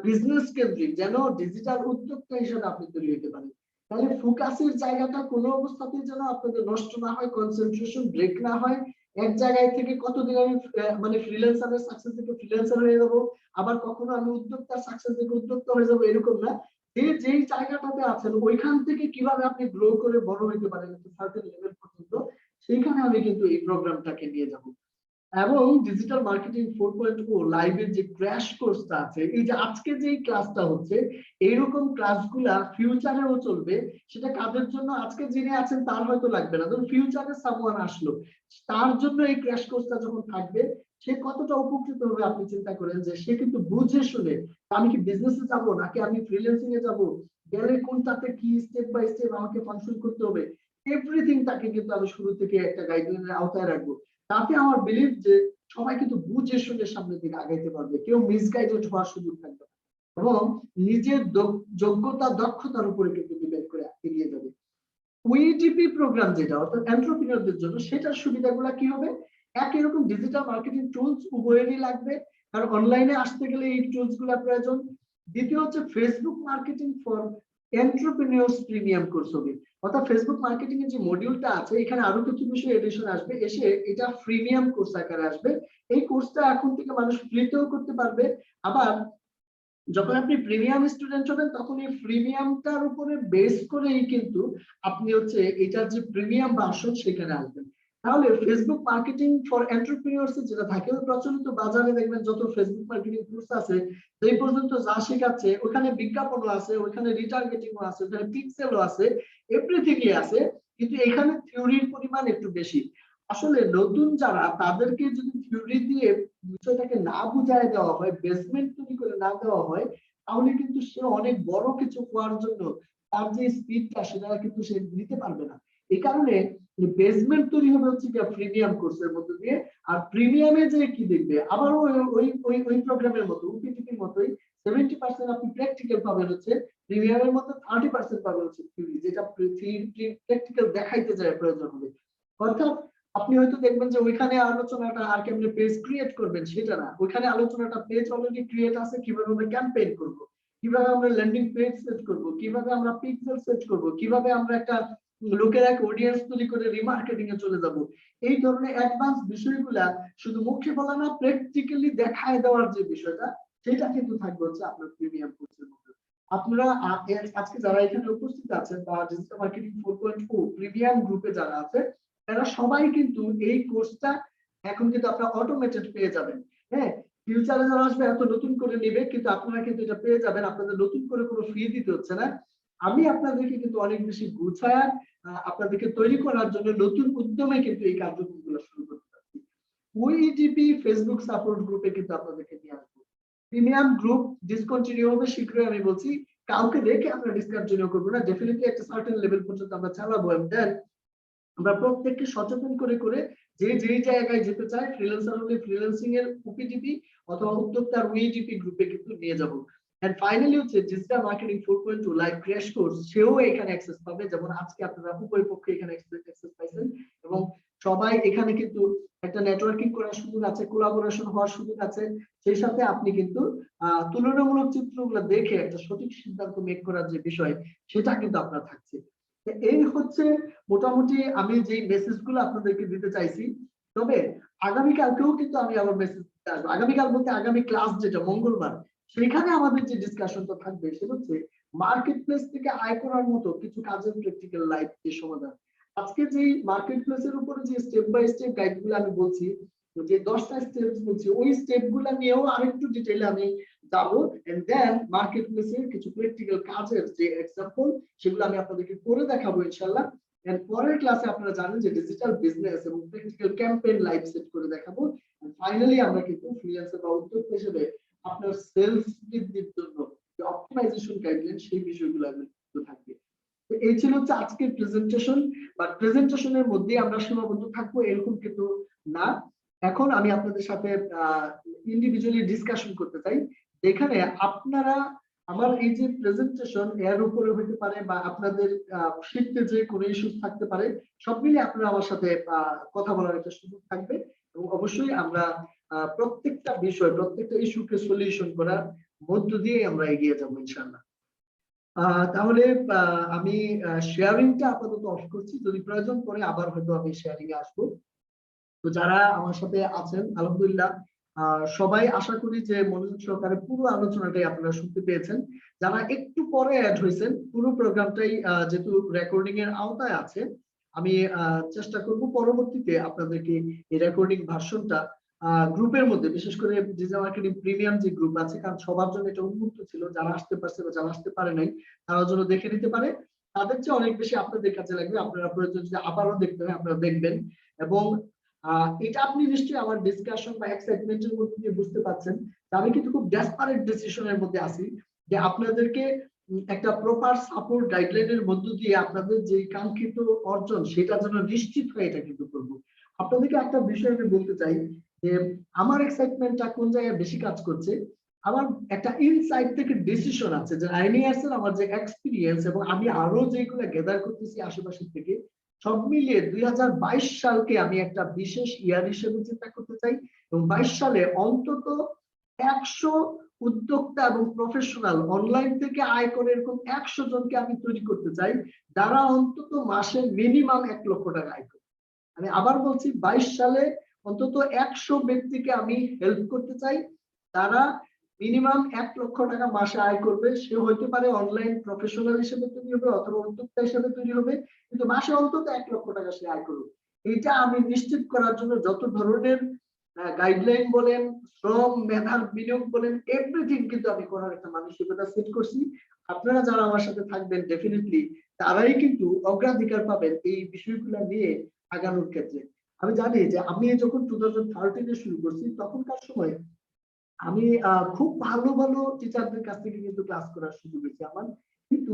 বিজনেস কেন্দ্রিক, যেন ডিজিটাল উদ্যোক্তা হিসেবে আপনি তৈরি হতে পারেন। তাহলে ফোকাসের জায়গাটা কোনো অবস্থাতেই যেন আপনাদের নষ্ট না হয়, কনসেন্ট্রেশন ব্রেক না হয়। এক জায়গায় থেকে কতদিন আমি মানে ফ্রিল্যান্সারের সাকসেস থেকে ফ্রিল্যান্সার হয়ে যাব, আবার কখনো আমি উদ্যোক্তার সাকসেস থেকে উদ্যোক্তা হয়ে যাব, এরকম না। যে যেই জায়গাটাতে আছেন ওইখান থেকে কিভাবে আপনি গ্রো করে বড় হইতে পারেন একটা সার্টেন লেভেল পর্যন্ত, সেইখানে আমি কিন্তু এই প্রোগ্রামটাকে নিয়ে যাব। এবং ডিজিটাল মার্কেটিং 4.0 লাইভের যে ক্র্যাশ কোর্সটা আছে, এই যে আজকে যে ক্লাসটা হচ্ছে এইরকম ক্লাসগুলা ফিউচারেও চলবে। সেটা কাদের জন্য, আজকে যিনি আছেন তার হয়তো লাগবে না, ধরুন ফিউচারে সামওয়ান আসলো তার জন্য এই ক্র্যাশ কোর্সটা যখন থাকবে সে কতটা উপকৃত হবে আপনি চিন্তা করেন, যে সে কিন্তু বুঝে শুনে আমি কি বিজনেসে যাবো নাকি আমি ফ্রিল্যান্সিং এ যাবো, গেলে কোনটাতে কি স্টেপ বাই স্টেপ আমাকে ফাংশন করতে হবে, এভরিথিং তাকে কিন্তু আমি শুরু থেকে একটা গাইডলাইনের আওতায় রাখবো। তাতে আমার বিলিভ যে সবাই কিন্তু বুঝে শুনে সামনের দিকে আগাইতে পারবে, কেউ মিসগাইডেড হওয়ার সুযোগ থাকবে না এবং নিজের যোগ্যতা দক্ষতার উপরে কিন্তু ডিপেন্ড করে এগিয়ে যাবে। ওইটিপি প্রোগ্রাম যেটা অর্থাৎ এন্টারপ্রেনারদের জন্য, সেটার সুবিধাগুলো কি হবে, একই রকম ডিজিটাল মার্কেটিং টুলস উভয়েরই লাগবে, কারণ অনলাইনে আসতে গেলে এই টুলস গুলা প্রয়োজন। দ্বিতীয় হচ্ছে Facebook marketing for entrepreneurs premium course হবে। অর্থাৎ ফেসবুক মার্কেটিং এর যে মডিউলটা আছে এখানে আরো কিছু বিষয় এডিশন আসবে, এসে এটা প্রিমিয়াম কোর্স আকারে আসবে। এই কোর্সটা এখন থেকে মানুষ ফ্রিতেও করতে পারবে। আবার যখন আপনি প্রিমিয়াম স্টুডেন্ট হবেন তখন এই প্রিমিয়ামটার উপরে বেস করেই কিন্তু আপনি হচ্ছে এটার যে প্রিমিয়াম ভার্সন সেখানে আসবেন। তাহলে ফেসবুক মার্কেটিং ফর এন্টারপ্রেনিউরস যেটা থাকে ওই প্রচলিত বাজারে দেখবেন যত ফেসবুক মার্কেটিং কোর্স আছে এই পর্যন্ত যা শেখাচ্ছে ওখানে বিজ্ঞাপনও আছে, ওখানে রিটার্গেটিংও আছে, ওখানে পিক্সেলও আছে, এভরিথিংই আছে, কিন্তু এখানে থিওরির পরিমাণ একটু বেশি। আসলে নতুন যারা তাদেরকে যদি থিওরি দিয়ে বিষয়টাকে না বুঝায় দেওয়া হয়, বেসমেন্ট তৈরি করে না দেওয়া হয়, তাহলে কিন্তু সে অনেক বড় কিছু হওয়ার জন্য তার যে স্পিডটা সেটা কিন্তু সে নিতে পারবে না। এই কারণে বেসমেন্ট তৈরি হবে হচ্ছে কি প্রিমিয়াম কোর্সের মধ্যে দিয়ে। আর প্রিমিয়ামে যে কি দেখবে আবার ওই প্রোগ্রামের মতো ইউপিটির মতোই 70% আপনি প্র্যাকটিক্যাল পাবেন হচ্ছে, প্রিমিয়ামের মধ্যে 30% পাবেন হচ্ছে থিওরি, যেটা প্র্যাকটিক্যাল দেখাইতে যায় প্রয়োজন হবে। অর্থাৎ আপনি হয়তো দেখবেন যে ওইখানে আলোচনাটা আর কেমনে পেজ ক্রিয়েট করবেন সেটা না, ওইখানে আলোচনাটা পেজ অলরেডি ক্রিয়েট আছে, কিভাবে আমরা ক্যাম্পেইন করব, কিভাবে আমরা ল্যান্ডিং পেজ সেট করব, কিভাবে আমরা পিক্সেল সেট করব, কিভাবে আমরা একটা লোকের এক অডিয়েন্স তৈরি করে রিমার্কেটিং এ চলে যাব। এই ধরনের অ্যাডভান্স বিষয়গুলা শুধু মুখে বলা না, প্র্যাকটিক্যালি দেখায় দেওয়ার যে বিষয়টা সেটা কিন্তু থাকবে হচ্ছে আপনার প্রিমিয়াম কোর্সের মধ্যে। আপনারা আজকে যারা এখানে উপস্থিত আছেন বা ডিজিটাল মার্কেটিং 4.0 প্রিমিয়াম গ্রুপে যারা আছে তারা সবাই কিন্তু এই কোর্সটা এখন কিন্তু আপনারা অটোমেটেড পেয়ে যাবেন। হ্যাঁ, ফিউচারে যারা আসবে এত নতুন করে নেবে, কিন্তু আপনারা কিন্তু এটা পেয়ে যাবেন, আপনাদের নতুন করে কোনো ফি দিতে হচ্ছে না। আমি আপনাদেরকে কিন্তু অনেক বেশি গুছায়া আপনাদেরকে তৈরি করার জন্য নতুন উদ্যমে কিন্তু এই কার্যক্রমগুলো শুরু করতে পারছি। ওইডিপি ফেসবুক সাপোর্ট গ্রুপে কিন্তু আপনাদেরকে নিয়ে আসবো। প্রিমিয়াম গ্রুপ ডিসকন্টিনিউ হবে শীঘ্রই, আমি বলছি, কাউকে দেখে আমরা ডিসকন্টিনিউ করবো না, ডেফিনেটলি একটা সার্টেন লেভেল পর্যন্ত আমরা চালাবো। এন্ড দেন আমরা প্রত্যেককে সচেতন করে করে যে যেই জায়গায় যেতে চায়, ফ্রিল্যান্সার হলে ফ্রিল্যান্সিং এর ওপিডিপি অথবা উদ্যোক্তার ওইডিপি গ্রুপে কিন্তু নিয়ে যাব। এন্ড ফাইনালি হচ্ছে digital marketing 4.2 live crash course, সেও এখানে অ্যাক্সেস পাবে, যেমন আজকে আপনারা উভয় পক্ষে এখানে অ্যাক্সেস পাইছেন। এবং সবাই এখানে কিন্তু একটা নেটওয়ার্কিং করার সুযোগ আছে, কোলাবোরেশন হওয়ার সুযোগ আছে, সেই সাথে আপনি কিন্তু তুলনামূলক চিত্রগুলো দেখে একটা সঠিক সিদ্ধান্ত মেক করার যে বিষয় সেটা কিন্তু আপনার থাকছে। এই হচ্ছে মোটামুটি আমি যে মেসেজগুলো আপনাদেরকে দিতে চাইছি। তবে আগামীকালকেও কিন্তু আমি আবার মেসেজ দিতে আসবো। আগামীকাল বলতে আগামী ক্লাস যেটা মঙ্গলবার, সেখানে আমাদের যে ডিসকাশনটা থাকবে সেটা হচ্ছে মার্কেট প্লেস থেকে আয় করার মতো কিছু কাজের প্র্যাকটিক্যাল লাইফ যে সমাধান। আজকে যে মার্কেট প্লেসের উপরে যে স্টেপ বাই স্টেপ গাইডগুলো আমি বলছি, যে 10টা স্টেপ বলছি, ওই স্টেপগুলো নিয়েও আরেকটু ডিটেইলে আমি যাবো। এন্ড দেন মার্কেট প্লেসের কিছু প্র্যাকটিক্যাল কাজের যে এক্সাম্পল সেগুলো আমি আপনাদেরকে করে দেখাবো ইনশাআল্লাহ। এন্ড পরের ক্লাসে আপনারা জানেন যে ডিজিটাল বিজনেস এবং প্র্যাকটিক্যাল ক্যাম্পেইন লাইভ সেট করে দেখাবো। ফাইনালি আমরা কিন্তু ফ্রিল্যান্সার বা উদ্যোক্তা হিসেবে আপনার সেলস বৃদ্ধির জন্য যে অপটিমাইজেশন গাইডলাইন সেই বিষয়গুলো থাকবে। তো এই ছিল হচ্ছে আজকের প্রেজেন্টেশন, বা প্রেজেন্টেশনের মধ্যে আমরা সীমাবদ্ধ থাকবো এরকম কিন্তু না। এখন আমি আপনাদের সাথে ইন্ডিভিজুয়ালি ডিসকাশন করতে চাই, যেখানে আপনারা আমার এই যে প্রেজেন্টেশন এর উপরে হতে পারে বা আপনাদের শিখতে যে কোনো ইস্যু থাকতে পারে, সব মিলে আপনারা আমার সাথে কথা বলার একটা সুযোগ থাকবে। এবং অবশ্যই আমরা প্রত্যেকটা বিষয় প্রত্যেকটা ইস্যুকে সলিউশন করার মধ্য দিয়ে আমরা এগিয়ে যাবো ইনশাআল্লাহ। তাহলে আমি শেয়ারিংটা আপাতত অফ করছি, যদি প্রয়োজন পড়ে আবার হয়তো আমি শেয়ারিং এ আসবো। তো যারা আমার সাথে আছেন আলহামদুলিল্লাহ সবাই আশা করি যে মনোযোগ সহকারে পুরো আলোচনাটাই আপনারা শুনতে পেয়েছেন। যারা একটু পরে অ্যাড হয়েছেন, পুরো প্রোগ্রামটাই যেহেতু রেকর্ডিং এর আওতায় আছে, আমি চেষ্টা করব পরবর্তীতে আপনাদেরকে এই রেকর্ডিং ভার্সনটা গ্রুপের মধ্যে, বিশেষ করে ডিজিটাল মার্কেটিং প্রিমিয়াম যে গ্রুপ আছে, কারণ সবার জন্য এটা উন্মুক্ত ছিল, যারা আসতে পারছে বা যারা আসতে পারে নাই তারা জন্য দেখে নিতে পারে, তাদের চেয়ে অনেক বেশি আপনাদের কাছে লাগবে। আপনারা প্রয়োজন যদি আবারও দেখতে হয় আপনারা দেখবেন। এবং এটা আপনি নিশ্চয়ই আমার ডিসকাশন বা এক্সাইটমেন্টের মধ্যে দিয়ে বুঝতে পারছেন আমি কিন্তু খুব ডেসপারেট ডিসিশনের মধ্যে আছি যে আপনাদেরকে একটা প্রপার সাপোর্ট গাইডলাইনের মধ্য দিয়ে আপনাদের যে কাঙ্ক্ষিত অর্জন সেটা যেন নিশ্চিত হয়, এটা কিন্তু করব। আপনাদেরকে একটা বিষয় আমি বলতে চাই যে আমার এক্সাইটমেন্টটা কোন জায়গায় বেশি কাজ করছে। আমার একটা ইনসাইড থেকে ডিসিশন আছে যে 9 ইয়ার্সের আমার যে এক্সপিরিয়েন্স এবং আমি আরো যেগুলো গ্যাদার করতেছি আশেপাশে থেকে, সব মিলিয়ে 2022 সালকে আমি একটা বিশেষ ইয়ার হিসেবে চিন্তা করতে চাই। এবং 22 সালে অন্তত 100 উদ্যোক্তা এবং প্রফেশনাল অনলাইন থেকে আয় করে এরকম 100 জনকে আমি তৈরি করতে চাই, যারা অন্তত মাসে মিনিমাম 1 লক্ষ টাকা আয় করে। আমি আবার বলছি 22 সালে অন্তত 100 ব্যক্তিকে আমি হেল্প করতে চাই, তারা মিনিমাম 1 লক্ষ টাকা মাসে আয় করবে। সে হইতে পারে অনলাইন প্রফেশনাল হিসেবে তৈরি হবে অথবা উদ্যোক্তা হিসেবে তৈরি হবে, কিন্তু মাসে অন্তত 1 লক্ষ টাকা সে আয় করবে। এটা আমি নিশ্চিত করার জন্য যত ধরনের গাইডলাইন বলেন, শ্রম মেধার বিনিয়োগ বলেন, এভরিথিং কিন্তু আমি করার একটা মানসিকতা সেট করছি। আপনারা যারা আমার সাথে থাকবেন ডেফিনেটলি তারাই কিন্তু অগ্রাধিকার পাবেন এই বিষয়গুলো নিয়ে আগানোর ক্ষেত্রে। আমি জানি যে আমি যখন 2013 শুরু করছি তখনকার সময় আমি খুব ভালো ভালো টিচারদের কাছ থেকে কিন্তু ক্লাস করার সুযোগ হয়েছে আমার, কিন্তু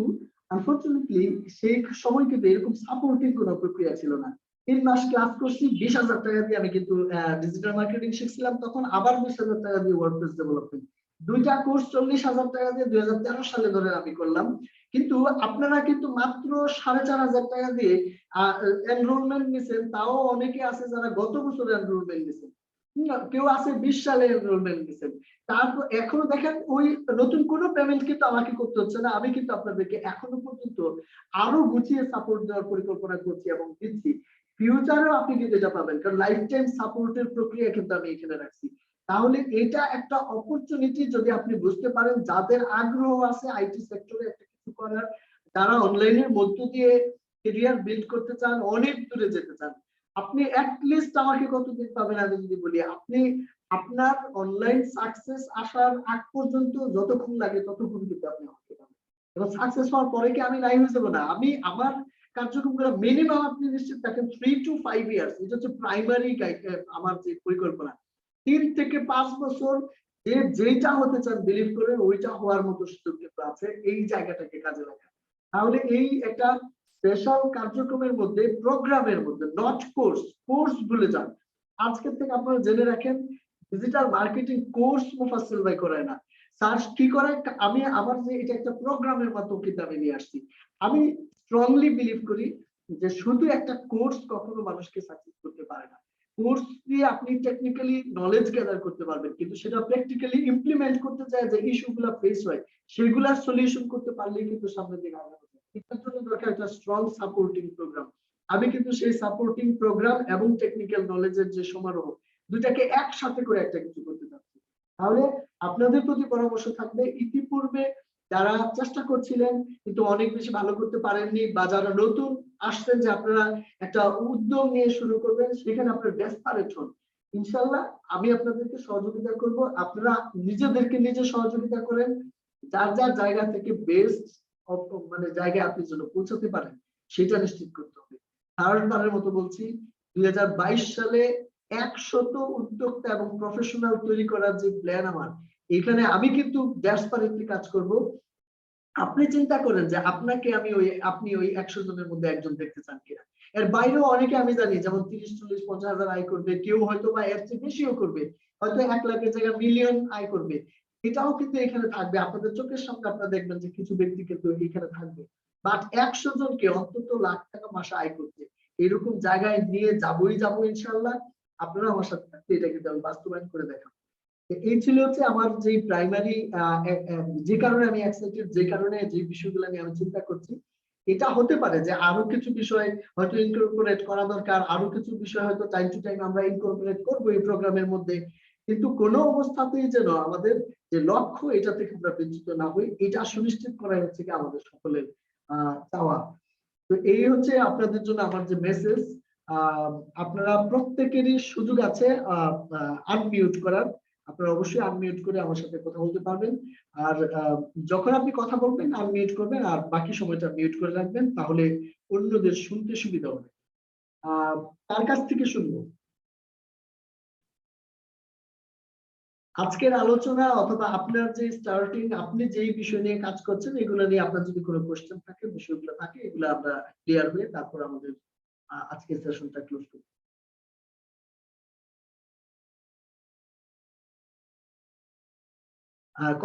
আনফরচুনেটলি সেই সময় কিন্তু এরকম সাপোর্টিভ কোনো প্রক্রিয়া ছিল না। 3 মাস ক্লাস করছি, 20,000 টাকা দিয়ে আমি কিন্তু ডিজিটাল মার্কেটিং শিখছিলাম, তখন আবার 20,000 টাকা দিয়ে ওয়ার্ডপ্রেস ডেভেলপমেন্ট, 2টা কোর্স 40,000 টাকা দিয়ে 2013 সালে ধরে আমি করলাম। কিন্তু আপনারা কিন্তু মাত্র 4,500 টাকা দিয়ে এনরোলমেন্ট নিছেন, তাও অনেকে আছে যারা গত বছর এনরোলমেন্ট নিছেন, কেউ আছে 20 সালে এনরোলমেন্ট দিচ্ছেন। তারপর এখনো দেখেন ওই নতুন কোনো পেমেন্ট কিন্তু আমাকে করতে হচ্ছে না, আমি কিন্তু আপনাদেরকে এখনো পর্যন্ত আরো গুছিয়ে সাপোর্ট দেওয়ার পরিকল্পনা করছি এবং দিচ্ছি। ফিউচারেও আপনি কিন্তু এটা পাবেন, কারণ লাইফ টাইম সাপোর্টের প্রক্রিয়া কিন্তু আমি এখানে রাখছি। তাহলে এটা একটা অপরচুনিটি, যদি আপনি বুঝতে পারেন যাদের আগ্রহ আছে আইটি সেক্টরে একটা কিছু করার, যারা অনলাইনের মধ্য দিয়ে ক্যারিয়ার বিল্ড করতে চান, অনেক দূরে যেতে চান, আপনি অ্যাটলিস্ট আমাকে কতদিন পাবেন আমি যদি বলি, আপনি আপনার অনলাইন সাকসেস আসার আগ পর্যন্ত যতক্ষণ লাগে ততক্ষণ কিন্তু আপনি আমাকে পাবেন, এবং সাকসেস হওয়ার পরে কি আমি নাই হয়ে যাবো না। আমি আমার কার্যক্রমগুলো মিনিমাম আপনি নিশ্চিত থাকেন 3 to 5 ইয়ার্স, এটা হচ্ছে প্রাইমারি আমার যে পরিকল্পনা। 3 থেকে 5 বছর যে যেটা হতে চান বিলিভ করেন ওইটা হওয়ার মতো সুযোগ কিন্তু আছে, এই জায়গাটাকে কাজে লাগা। তাহলে এই একটা স্পেশাল কার্যক্রমের মধ্যে, প্রোগ্রামের মধ্যে, নট কোর্স, কোর্স ভুলে যান। আজকে থেকে আপনারা জেনে রাখেন ডিজিটাল মার্কেটিং কোর্স মুফাসসিল ভাই করায় না, সার্চ কি করে, আমি আমার যে এটা একটা প্রোগ্রামের মতো কিন্তু আমি নিয়ে আসছি। আমি স্ট্রংলি বিলিভ করি যে শুধু একটা কোর্স কখনো মানুষকে সাকসেস করতে পারে না। কোর্স দিয়ে আপনি টেকনিক্যালি নলেজ গ্যাদার করতে পারবেন, কিন্তু সেটা প্র্যাকটিক্যালি ইমপ্লিমেন্ট করতে চায় যে ইস্যুগুলো ফেস হয় সেগুলার সলিউশন করতে পারলেই কিন্তু সামনের দিকে আগানো যায়। এটার জন্য দরকার একটা স্ট্রং সাপোর্টিং প্রোগ্রাম। আমি কিন্তু সেই সাপোর্টিং প্রোগ্রাম এবং টেকনিক্যাল নলেজের যে সমারোহ, দুটাকে একসাথে করে একটা কিছু করতে চাচ্ছি। তাহলে আপনাদের প্রতি পরামর্শ থাকবে, ইতিপূর্বে যারা চেষ্টা করছিলেন কিন্তু অনেক বেশি ভালো করতে পারেননি, বা যারা নতুন আসছেন যে আপনারা একটা উদ্যোগ নিয়ে শুরু করবেন, সেখানে আপনারা ডেসপারেট হন, ইনশাল্লাহ আমি আপনাদেরকে সহযোগিতা করব। আপনারা নিজেদেরকে নিজে সহযোগিতা করেন, যার যার জায়গা থেকে বেস্ট মানে জায়গায় আপনি যেন পৌঁছাতে পারেন সেটা নিশ্চিত করতে হবে। থার্ডবারের মতো বলছি, 2022 সালে 100 উদ্যোক্তা এবং প্রফেশনাল তৈরি করার যে প্ল্যান আমার, এখানে আমি কিন্তু ডেসপারেটলি কাজ করব। আপনি চিন্তা করেন যে আপনাকে আমি আপনি ওই 100 জনের মধ্যে একজন দেখতে চান কিনা। এর বাইরেও অনেকে আমি জানি যেমন 30, 40, 50,000 আয় করবে, কেউ হয়তো বা এর চেয়ে বেশিও করবে, হয়তো 1 লাখের জায়গায় মিলিয়ন আয় করবে। এটাও কিন্তু এখানে থাকবে, আপনাদের চোখের সামনে আপনারা দেখবেন যে কিছু ব্যক্তি কিন্তু এখানে থাকবে। বাট 100 জনকে অন্তত লাখ টাকা মাসে আয় করতে এরকম জায়গায় নিয়ে যাবই যাবো ইনশাল্লাহ। আপনারা আমার সাথে থাকতে এটা কিন্তু আমি বাস্তবায়ন করে দেখাবো। এই ছিল হচ্ছে আমার যে প্রাইমারি, যে কারণে আমি এক্সাইটেড, যে কারণে যে বিষয়গুলো নিয়ে আমি চিন্তা করছি। এটা হতে পারে যে আরো কিছু বিষয় হয়তো ইনকর্পোরেট করা দরকার, আরো কিছু বিষয় হয়তো টাইম টু টাইম আমরা ইনকর্পোরেট করবো এই প্রোগ্রামের মধ্যে, কিন্তু কোনো অবস্থাতেই যেন আমাদের যে লক্ষ্য এটা থেকে আমরা বিচ্যুত না হই, এটা সুনিশ্চিত করাই হচ্ছে কি আমাদের সকলের চাওয়া। তো এই হচ্ছে আপনাদের জন্য আমার যে মেসেজ। আপনারা প্রত্যেকেরই সুযোগ আছে আনমিউট করার, আপনারা অবশ্যই আনমিউট করে আমার সাথে কথা বলতে পারবেন। আর যখন আপনি কথা বলবেন আনমিউট করবেন, আর বাকি সময়টা মিউট করে রাখবেন, তাহলে অন্যদের শুনতে সুবিধা হবে। তার কাছ থেকে শুনবো আজকের আলোচনা, অথবা আপনার যে স্টার্টিং, আপনি যেই বিষয় নিয়ে কাজ করছেন এগুলো নিয়ে আপনার যদি কোনো কোশ্চেন থাকে, বিষয়গুলো থাকে, এগুলো আমরা ক্লিয়ার হয়ে তারপর আমাদের আজকের সেশনটা ক্লোজ করব।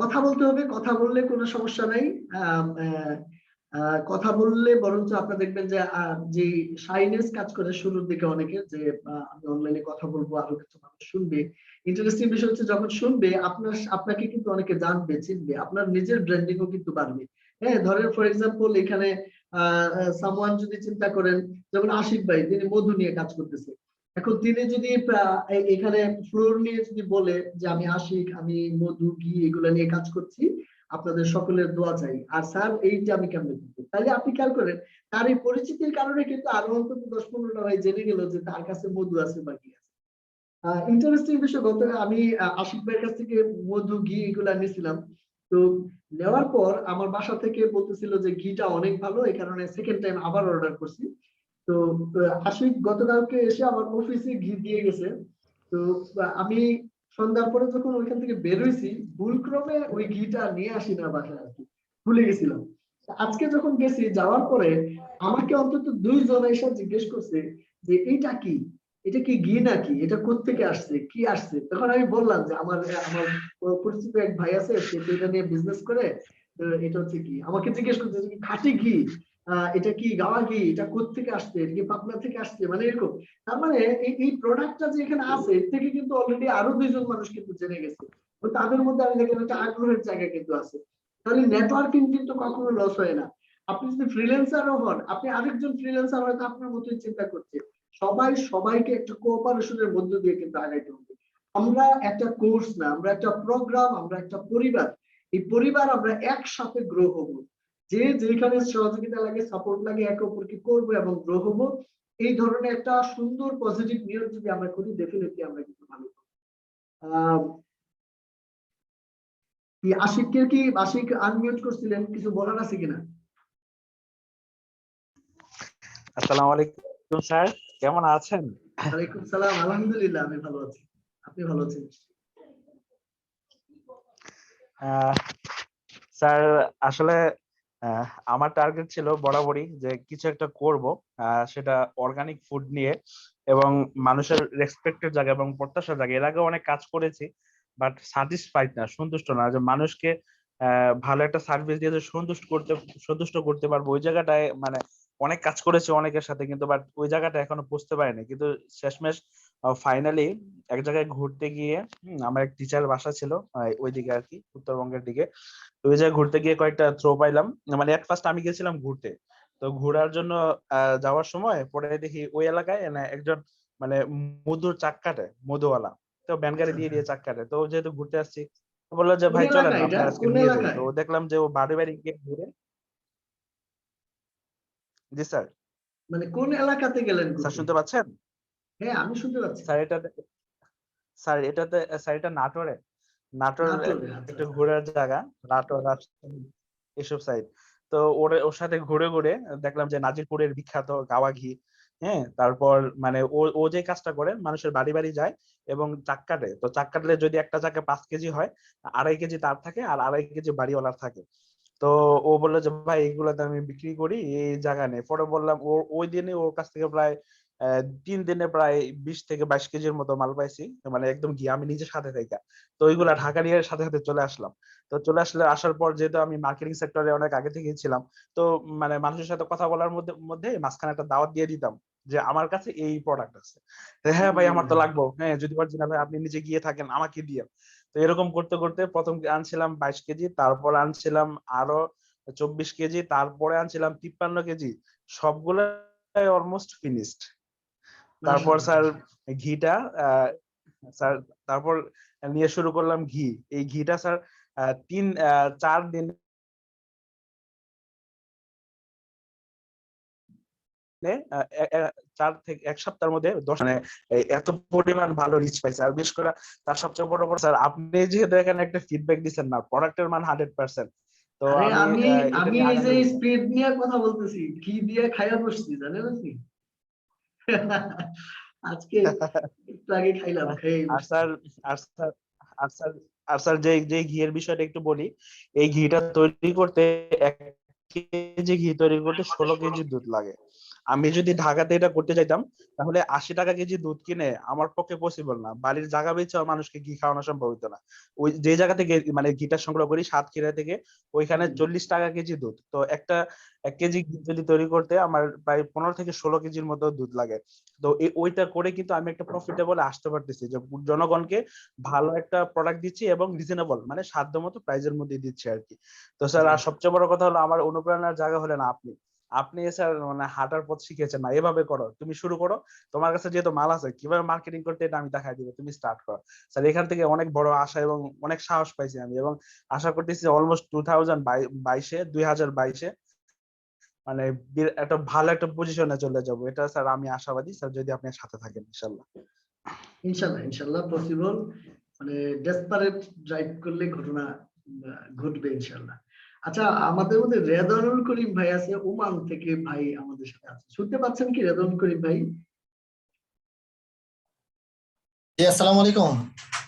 কথা বলতে হবে, কথা বললে কোনো সমস্যা নাই। কথা বললে বরঞ্চ আপনারা দেখবেন যে যে শাইনেস কাজ করে শুরুর দিকে অনেকে, যে আমি অনলাইনে কথা বলবো, আরো কিছু মানুষ শুনবে। ইন্টারেস্টিং বিষয় হচ্ছে যখন শুনবে আপনাকে কিন্তু অনেকে জানবে, চিনবে, আপনার নিজের ব্র্যান্ডিংও কিন্তু বাড়বে। হ্যাঁ, ধরেন ফর এক্সাম্পল এখানে সামওয়ান যদি চিন্তা করেন, যেমন আশিক ভাই, তিনি মধু নিয়ে কাজ করতেছে। এখন তিনি যদি এখানে ফ্লোর নিয়ে যদি বলে যে আমি আশিক, আমি মধু, ঘি এগুলা নিয়ে কাজ করছি, আপনাদের সকলের দোয়া চাই, আর স্যার এইটা আমি কেমনে করবো, তাহলে আপনি খেয়াল করেন তার এই পরিচিতির কারণে কিন্তু আরো অন্তত 10-15টা ভাই জেনে গেল যে তার কাছে মধু আছে বা ঘি আছে। ইন্টারেস্টিং বিষয়, গত আমি আশিক ভাইয়ের কাছ থেকে মধু, ঘি এগুলা নিয়েছিলাম। তো নেওয়ার পর আমার বাসা থেকে বলতেছিল যে ঘিটা অনেক ভালো, এই কারণে সেকেন্ড টাইম আবার অর্ডার করছি। তো আশিক গতকালকে এসে আমার অফিসে ঘি দিয়ে গেছে। তো আমি সন্ধ্যার পরে যখন ওইখান থেকে বের হয়েছি, ভুলক্রমে ওই ঘিটা নিয়ে আসি না বাসায় আর কি, ভুলে গেছিলাম। আজকে যখন গেছি, যাওয়ার পরে আমাকে অন্তত 2 জন এসে জিজ্ঞেস করছে যে এইটা কি, এটা কি ঘি নাকি, এটা কোত্থেকে আসছে, কি আসছে। তখন আমি বললাম যে আমার আমার পরিচিত এক ভাই আছে, সে তো এটা নিয়ে বিজনেস করে। তো এটা হচ্ছে ঘি। আমাকে জিজ্ঞেস করছে যে খাঁটি ঘি, এটা কি গাওয়া ঘি, এটা কোত্থেকে আসছে, এটা কি পাবনা থেকে আসছে, মানে এরকম। তার মানে এই প্রোডাক্টটা যে এখানে আছে, এর থেকে কিন্তু অলরেডি আরো 2 জন মানুষ কিন্তু জেনে গেছে। তো তাদের মধ্যে আমি দেখলাম একটা আগ্রহের জায়গা কিন্তু আছে। তাহলে নেটওয়ার্কিং কিন্তু কখনো লস হয় না। আপনি যদি ফ্রিল্যান্সারও হন, আপনি আরেকজন ফ্রিল্যান্সার হয়তো আপনার মতোই চিন্তা করছে, সবাই সবাইকে একটা কোঅপারেশনের মধ্য দিয়ে কিন্তু আগাইতে হবে। আমরা একটা কোর্স না, আমরা একটা প্রোগ্রাম, আমরা একটা পরিবার। এই পরিবার আমরা একসাথে গ্রো হব। যে যেখানে সহযোগিতা লাগে, সাপোর্ট লাগে, একে অপরকে করবো এবং গ্রো হবো। এই ধরনের একটা সুন্দর পজিটিভ নিয়ম যদি আমরা করি, ডেফিনেটলি আমরা কিন্তু ভালো করবো। আহ কি আশিক আনমিউট করছিলেন, কিছু বলার আছে কিনা? আসসালামু আলাইকুম স্যার, কেমন আছেন? ওয়ালাইকুম সালাম, আলহামদুলিল্লাহ আমি ভালো আছি। আপনি ভালো আছেন? স্যার আসলে আমার টার্গেট ছিল বরাবরই যে কিছু একটা করব, সেটা অর্গানিক ফুড নিয়ে এবং মানুষের রেসপেক্টের জায়গা এবং প্রত্যাশার জায়গা। এর আগে অনেক কাজ করেছি, বাট স্যাটিসফাইড না, সন্তুষ্ট না, যে মানুষকে ভালো একটা সার্ভিস দিয়ে যে সন্তুষ্ট করতে পারবো, ওই জায়গাটায় মানে অনেক কাজ করেছি অনেকের সাথে, কিন্তু বাট ওই জায়গাটা এখনো বুঝতে পারিনি। কিন্তু শেষমেশ ফাইনালি এক জায়গায় ঘুরতে গিয়ে, আমার এক টিচার বাসা ছিল ওইদিকে আর কি, উত্তরবঙ্গের দিকে। তো ওই জায়গায় ঘুরতে গিয়ে কয়েকটা থ্রো পাইলাম। মানে এট ফার্স্ট আমি গেছিলাম ঘুরতে, তো ঘোরার জন্য যাওয়ার সময় পরে দেখি ওই এলাকায় না একজন মানে মধুর চাক কাটে, মধুওয়ালা। তো ভ্যান গাড়ি আচ্ছা দিয়ে আচ্ছা। দিয়ে চাক কাটে। তো যেহেতু ঘুরতে আসছি, বললো যে কোন ভাই চলেন এলাকায় এটা, আপনার আজকে কোন নিয়ে যাই। তো এলাকায়? দেখলাম যে ও বাড়ি বাড়ি গিয়ে ঘুরে। জি স্যার। মানে কোন এলাকাতে গেলেন স্যার ঘুরতে? শুনতে পাচ্ছেন? হ্যাঁ, আমি শুনতে পাচ্ছি। স্যার এটাতে স্যার এটাতে স্যার এটা নাটোরে। নাটোর নাটোরে, আচ্ছা একটা আচ্ছা। ঘোরার জায়গা, নাটোর রাজশাহী এসব সাইড। তো ওর সাথে ঘুরে ঘুরে দেখলাম যে নাজিরপুরের বিখ্যাত গাওয়া ঘি। হ্যাঁ, তারপর মানে ও যে কাজটা করে, মানুষের বাড়ি বাড়ি যায় এবং চাক কাটে। তো চাক কাটলে যদি একটা চাকে 5 কেজি হয়, 2.5 কেজি তার থাকে আর 2.5 কেজি বাড়িওয়ালার থাকে। তো ও বললো যে ভাই এগুলোতে আমি বিক্রি করি, এই জায়গা নেই। পরে বললাম, ওই দিনে ওর কাছ থেকে প্রায় 3 দিনে প্রায় 20 থেকে 22 কেজির মতো মাল পাইছি, মানে একদম গিয়ে আমি নিজের সাথে থেকে। তো ওইগুলা ঢাকা নিয়ে সাথে সাথে চলে আসলাম। তো চলে আসার পর যেহেতু আমি মার্কেটিং সেক্টরে অনেক আগে থেকেই ছিলাম, তো মানে মানুষের সাথে কথা বলার মধ্যে মধ্যে মাঝখানে একটা দাওয়াত দিয়ে দিতাম যে আমার কাছে এই প্রোডাক্ট আছে। তো হ্যাঁ ভাই আমার তো লাগবে, হ্যাঁ যদি পারছেন না ভাই আপনি নিজে গিয়ে থাকেন আমাকে দিয়ে। তো এরকম করতে করতে প্রথম আনছিলাম 22 কেজি, তারপর আনছিলাম আরো 24 কেজি, তারপরে আনছিলাম 53 কেজি। সবগুলাই অলমোস্ট ফিনিশড। তারপর মাশাআল্লাহ স্যার মাশাআল্লাহ। ঘিটা আহ, স্যার তারপর নিয়ে শুরু করলাম ঘি। এই ঘিটা স্যার 4 দিনে 4 থেকে 1 সপ্তাহের মধ্যে 10, মানে এত পরিমাণ ভালো রিচ পাইছে। আর বিশেষ করে তার সবচেয়ে বড় কথা স্যার, আপনি যেহেতু এখানে একটা ফিডব্যাক দিচ্ছেন না, প্রোডাক্টের মান 100%। তো আরে আমি আমি এটা আমি নিয়ে এই যে আগামী স্পিড নিয়ে কথা বলতেছি, ঘি দিয়ে খাইয়া বসছি, জানেন আপনি? আজকে একটু আগে খাইলাম, খেয়ে আর বসছি। স্যার আর স্যার আর স্যার আর স্যার যে যে ঘিয়ের বিষয়টা একটু বলি। এই ঘিটা তৈরি করতে 1 কেজি ঘি তৈরি করতে 16 কেজি দুধ লাগে। আমি যদি ঢাকাতে এটা করতে চাইতাম তাহলে 80 টাকা কেজি দুধ কিনে আমার পক্ষে পসিবল না, বাড়ির জায়গা বেচে মানুষকে ঘি খাওয়ানো সম্ভব হতো না। ওই যে জায়গা থেকে মানে ঘিটা সংগ্রহ করি সাতক্ষীরা থেকে, ওইখানে 40 টাকা কেজি দুধ, তো একটা 1 কেজি ঘি যদি তৈরি করতে আমার প্রায় 15 থেকে 16 কেজির মতো দুধ লাগে। তো ওইটা করে কিন্তু আমি একটা প্রফিটেবল আসতে পারতেছি, যে জনগণকে ভালো একটা প্রোডাক্ট দিচ্ছি এবং রিজনেবল মানে সাধ্যমতো প্রাইজের মধ্যে দিচ্ছি আর কি। তো স্যার আর সবচেয়ে বড় কথা হলো আমার অনুপ্রেরণার জায়গা হলেন আপনি। আপনি স্যার মানে হাঁটার পথ শিখিয়েছেন, না এভাবে করো, তুমি শুরু করো, তোমার কাছে যেহেতু মাল আছে কিভাবে মার্কেটিং করতে এটা আমি দেখাই দিব, তুমি স্টার্ট করো। স্যার এখান থেকে অনেক বড় আশা এবং অনেক সাহস পাইছি আমি, এবং আশা করতেছি অলমোস্ট 2022 মানে একটা ভালো একটা পজিশনে চলে যাব, এটা স্যার আমি আশাবাদী স্যার, যদি আপনি সাথে থাকেন ইনশাআল্লাহ। ইনশাল্লাহ ইনশাল্লাহ পসিবল, মানে ডেসপারেট ড্রাইভ করলে ঘটনা ঘটবে ইনশাল্লাহ। আচ্ছা, আমাদের মধ্যে রেজাউল করিম ভাই আছে ওমান থেকে, ভাই আমাদের সাথে আছে, শুনতে পাচ্ছেন কি রেজাউল করিম ভাই? জি আসসালামু আলাইকুম।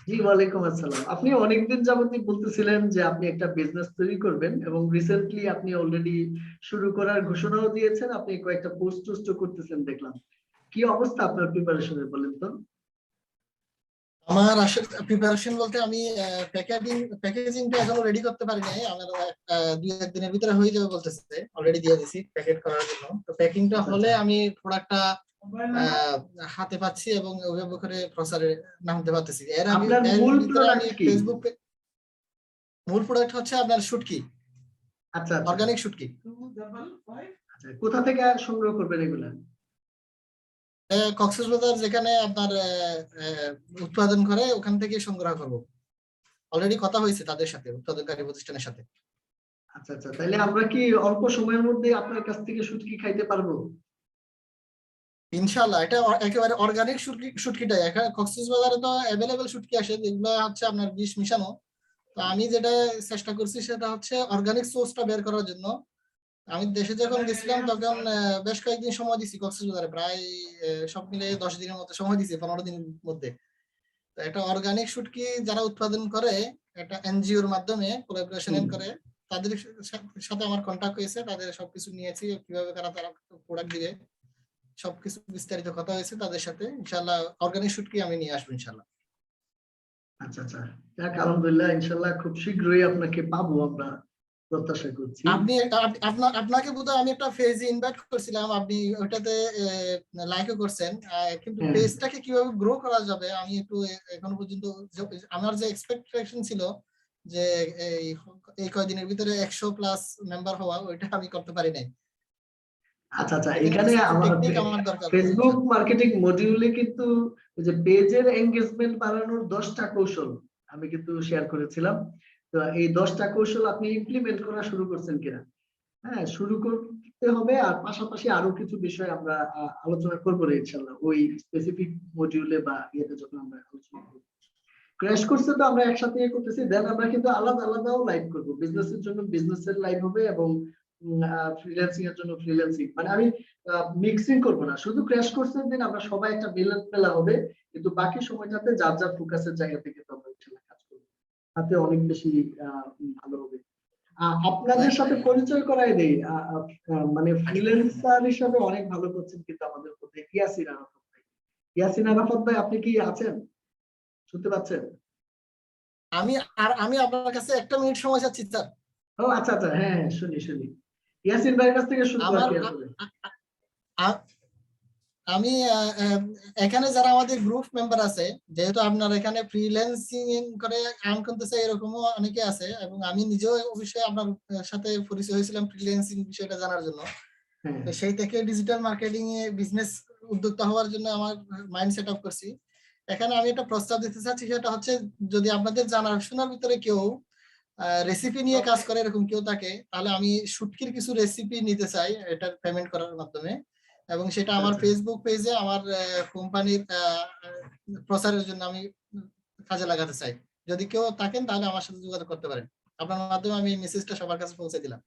জি ওয়ালাইকুম আসসালাম। আপনি অনেকদিন যাবতই বলতেছিলেন যে আপনি একটা বিজনেস তৈরি করবেন, এবং রিসেন্টলি আপনি অলরেডি শুরু করার ঘোষণাও দিয়েছেন, আপনি কয়েকটা পোস্ট করতেছেন দেখলাম। কি অবস্থা আপনার প্রিপারেশনের বলেন তো? আমার আসলে প্রিপারেশন বলতে আমি প্যাকেজিংটা এখনো রেডি করতে পারি নাই। আমার 2-1 দিনের ভিতরে হয়ে যাবে বলতেছে, অলরেডি দিয়ে দিছি প্যাকেট করার জন্য। তো প্যাকিংটা হলে আমি প্রোডাক্টটা হাতে পাচ্ছি এবং ওইভাবে করে প্রসারে নামতে পারতেছি। আপনার মূল আমি প্রোডাক্ট কি? ফেসবুক মূল প্রোডাক্ট হচ্ছে আপনার শুটকি, আচ্ছা আচ্ছা অর্গানিক শুটকি। আচ্ছা, কোথা থেকে সংগ্রহ করবেন এগুলা? কক্সবাজার যেখানে আপনার উৎপাদন করে ওখান থেকে সংগ্রহ করব। অলরেডি কথা হয়েছে তাদের সাথে, উৎপাদনকারী প্রতিষ্ঠানের সাথে। আচ্ছা আচ্ছা, তাহলে আমরা কি অল্প সময়ের মধ্যে আপনার কাছ থেকে শুটকি খাইতে পারবো? ইনশাআল্লাহ, এটা একেবারে অর্গানিক শুটকিটাই। এখানে কক্সবাজারে তো অ্যাভেলেবেল শুটকি আসে যেগুলো হচ্ছে আপনার বিষ মিশানো। তো আমি যেটা চেষ্টা করছি সেটা হচ্ছে অর্গানিক সোর্সটা বের করার জন্য। আমি দেশে যখন গেছিলাম তখন বেশ কয়েকদিন সময় দিছি কক্সবাজারে, প্রায় সব মিলে 10 দিনের মতো সময় দিছি, 15 দিনের মধ্যে। তো এটা অর্গানিক শুটকি যারা উৎপাদন করে, একটা এনজিওর মাধ্যমে কোলাবোরেশন করে, তাদের সাথে আমার কন্টাক্ট হয়েছে, তাদের সবকিছু নিয়েছি, কিভাবে তারা প্রোডাক্ট দিবে সবকিছু বিস্তারিত কথা হয়েছে তাদের সাথে। ইনশাআল্লাহ অর্গানিক শুটকি আমি নিয়ে আসবো ইনশাআল্লাহ। আচ্ছা আচ্ছা, যাক আলহামদুলিল্লাহ, ইনশাআল্লাহ খুব শীঘ্রই আপনাকে পাবো আমরা প্রত্যাশা করছি। আপনাকে বোধহয় আমি একটা পেজে ইনভাইট করছিলাম, আপনি ওটাতে লাইকও করছেন, কিন্তু পেজটাকে কিভাবে গ্রো করা যাবে আমি একটু এখনো পর্যন্ত, আমার যে এক্সপেকটেশন ছিল যে এই কয়দিনের ভিতরে 100+ মেম্বার হওয়া, ওইটা আমি করতে পারি নাই। আচ্ছা আচ্ছা, এখানে আমার দরকার ফেসবুক মার্কেটিং মডিউলে কিন্তু ওই যে পেজের এঙ্গেজমেন্ট বাড়ানোর 10টা কৌশল আমি কিন্তু শেয়ার করেছিলাম। তো এই 10টা কৌশল আপনি ইমপ্লিমেন্ট করা শুরু করছেন কিনা? হ্যাঁ, শুরু করতে হবে। আর পাশাপাশি আরো কিছু বিষয় আমরা আলোচনা করবো ইনশাআল্লাহ ওই স্পেসিফিক মডিউলে বা ইয়েতে যখন আমরা আলোচনা করবো। ক্র্যাশ কোর্সে তো আমরা একসাথে করতেছি, দেন আমরা কিন্তু আলাদা আলাদাও লাইভ করবো। বিজনেসের জন্য বিজনেসের লাইভ হবে, এবং ফ্রিল্যান্সিং এর জন্য ফ্রিল্যান্সিং, মানে আমি মিক্সিং করব না। শুধু ক্র্যাশ কোর্সের দিন আমরা সবাই একটা মিলন মেলা হবে, কিন্তু বাকি সময়টাতে যার যার ফোকাসের জায়গা থেকে তো আমরা ইনশাআল্লাহ কাজ করব, তাতে অনেক বেশি ভালো হবে। আপনাদের সাথে পরিচয় করাই দেই, মানে ফ্রিল্যান্সার হিসাবে অনেক ভালো করছেন কিন্তু আমাদের মধ্যে ইয়াসিন আরাফাত ভাই। ইয়াসিন আরাফাত ভাই, আপনি কি আছেন? শুনতে পাচ্ছেন? আমি আপনার কাছে 1 মিনিট সময় চাচ্ছি স্যার। ও আচ্ছা আচ্ছা, হ্যাঁ হ্যাঁ, শুনি শুনি, ইয়াসিন ভাইয়ের কাছ থেকে শুনবো আর আমার কি আসলে। আমি এখানে যারা আমাদের গ্রুপ মেম্বার আছে, যেহেতু আপনার এখানে ফ্রিল্যান্সিং করে আর্ন করতেছে এরকমও অনেকে আছে, এবং আমি নিজেও অবশ্যই আপনার সাথে পরিচয় হয়েছিলাম ফ্রিল্যান্সিং বিষয়টা জানার জন্য। তো সেই থেকে ডিজিটাল মার্কেটিং এ বিজনেস উদ্যোক্তা হওয়ার জন্য আমার মাইন্ড সেট আপ করছি। এখানে আমি একটা প্রস্তাব দিতে চাচ্ছি, সেটা হচ্ছে যদি আপনাদের জানাশোনার ভিতরে কেউ রেসিপি নিয়ে কাজ করে এরকম কেউ থাকে, তাহলে আমি শুটকির কিছু রেসিপি নিতে চাই এটা পেমেন্ট করার মাধ্যমে, এবং সেটা আমার ফেসবুক পেজে আমার কোম্পানির প্রচারের জন্য আমি কাজে লাগাতে চাই। যদি কেউ থাকেন তাহলে আমার সাথে যোগাযোগ করতে পারেন। আপনার মাধ্যমে আমি মেসেজটা সবার কাছে পৌঁছে দিলাম।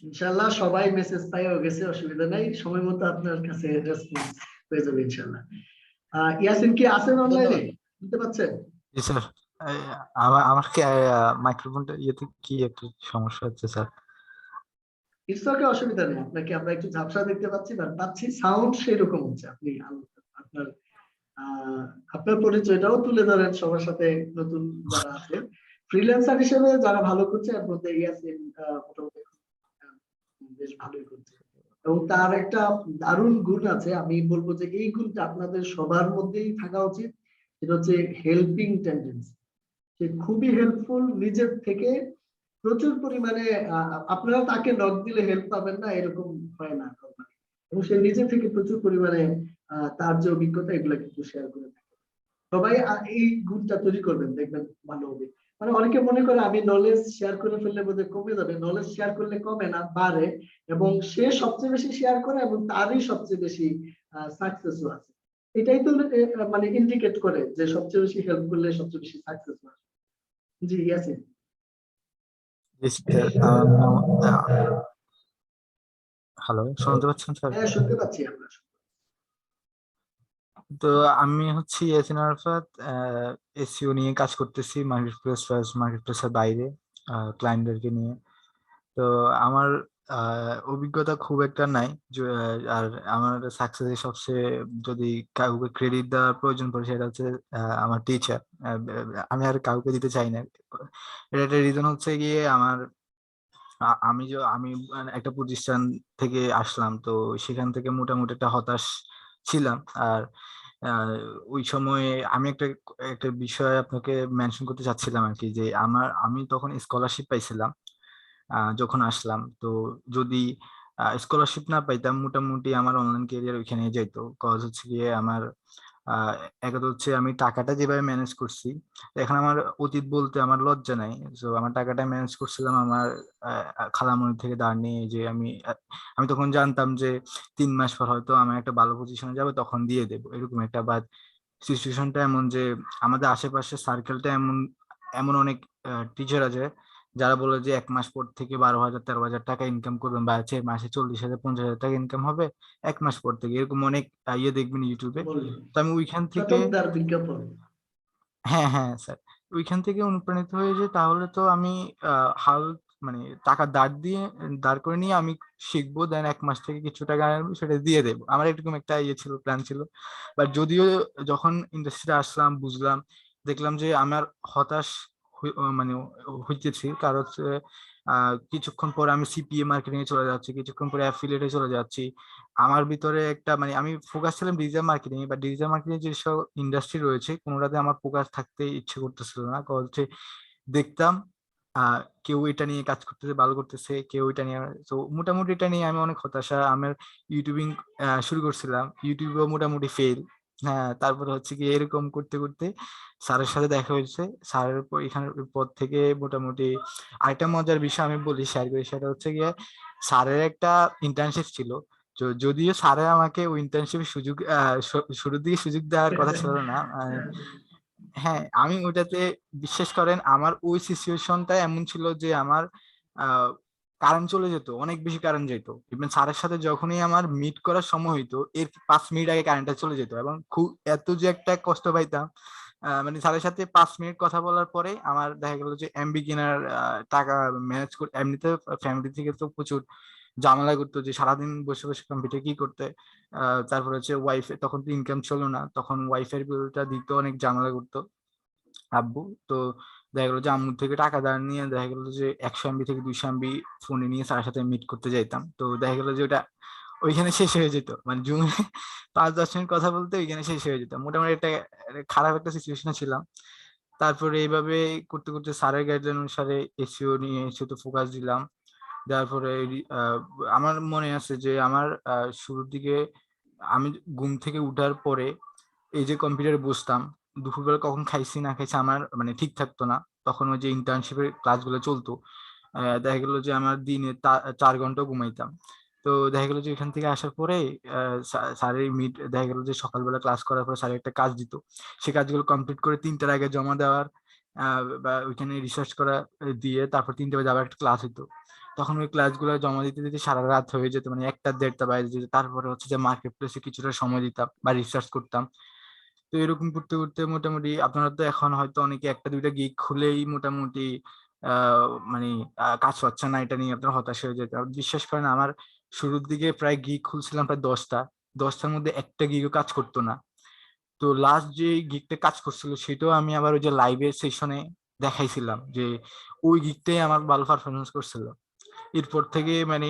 ইনশাআল্লাহ সবাই মেসেজ পাইও গেছে, অসুবিধা নাই, সময় মতো আপনার কাছে রেসপন্স পেয়ে যাবে ইনশাআল্লাহ। ইয়াসিন কি আছেন অনলাইনে? শুনতে পাচ্ছেন? জি স্যার, আমার কি মাইক্রোফোনটা ইয়েতে কি একটু সমস্যা হচ্ছে স্যার। ইটস ওকে, অসুবিধা নেই। আপনাকে আমরা একটু ঝাপসা দেখতে পাচ্ছি, বাট পাচ্ছি সাউন্ড সেরকম হচ্ছে। আপনি আপনার আহ, আপনার পরিচয়টাও তুলে ধরেন সবার সাথে, নতুন যারা আছে ফ্রিল্যান্সার হিসেবে যারা ভালো করছে এর মধ্যে ইয়াসিন মোটামুটি আহ, বেশ ভালোই করছে। এবং তার একটা দারুণ গুণ আছে, আমি বলবো যে এই গুণটা আপনাদের সবার মধ্যেই থাকা উচিত। সেটা হচ্ছে হেল্পিং টেন্ডেন্সি। সে খুবই হেল্পফুল নিজের থেকে প্রচুর পরিমাণে। আপনারা তাকে নক দিলে হেল্প পাবেন না এরকম হয় না normally। এবং সে নিজে থেকে প্রচুর পরিমাণে তার যে অভিজ্ঞতা এগুলো কিন্তু শেয়ার করে থাকে। সবাই এই গুণটা তৈরি করবেন, দেখবেন ভালো হবে। মানে অনেকে মনে করে আমি নলেজ শেয়ার করে ফেললে বোধহয় কমে যাবে। নলেজ শেয়ার করলে কমে না, বাড়ে। এবং সে সবচেয়ে বেশি শেয়ার করে এবং তারই সবচেয়ে বেশি সাকসেসও আছে। এটাই তো মানে ইন্ডিকেট করে যে সবচেয়ে বেশি হেল্প করলে সবচেয়ে বেশি সাকসেস হয়। জি ইয়াসিন। হ্যালো, শুনতে পাচ্ছেন স্যার? হ্যাঁ, শুনতে পাচ্ছি আমরা। তো আমি হচ্ছি ইয়াসিন আরাফাত, এসইও নিয়ে কাজ করতেছি মার্কেটপ্লেসের বাইরে ক্লায়েন্টদেরকে নিয়ে। তো আমার অভিজ্ঞতা খুব একটা নাই, আর আমার সাকসেসের সবচেয়ে যদি কাউকে ক্রেডিট দেওয়ার প্রয়োজন পড়ে সেটা হচ্ছে আমার টিচার। আমি আর কাউকে দিতে চাই না। এটা একটা রিজন হচ্ছে গিয়ে আমার আমি একটা প্রতিষ্ঠান থেকে আসলাম, তো সেখান থেকে মোটামুটি একটা হতাশ ছিলাম। আর আহ, ওই সময়ে আমি একটা একটা বিষয় আপনাকে মেনশন করতে চাচ্ছিলাম আর কি, যে আমি তখন স্কলারশিপ পাইছিলাম যখন আসলাম। তো যদি স্কলারশিপ না পাইতাম মোটামুটি আমার অনলাইন ক্যারিয়ার ওইখানে যেত। কজ হচ্ছে গিয়ে আমার আহ একা তো হচ্ছে আমি টাকাটা যেভাবে ম্যানেজ করছি, এখন আমার অতীত বলতে আমার লজ্জা নাই। তো আমার টাকাটা ম্যানেজ করছিলাম আমার খালামণি থেকে ধার নিয়ে, যে আমি তখন জানতাম যে 3 মাস পর হয়তো আমার একটা ভালো পজিশনে যাবে, তখন দিয়ে দেবো এরকম একটা। বাট সিচুয়েশনটা এমন যে আমাদের আশেপাশে সার্কেলটা এমন এমন অনেক টিচার আছে যারা বলে যে 1 মাস পর থেকে 12,000 13,000 টাকা ইনকাম করবেন, বা হচ্ছে মাসে 40,000 50,000 টাকা ইনকাম হবে 1 মাস পর থেকে, এরকম অনেক ইয়ে দেখবেন ইউটিউবে। বললেন তো আমি ওইখান থেকে, চটকদার বিজ্ঞাপন। হ্যাঁ হ্যাঁ স্যার, ওইখান থেকে অনুপ্রাণিত হয়ে যে তাহলে তো আমি হাল মানে টাকা দাঁড় করে নিয়ে আমি শিখবো, দেন 1 মাস থেকে কিছু টাকা আনবো সেটা দিয়ে দেবো, আমার এরকম একটা ইয়ে ছিল, প্ল্যান ছিল। বাট যদিও যখন ইন্ডাস্ট্রিতে আসলাম বুঝলাম, দেখলাম যে আমার হতাশ মানে হইতেছি, কারণ হচ্ছে কিছুক্ষণ পর আমি সিপিএ মার্কেটিং এ চলে যাচ্ছি, কিছুক্ষণ পরে অ্যাফিলিয়েটে চলে যাচ্ছি। আমার ভিতরে একটা মানে আমি ফোকাস ছিলাম ডিজিটাল মার্কেটিং এ, বা ডিজিটাল মার্কেটিং যেসব ইন্ডাস্ট্রি রয়েছে কোনোটাতে আমার ফোকাস থাকতে ইচ্ছে করতেছিল না। কারণ হচ্ছে দেখতাম কেউ এটা নিয়ে কাজ করতেছে, ভালো করতেছে, কেউ এটা নিয়ে। তো মোটামুটি এটা নিয়ে আমি অনেক হতাশা। আমার ইউটিউবিং শুরু করছিলাম, ইউটিউবেও মোটামুটি ফেল। হ্যাঁ, তারপরে হচ্ছে কি এরকম করতে করতে স্যারের সাথে দেখা হয়েছে। স্যারের এখানের পর থেকে মোটামুটি আরেকটা মজার বিষয় আমি বলি, শেয়ার করি, সেটা হচ্ছে গিয়ে স্যারের একটা ইন্টার্নশিপ ছিল। যদিও স্যারে আমাকে ওই ইন্টার্নশিপের সুযোগ শুরুর দিকে সুযোগ দেওয়ার কথা ছিল না। হ্যাঁ, আমি ওইটাতে বিশ্বাস করেন আমার ওই সিচুয়েশনটা এমন ছিল যে আমার কারেন্ট চলে যেত, অনেক বেশি কারেন্ট যেত। ইভেন স্যারের সাথে যখনই আমার মিট করার সময় হইতো এর 5 মিনিট আগে কারেন্টটা চলে যেত, এবং খুব এত যে একটা কষ্ট পাইতাম। মানে স্যারের সাথে 5 মিনিট কথা বলার পরে আমার দেখা গেল যে এমবি কেনার টাকা ম্যানেজ করে। এমনিতে ফ্যামিলি থেকে তো প্রচুর ঝামেলা করতো যে সারাদিন বসে বসে কম্পিউটার কি করতে। তারপরে হচ্ছে ওয়াইফাই, তখন তো ইনকাম ছিল না, তখন ওয়াইফাই বিলটা দিতে অনেক ঝামেলা করতো আব্বু। তো দেখা গেলো যে আম্মু থেকে টাকা ধার নিয়ে দেখা গেলো যে 100 এমবি থেকে 200 এমবি ফোনে নিয়ে স্যারের সাথে মিট করতে যাইতাম। তো দেখা গেলো যে ওটা ওইখানে শেষ হয়ে যেত, মানে জুমে 5-10 মিনিট কথা বলতে ওইখানে শেষ হয়ে যেত। মোটামুটি একটা খারাপ একটা সিচুয়েশনে ছিলাম। তারপরে এইভাবে করতে করতে স্যারের গাইডলাইন অনুসারে এসিও তো ফোকাস দিলাম। দেওয়ার পরে আহ, আমার মনে আছে যে আমার শুরুর দিকে আমি ঘুম থেকে উঠার পরে এই যে কম্পিউটারে বসতাম, দুপুরবেলা কখন খাইছি না খাইছি আমার মানে ঠিক থাকতো না। তখন ওই যে ইন্টার্নশিপের ক্লাসগুলো চলতো, দেখা গেলো যে আমার দিনে 4 ঘন্টা ঘুমাইতাম। তো দেখা গেলো যে এখান থেকে আসার পরে স্যারের মিট দেখা গেলো যে সকালবেলা ক্লাস করার পরে স্যারের একটা কাজ দিত, সেই কাজগুলো কমপ্লিট করে 3টার আগে জমা দেওয়ার, বা ওইখানে রিসার্চ করা দিয়ে তারপর 3টে বাজে আবার একটা ক্লাস হতো। তখন ওই ক্লাসগুলো জমা দিতে দিতে সারা রাত হয়ে যেত, মানে 1টা 1:30 বাজে যেত। তারপরে হচ্ছে যে মার্কেট প্লেসে কিছুটা সময় দিতাম বা রিসার্চ করতাম। তো এরকম করতে করতে মোটামুটি আপনারা তো এখন হয়তো অনেকে 1টা 2টা গিগ খুলেই মোটামুটি মানে কাজ হচ্ছে না, এটা নিয়ে আপনার হতাশ হয়ে যেতে। আর বিশ্বাস করেন আমার শুরুর দিকে প্রায় গিগ খুলছিলাম প্রায় 10টার মধ্যে একটা গিগও কাজ করতো না। তো লাস্ট যে গিগটা কাজ করছিল সেটাও আমি আবার ওই যে লাইভের সেশনে দেখাইছিলাম যে ওই গিগটাই আমার ভালো পারফরমেন্স করছিল। এরপর থেকে মানে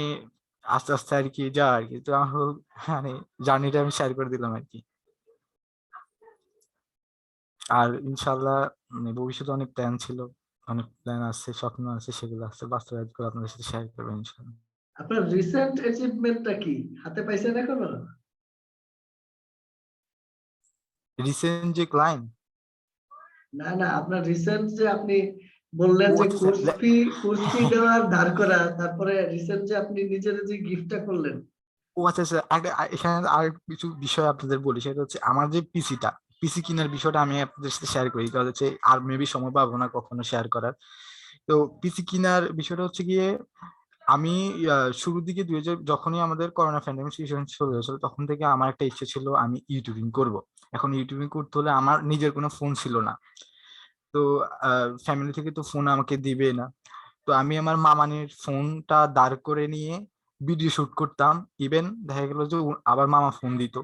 আস্তে আস্তে আর কি যা আর কি, তো আমার মানে জার্নিটা আমি শেয়ার করে দিলাম আর কি। আর ইনশাল্লাহ মানে ভবিষ্যতে অনেক প্ল্যান ছিল, অনেক প্ল্যান আছে, স্বপ্ন আছে, সেগুলো আছে বাস্তবায়িত করে আপনাদের সাথে শেয়ার করবো ইনশাল্লাহ। আপনার রিসেন্ট অ্যাচিভমেন্টটা কি হাতে পাইছেন এখনো? রিসেন্ট যে ক্লায়েন্ট, না না, আপনার রিসেন্ট যে আপনি বললেন ও যে আচ্ছা কোর্স ফি দেওয়ার ধার করা, তারপরে রিসেন্ট যে আপনি নিজের যে গিফটটা করলেন। ও আচ্ছা আচ্ছা, এখানে আর কিছু বিষয় আপনাদের বলি, সেটা হচ্ছে আমার যে পিসি কেনার বিষয়টা আমি আপনাদের সাথে শেয়ার করি, কারণ হচ্ছে আর মেবি সময় পাবো না কখনো শেয়ার করার। তো পিসি কেনার বিষয়টা হচ্ছে গিয়ে আমি শুরুর দিকে যখনই আমাদের করোনা প্যান্ডেমিক সিচুয়েশন শুরু হয়েছিল তখন থেকে আমার একটা ইচ্ছে ছিল আমি ইউটিউবিং করব। এখন ইউটিউবিং করতে হলে আমার নিজের কোনো ফোন ছিল না, তো ফ্যামিলি থেকে তো ফোন আমাকে দিবে না। তো আমি আমার মামানির ফোনটা দাঁড় করে নিয়ে ভিডিও শুট করতাম। ইভেন দেখা গেল যে আবার মামা ফোন দিত,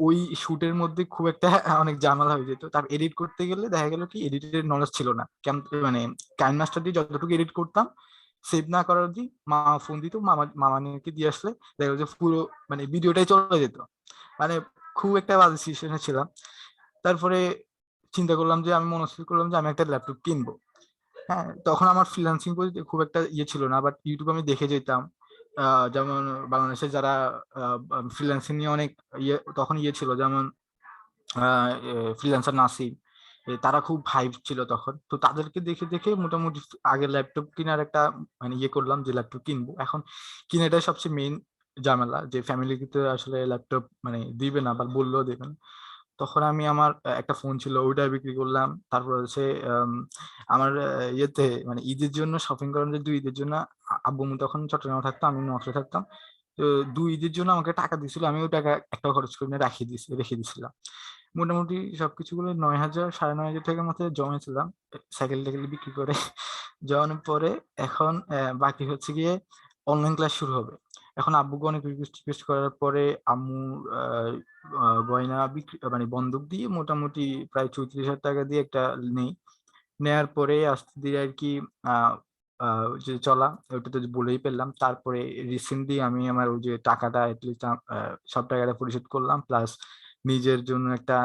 ওই শুটের মধ্যে খুব একটা অনেক ঝামেলা হয়ে যেত। তার এডিট করতে গেলে দেখা গেল কি এডিটের নলেজ ছিল না, মানে কাইন মাস্টার দিয়ে যতটুকু এডিট করতাম সেভ না করার অবধি মামা ফোন দিত, মামাকে দিয়ে আসলে দেখা গেল যে পুরো মানে ভিডিওটাই চলে যেত। মানে খুব একটা বাজে সিচুয়েশনে ছিলাম। তারপরে চিন্তা করলাম যে আমি মনস্থির করলাম যে আমি একটা ল্যাপটপ কিনবো। হ্যাঁ, তখন আমার ফ্রিল্যান্সিং বলতে খুব একটা ইয়ে ছিল না, বাট ইউটিউব আমি দেখে যেতাম। যেমন বাংলাদেশে যারা ফ্রিল্যান্সিং নিয়ে অনেক ইয়ে তখন ইয়ে ছিল, যেমন ফ্রিল্যান্সার নাসিম, তারা খুব হাইপ ছিল তখন। তো তাদেরকে দেখে দেখে মোটামুটি আগে ল্যাপটপ কেনার একটা মানে ইয়ে করলাম যে ল্যাপটপ কিনবো। এখন কিনাটাই সবচেয়ে মেইন ঝামেলা, যে ফ্যামিলিতে আসলে ল্যাপটপ মানে দিবে না বা বললেও দেবে না। তখন আমি আমার একটা ফোন ছিল ওইটা বিক্রি করলাম। তারপর হচ্ছে আমার ইয়েতে মানে ঈদের জন্য শপিং করার যে 2 ঈদের জন্য আব্বু আম্মু তখন চট্টগ্রামে থাকতো, আমি নোয়াখালী থাকতাম। তো 2 ঈদের জন্য আমাকে টাকা দিছিল, আমি ওই টাকা একটা খরচ করে নিয়ে রেখে দিয়েছিলাম। মোটামুটি সবকিছু গুলো 9,000 9,500 টাকার মতো জমেছিলাম সাইকেল টাইকেল বিক্রি করে। জমানোর পরে এখন বাকি হচ্ছে গিয়ে অনলাইন ক্লাস শুরু হবে। এখন আব্বুকে অনেক রিকোয়েস্ট করার পরে আম্মু গয়না বিক্রি মানে বন্ধক দিয়ে মোটামুটি প্রায় 34,000 টাকা দিয়ে একটা নেই। নেয়ার পরে আস্তে ধীরে আর কি আহ যে চলা ওটা তো বলেই পেলাম। তারপরে রিসেন্টলি আমি আমার ওই যে টাকাটা এটলিস্ট সব টাকাটা পরিশোধ করলাম, প্লাস নিজের জন্য একটা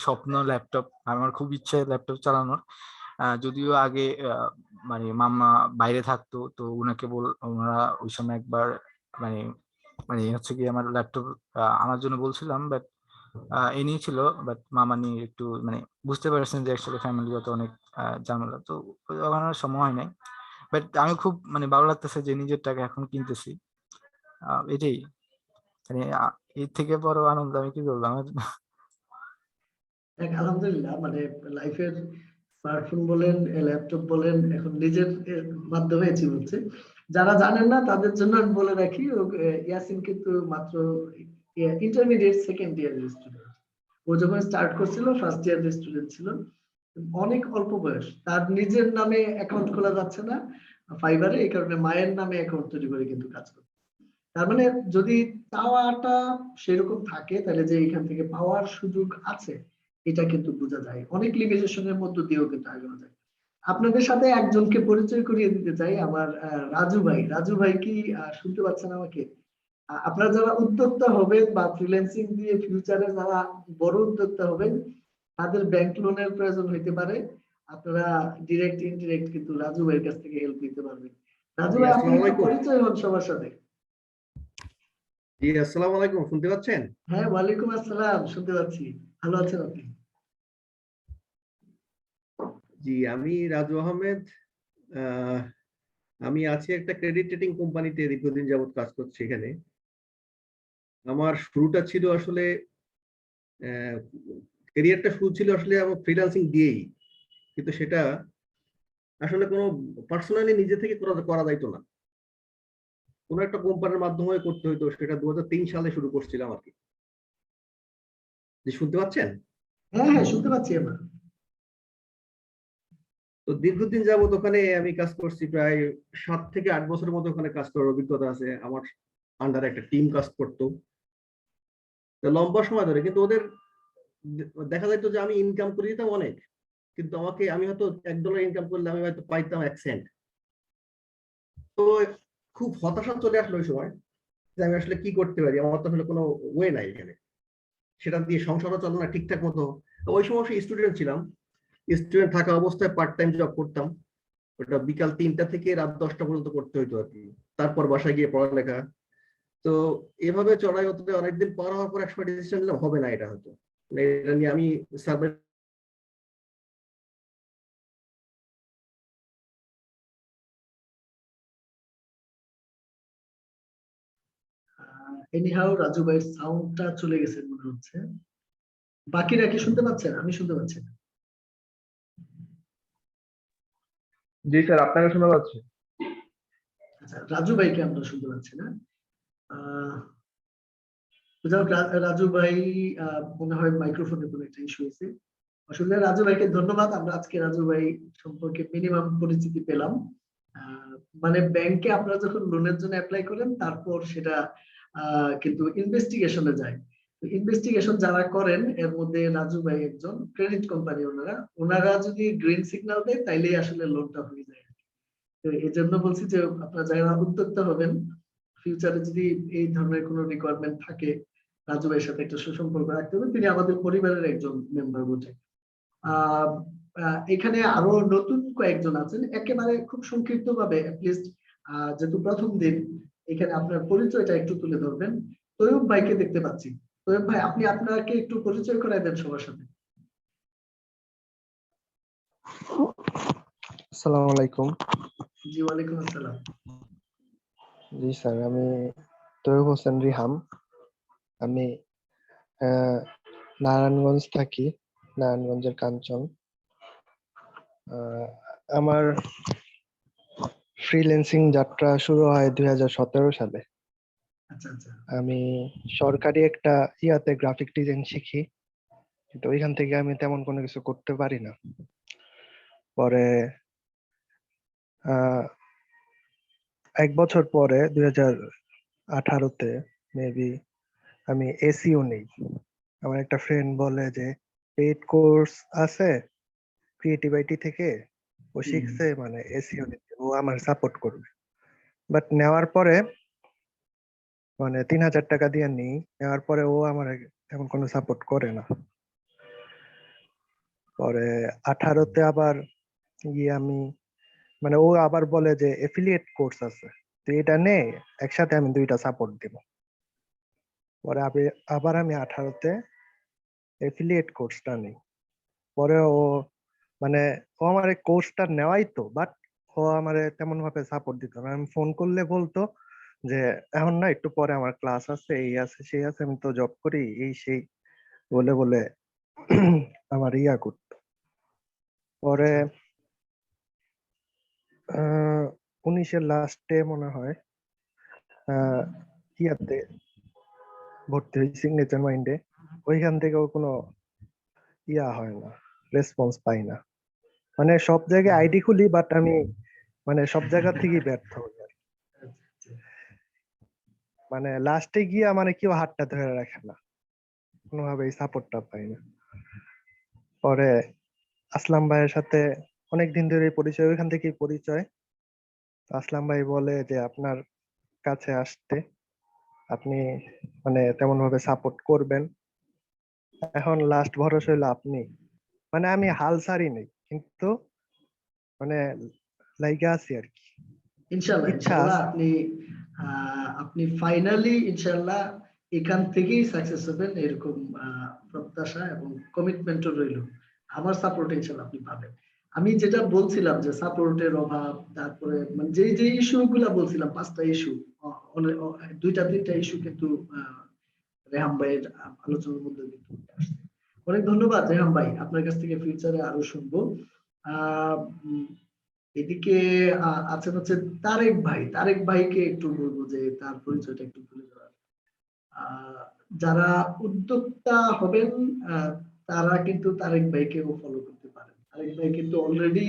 স্বপ্ন ল্যাপটপ, আমার খুব ইচ্ছে ল্যাপটপ চালানোর। যদিও আগে মানে মামা বাইরে থাকতো, তো ওনারা ওই সময় একবার মানে মানে হচ্ছে কি আমার ল্যাপটপ আনার জন্য বলছিলাম, বাট এ নিয়েছিল, বাট মামা নিয়ে একটু মানে বুঝতে পারছেন যে অ্যাকচুয়ালি ফ্যামিলিগত অনেক ঝামেলা, তো ওখানে আর সময় হয় নাই। বাট আমি খুব মানে ভালো লাগতেছে যে নিজের টাকা এখন কিনতেছি। এটাই মানে এর থেকে বড় আনন্দ আমি কি বলবো আমার। আলহামদুলিল্লাহ, মানে লাইফের স্মার্টফোন বলেন, ল্যাপটপ বলেন, এখন নিজের মাধ্যমে অ্যাচিভ হচ্ছে। যারা জানেন না তাদের জন্য আমি বলে রাখি, ইয়াসিন কিন্তু মাত্র ইন্টারমিডিয়েট সেকেন্ড ইয়ারের স্টুডেন্ট। ও যখন স্টার্ট করছিল ফার্স্ট ইয়ারের স্টুডেন্ট ছিল, অনেক অল্প বয়স, তার নিজের নামে অ্যাকাউন্ট খোলা যাচ্ছে না ফাইবারে, এই কারণে মায়ের নামে অ্যাকাউন্ট তৈরি করে কিন্তু কাজ করে। তার মানে যদি চাওয়াটা সেরকম থাকে তাহলে যে এখান থেকে পাওয়ার সুযোগ আছে এটা কিন্তু বোঝা যায়, অনেক লিমিটেশনের মধ্য দিয়েও কিন্তু আগানো যায়। আপনাদের সাথে একজনকে পরিচয় করিয়ে দিতে চাই, আমার রাজু ভাই। রাজু ভাই কি শুনতে পাচ্ছেন আমাকে? আপনারা যারা উদ্যোক্তা হবেন বা ফ্রিল্যান্সিং দিয়ে ফিউচারে যারা বড় উদ্যোক্তা হবেন, তাদের ব্যাংক লোনের প্রয়োজন হইতে পারে, আপনারা ডিরেক্ট ইনডিরেক্ট কিন্তু রাজু ভাইয়ের কাছ থেকে হেল্প নিতে পারবেন। রাজু ভাই, আপনি একটু পরিচয় হন সবার সাথে। জি, আসসালামু আলাইকুম, শুনতে পাচ্ছেন? হ্যাঁ, ওয়ালাইকুম আসসালাম, শুনতে পাচ্ছি। ভালো আছেন আপনি? জি, আমি রাজু আহমেদ। আহ, আমি আছি একটা ক্রেডিট রেটিং কোম্পানিতে, দীর্ঘদিন যাবত কাজ করছি এখানে। আমার শুরুটা ছিল আসলে ক্যারিয়ারটা শুরু ছিল আসলে আমার ফ্রিল্যান্সিং দিয়েই, কিন্তু সেটা আসলে কোনো পার্সোনালি নিজে থেকে করা যাইতো না, কোনো একটা কোম্পানির মাধ্যমে করতে হইতো। সেটা 2003 সালে শুরু করছিলাম আর কি। জি, শুনতে পাচ্ছেন? হ্যাঁ হ্যাঁ, শুনতে পাচ্ছি আমরা। তো দীর্ঘদিন যাবত ওখানে আমি কাজ করছি, প্রায় 7 থেকে 8 বছরের মতো ওখানে কাজ করার অভিজ্ঞতা আছে। আমার আন্ডারে একটা টিম কাজ করতো তো লম্বা সময় ধরে। কিন্তু ওদের দেখা যাইতো যে আমি ইনকাম করে দিতাম অনেক, কিন্তু আমি হয়তো $1 ইনকাম করলে আমি হয়তো পাইতাম 1 সেন্ট। তো খুব হতাশা চলে আসলো ওই সময় যে আমি আসলে কি করতে পারি, আমার তো আসলে কোনো ওয়ে নাই এখানে, সেটা দিয়ে সংসারও চলে না ঠিকঠাক মতো। তো ওই সময় স্টুডেন্ট ছিলাম, স্টুডেন্ট থাকা অবস্থায় পার্ট টাইম জব করতাম, ওটা বিকাল 3টা থেকে রাত 10টা পর্যন্ত করতে হইতো আর কি। তারপর বাসায় গিয়ে পড়ালেখা। তো এভাবে চড়াই হতে অনেকদিন পার হওয়ার পর একসময় ডিসিশন নিলাম হবে না এটা হয়তো, মানে এটা নিয়ে আমি সার্ভাইভ। এনিহাউ রাজু ভাইয়ের সাউন্ডটা চলে গেছে মনে হচ্ছে। বাকিরা কি শুনতে পাচ্ছেন? আমি শুনতে পাচ্ছি না। জি স্যার, আপনাকে শোনা যাচ্ছে। আচ্ছা, রাজু ভাইকে আমরা শুনতে পাচ্ছি না। আহ যাই হোক, রাজু ভাই মনে হয় মাইক্রোফোনে কোনো একটা ইস্যু হয়েছে। আসলে রাজু ভাইকে ধন্যবাদ। আমরা আজকে রাজু ভাই সম্পর্কে মিনিমাম পরিচিতি পেলাম। আহ, মানে ব্যাংকে আপনারা যখন লোনের জন্য অ্যাপ্লাই করেন তারপর সেটা কিন্তু ইনভেস্টিগেশনে যায়। ইনভেস্টিগেশন যারা করেন এর মধ্যে রাজু ভাই একজন, ক্রেডিট কোম্পানি ওনারা যদি গ্রিন সিগন্যাল দেয় তাইলেই আসলে লোনটা হয়ে যায়। তো এই জন্য বলছি যে আপনারা যারা উদ্যোক্তা হবেন, ফিউচারে যদি এই ধরনের কোনো রিকোয়ারমেন্ট থাকে, রাজু ভাইয়ের সাথে একটা সুসম্পর্ক রাখতে হবে। তিনি আমাদের পরিবারের একজন মেম্বার বটে। আহ এখানে আরো নতুন কয়েকজন আছেন। একেবারে খুব সংক্ষিপ্ত ভাবে অ্যাটলিস্ট যেহেতু প্রথম দিন, এখানে আপনার পরিচয়টা একটু তুলে ধরবেন। তৈয়ব ভাইকে দেখতে পাচ্ছি। তৈয়ব ভাই, আপনি আপনাকে একটু পরিচয় করাই দেন সবার সাথে। আসসালামু আলাইকুম। জি, ওয়ালাইকুম আসসালাম। জি স্যার, আমি তৈয়ব হোসেন রিহাম। আমি নারায়ণগঞ্জ থাকি, নারায়ণগঞ্জের কাঞ্চন। আমার ফ্রিল্যান্সিং যাত্রা শুরু হয় 2017 সালে। আচ্ছা আচ্ছা। আমি সরকারি একটা ইয়াতে গ্রাফিক ডিজাইন শিখি, কিন্তু ওইখান থেকে আমি তেমন কোনো কিছু করতে পারি না। পরে 1 বছর পরে 2018-তে মেবি আমি এসইও নেই। আমার একটা ফ্রেন্ড বলে যে পেইড কোর্স আছে ক্রিয়েটিভ আইটি থেকে, ও শিখছে মানে এসইও নিতে, ও আমার সাপোর্ট করবে। বাট নেওয়ার পরে মানে 3000 টাকা দিয়ে নিই, নেওয়ার পরে ও আমার তেমন কোনো সাপোর্ট করে না। পরে 18-তে আবার গিয়ে আমি মানে ও আবার বলে যে এফিলিয়েট কোর্স আছে, তো এটা নে, একসাথে আমি 2টা সাপোর্ট দিব। পরে আবার আমি 18-তে এফিলিয়েট কোর্সটা নেই। পরে ও মানে ও আমার এই কোর্সটা নেওয়াই তো, বাট ও আমার তেমন ভাবে সাপোর্ট দিত না। আমি ফোন করলে বলতো যে এখন না, একটু পরে আমার ক্লাস আছে, এই আছে সেই আছে, আমি তো জব করি, এই সেই বলে বলে আমার ইয়া করতো। পরে 19-এর লাস্টে মনে হয় ইয়াতে ভর্তি হই সিগনেচার মাইন্ডে। ওইখান থেকেও কোনো ইয়া হয় না, রেসপন্স পাই না। মানে সব জায়গায় আইডি খুলি, বাট আমি মানে সব জায়গা থেকেই ব্যর্থ হই আর কি। মানে লাস্টে গিয়ে মানে কেউ হাতটা ধরে রাখে না, কোনোভাবেই সাপোর্টটা পাই না। পরে আসলাম ভাইয়ের সাথে অনেকদিন ধরে পরিচয়, ওইখান থেকেই পরিচয়। আসলাম ভাই বলে যে আপনার কাছে আসতে, আপনি মানে তেমন ভাবে সাপোর্ট করবেন। এখন লাস্ট ভরসা হইলো আপনি। মানে আমি হাল ছাড়িনি, কিন্তু মানে লাইগা আছি আর কি। ইনশাল্লাহ ইচ্ছা ইনশাল্লাহ আছে। আপনি ফাইনালি ইনশাল্লাহ এখান থেকেই সাকসেস হবেন, এরকম প্রত্যাশা এবং কমিটমেন্টও রইল। আমার সাপোর্ট ইনশাল্লাহ আপনি পাবেন। আমি যেটা বলছিলাম যে সাপোর্টের অভাব, তারপরে মানে যে যে ইস্যু গুলা বলছিলাম, 5টা ইস্যু, 2টা ইস্যু কিন্তু রেহাম ভাইয়ের আলোচনার মধ্যে কিন্তু উঠে আসছে। অনেক ধন্যবাদ রেহাম ভাই, আপনার কাছ থেকে ফিউচারে আরো শুনবো। আহ এদিকে আছেন হচ্ছে তারেক ভাই। তারেক ভাইকে একটু বলবো যে তার পরিচয়টা একটু তুলে ধরার। যারা উদ্যোক্তা হবেন তারা কিন্তু তারেক ভাইকেও ফলো করতে পারেন। আরেক ভাই কিন্তু অলরেডি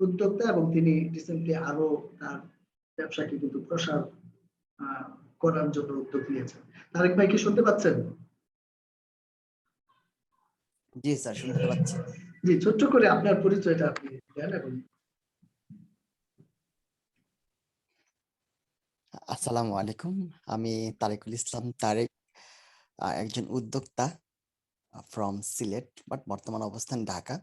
উদ্যোক্তা এবং তিনি রিসেন্টলি আরো তার ব্যবসাকে কিন্তু প্রসার করার জন্য উদ্যোগ নিয়েছেন। তারেক ভাই কি শুনতে পাচ্ছেন? জি স্যার, শুনতে পাচ্ছি। জি, ছোট্ট করে আপনার পরিচয়টা আপনি দেন এবং আসসালামু আলাইকুম, আমি তারেকুল ইসলাম তারেক, একজন উদ্যোক্তা ফ্রম সিলেট, বাট বর্তমান অবস্থান ঢাকা।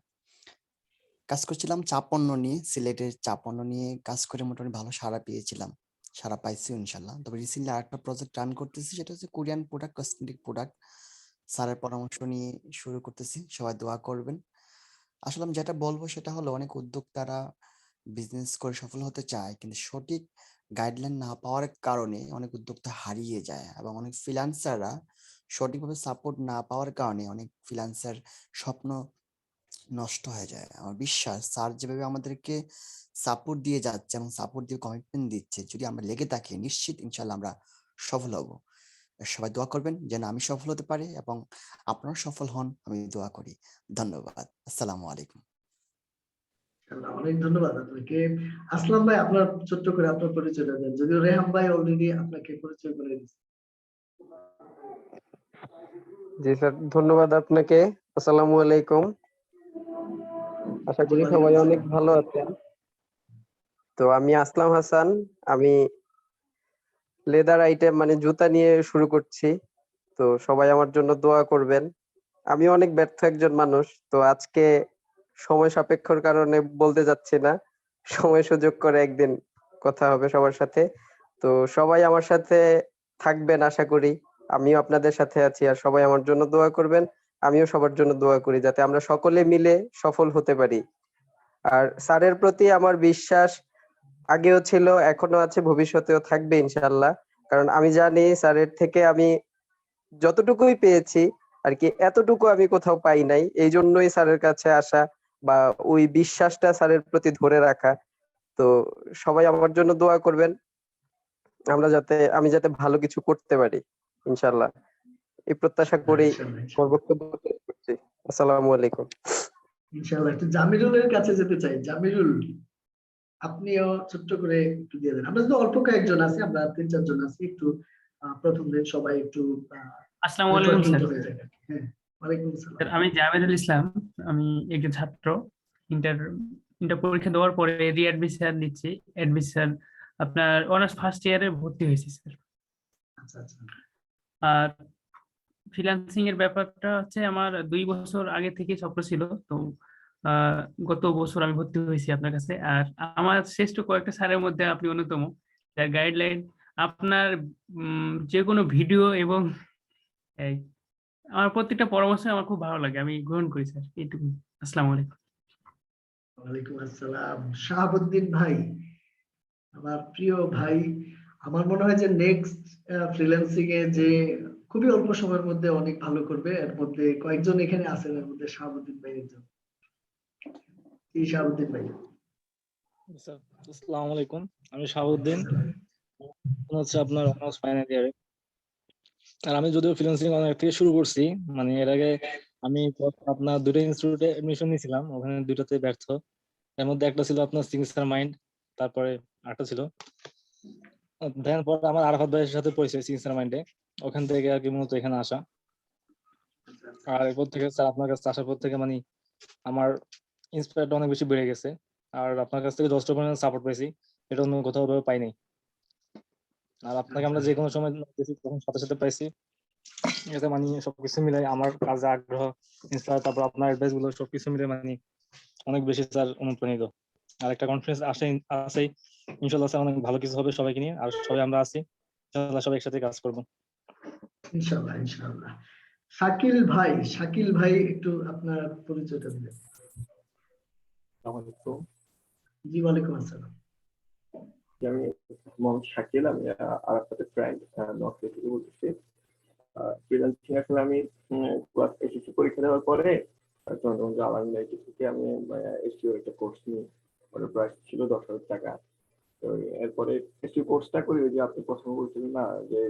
কাজ করছিলাম চা পণ্য নিয়ে, সিলেটের চা পণ্য নিয়ে কাজ করে মোটামুটি ভালো সাড়া পেয়েছিলাম, সাড়া পাইছি ইনশাল্লাহ। তবে রিসেন্টলি আরেকটা প্রজেক্ট রান করতেছি, সেটা হচ্ছে কোরিয়ান প্রোডাক্ট, কসমেটিক প্রোডাক্ট। স্যারের পরামর্শ নিয়ে শুরু করতেছি, সবাই দোয়া করবেন। আসলে আমি যেটা বলবো সেটা হলো, অনেক উদ্যোক্তারা বিজনেস করে সফল হতে চায়, কিন্তু সঠিক গাইডলাইন না পাওয়ার কারণে অনেক উদ্যোক্তা হারিয়ে যায়, এবং অনেক ফ্রিল্যান্সাররা সঠিকভাবে সাপোর্ট না পাওয়ার কারণে অনেক ফ্রিল্যান্সার স্বপ্ন নষ্ট হয়ে যায়। আমার বিশ্বাস স্যার যেভাবে আমাদেরকে সাপোর্ট দিয়ে যাচ্ছে এবং সাপোর্ট দিয়ে কমিটমেন্ট দিচ্ছে, যদি আমরা লেগে থাকি নিশ্চিত ইনশাল্লাহ আমরা সফল হব। সবাই দোয়া করবেন যেন আমি সফল হতে পারি এবং আপনারা সফল হন, আমি দোয়া করি। ধন্যবাদ। আসসালামু আলাইকুম। অনেক ধন্যবাদ আপনাকে। আসলাম ভাই, আপনার ছোট্ট করে আপনার পরিচয়টা দেন, যদিও রেহাম ভাই অলরেডি আপনাকে পরিচয় করে দিয়েছে। জি স্যার, ধন্যবাদ আপনাকে। আসসালামু আলাইকুম। আশা করি সবাই অনেক ভালো আছেন। তো আমি আসলাম হাসান, আমি লেদার আইটেম মানে জুতা নিয়ে শুরু করছি। তো সবাই আমার জন্য দোয়া করবেন। আমি অনেক ব্যর্থ একজন মানুষ, তো আজকে সময় সাপেক্ষর কারণে বলতে যাচ্ছি না, সময় সুযোগ করে একদিন কথা হবে সবার সাথে। তো সবাই আমার সাথে থাকবেন আশা করি, আমিও আপনাদের সাথে আছি, আর সবাই আমার জন্য দোয়া করবেন। আমিও সবার জন্য দোয়া করি যাতে আমরা সকলে মিলে সফল হতে পারি। আর স্যারের প্রতি আমার বিশ্বাস আগেও ছিল, এখনো আছে, ভবিষ্যতেও থাকবে ইনশাআল্লাহ। কারণ আমি জানি স্যারের থেকে আমি যতটুকুই পেয়েছি আর কি, এতটুকু আমি কোথাও পাই নাই। এই জন্যই স্যারের কাছে আসা, বা ওই বিশ্বাসটা স্যারের প্রতি ধরে রাখা। তো সবাই আমার জন্য দোয়া করবেন, আমি যাতে ভালো কিছু করতে পারি ইনশাআল্লাহ, এই প্রত্যাশা করেই আমার বক্তব্য শেষ করছি। আসসালামু আলাইকুম। ইনশাআল্লাহ একটু জামিরুলের কাছে যেতে চাই। জামিরুল, আপনিও ছোট্ট করে একটু দিয়ে দেন। আমরা তো অল্প কয়েকজন আছি, আমরা 3-4 জন আছি, একটু প্রথম দিন সবাই একটু আসসালামু আলাইকুম স্যার। হ্যাঁ, ওয়ালাইকুম আসসালাম। স্যার, আমি জামিরুল ইসলাম, আমি একজন ছাত্র। ইন্টার ইন্টার পরীক্ষা দেওয়ার পরে রিঅ্যাডমিশন নিচ্ছি। অ্যাডমিশন আপনার অনার্স ফার্স্ট ইয়ারে ভর্তি হয়েছি স্যার। আচ্ছা আচ্ছা। আর ফ্রিল্যান্সিং এর ব্যাপারটা হচ্ছে আমার 2 বছর আগে থেকে স্বপ্ন ছিল। তো গত বছর আমি ভর্তি হয়েছি আপনার কাছে। আর আমার শ্রেষ্ঠ কয়েকটা স্যারের মধ্যে আপনি অন্যতম, যার গাইডলাইন, আপনার যে কোনো ভিডিও এবং এই আমার প্রত্যেকটা পরামর্শ আমার খুব ভালো লাগে, আমি গ্রহণ করি স্যার। এইটুকু। আসসালামু আলাইকুম। ওয়ালাইকুম আসসালাম। শাহাবুদ্দিন ভাই, আমার প্রিয় ভাই, আমার মনে হয় যে নেক্সট ফ্রিল্যান্সিং এ যে খুবই অল্প সময়ের মধ্যে অনেক ভালো করবে, এর মধ্যে কয়েকজন এখানে আছেন, এর মধ্যে শাহাবুদ্দিন ভাই একজন। এই শাহাবুদ্দিন ভাই। আসসালামু আলাইকুম, আমি শাহাবুদ্দিন, হচ্ছে আপনার অনার্স ফাইনাল ইয়ারে। আর আমি যদিও ফ্রিল্যান্সিং অনেক থেকে শুরু করছি, মানে এর আগে আমি আপনার 2টা ইনস্টিটিউটে এডমিশন নিয়েছিলাম, ওখানে 2টাতে ব্যর্থ। এর মধ্যে একটা ছিল আপনার সিগনেচার মাইন্ড, তারপরে আরেকটা ছিল দেন পরে আমার আরাফাত ভাইয়ের সাথে পরিচয় সিগনেচার মাইন্ডে, ওখান থেকে আর কি মূলত এখানে আসা। আর এরপর থেকে স্যার আপনার কাছে আসার পর থেকে মানে আমার ইন্সপায়ারটা অনেক বেশি বেড়ে গেছে। আর আপনার কাছ থেকে যথেষ্ট পরিমাণে সাপোর্ট পাইছি, এটা অন্য কোথাও ভাবে পাইনি। আর আপনাকে আমরা যে কোনো সময় তখন সাথে সাথে পাইছি। এটা মানে সবকিছু মিলে আমার কাজে আগ্রহ, ইন্সপায়ার, তারপর আপনার অ্যাডভাইস গুলো সবকিছু মিলে মানে অনেক বেশি স্যার অনুপ্রাণিত। আর একটা কনফিডেন্স আছেই, ইনশাআল্লাহ স্যার অনেক ভালো কিছু হবে সবাইকে নিয়ে। আর সবাই আমরা আছি, ইনশাআল্লাহ সবাই একসাথে কাজ করবো। ইনশাআল্লাহ ইনশাআল্লাহ। শাকিল ভাই একটু আপনার পরিচয়টা দিবেন। জি, ওয়ালাইকুম আসসালাম। আমি মোহাম্মদ শাকিল, আমি আরাফাতের ফ্রেন্ড, নর্থ থেকে বলতেছি। ফ্রিল্যান্সিং আসলে আমি ক্লাস এসএসসি পরীক্ষা দেওয়ার পরে চন্দ্রগঞ্জ আলামিন আইটি থেকে আমি এসটিও একটা কোর্স নিই, ওটার প্রাইস ছিল 10,000 টাকা। তো এরপরে এসটিও কোর্সটা করি, ওই যে আপনি প্রশ্ন বলছিলেন না যে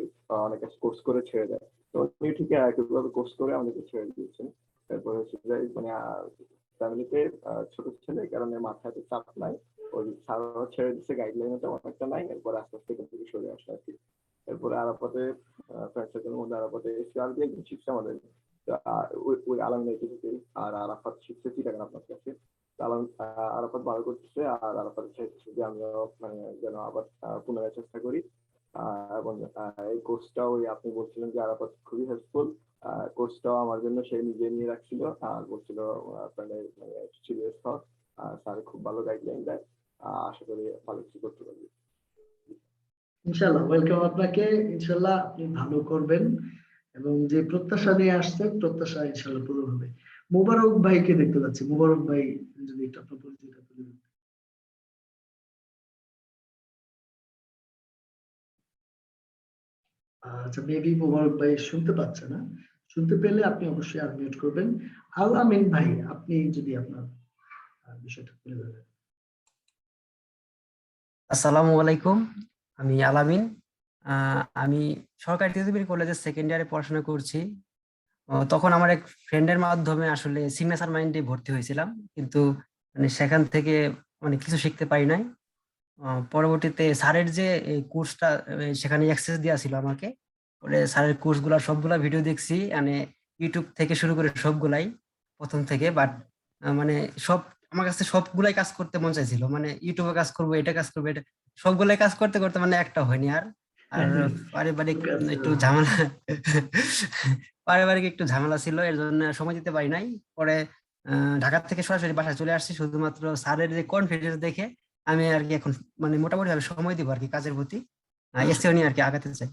অনেকে কোর্স করে ছেড়ে দেয়, তো উনি ঠিক একইভাবে কোর্স করে আমাদেরকে ছেড়ে দিয়েছেন। তারপরে হচ্ছে যে মানে ফ্যামিলিতে ছোট ছেলে, এই কারণে মাথায় এত চাপ নাই। ওই স্যারও ছেড়ে দিচ্ছে, গাইডলাইনও তেমন একটা নাই। এরপর আস্তে আস্তে এখান থেকে সরে আসে আর কি। এরপরে আরাফাতে ফ্রেন্ড সার্কেলের মধ্যে আরাফাতে এসিআরবি একজন শিখছে আমাদের, ওই আলামিন এসেছে, আর আরাফাত শিখছে চিটাগাং আপনার কাছে। আরাফাত ভালো করতেছে, আর আরাফাত চাইছে যে আমিও মানে যেন আবার পুনরায় চেষ্টা করি। এবং এই কোর্সটাও ওই আপনি বলছিলেন যে আরাফাত খুবই হেল্পফুল। কোর্সটাও আমার জন্য সে নিজে নিয়ে রাখছিল, আর বলছিল আপনাদের মানে সিরিয়াস হওয়া। স্যার খুব ভালো গাইডলাইন দেয়, আশা করি ভালো কিছু করতে পারবে। ইনশাআল্লাহ ওয়েলকাম আপনাকে। ইনশাআল্লাহ আপনি ভালো করবেন এবং যে প্রত্যাশা নিয়ে আসছেন প্রত্যাশা ইনশাআল্লাহ পূরণ হবে। মোবারক ভাইকে দেখতে পাচ্ছি, মোবারক ভাই যদি একটু আপনার পরিচয়টা তুলে দেন। আচ্ছা, মেবি মোবারক ভাই শুনতে পাচ্ছে না। শুনতে পেলে আপনি অবশ্যই আনমিউট করবেন। আল আমিন ভাই, আপনি যদি আপনার বিষয়টা তুলে ধরেন। আসসালামু আলাইকুম, আমি আলামিন। আমি সরকারি তিতুমির কলেজের সেকেন্ড ইয়ারে পড়াশোনা করছি। তখন আমার এক ফ্রেন্ডের মাধ্যমে আসলে সিগনেচার মাইন্ডে ভর্তি হয়েছিলাম, কিন্তু মানে সেখান থেকে মানে কিছু শিখতে পারি নাই। পরবর্তীতে স্যারের যে এই কোর্সটা সেখানে অ্যাক্সেস দেওয়া ছিল আমাকে, পরে স্যারের কোর্সগুলো সবগুলা ভিডিও দেখছি, মানে ইউটিউব থেকে শুরু করে সবগুলাই প্রথম থেকে। বাট মানে সব আমার কাছে সবগুলাই কাজ করতে মন চাইছিল, মানে ইউটিউবে কাজ করবো, এটা কাজ করবো, এটা সবগুলাই কাজ করতে করতে মানে একটা হয়নি আর। আর পারিবারিক একটু ঝামেলা পারিবারিক একটু ঝামেলা ছিল, এর জন্য সময় দিতে পারি নাই। পরে ঢাকা থেকে সরাসরি বাসায় চলে আসছি, শুধুমাত্র স্যারের যে কনফিডেন্স দেখে আমি আর কি এখন মানে মোটামুটি ভাবে সময় দিব আর কি কাজের প্রতি, এসিও নিয়ে আর কি আগাতে চাই।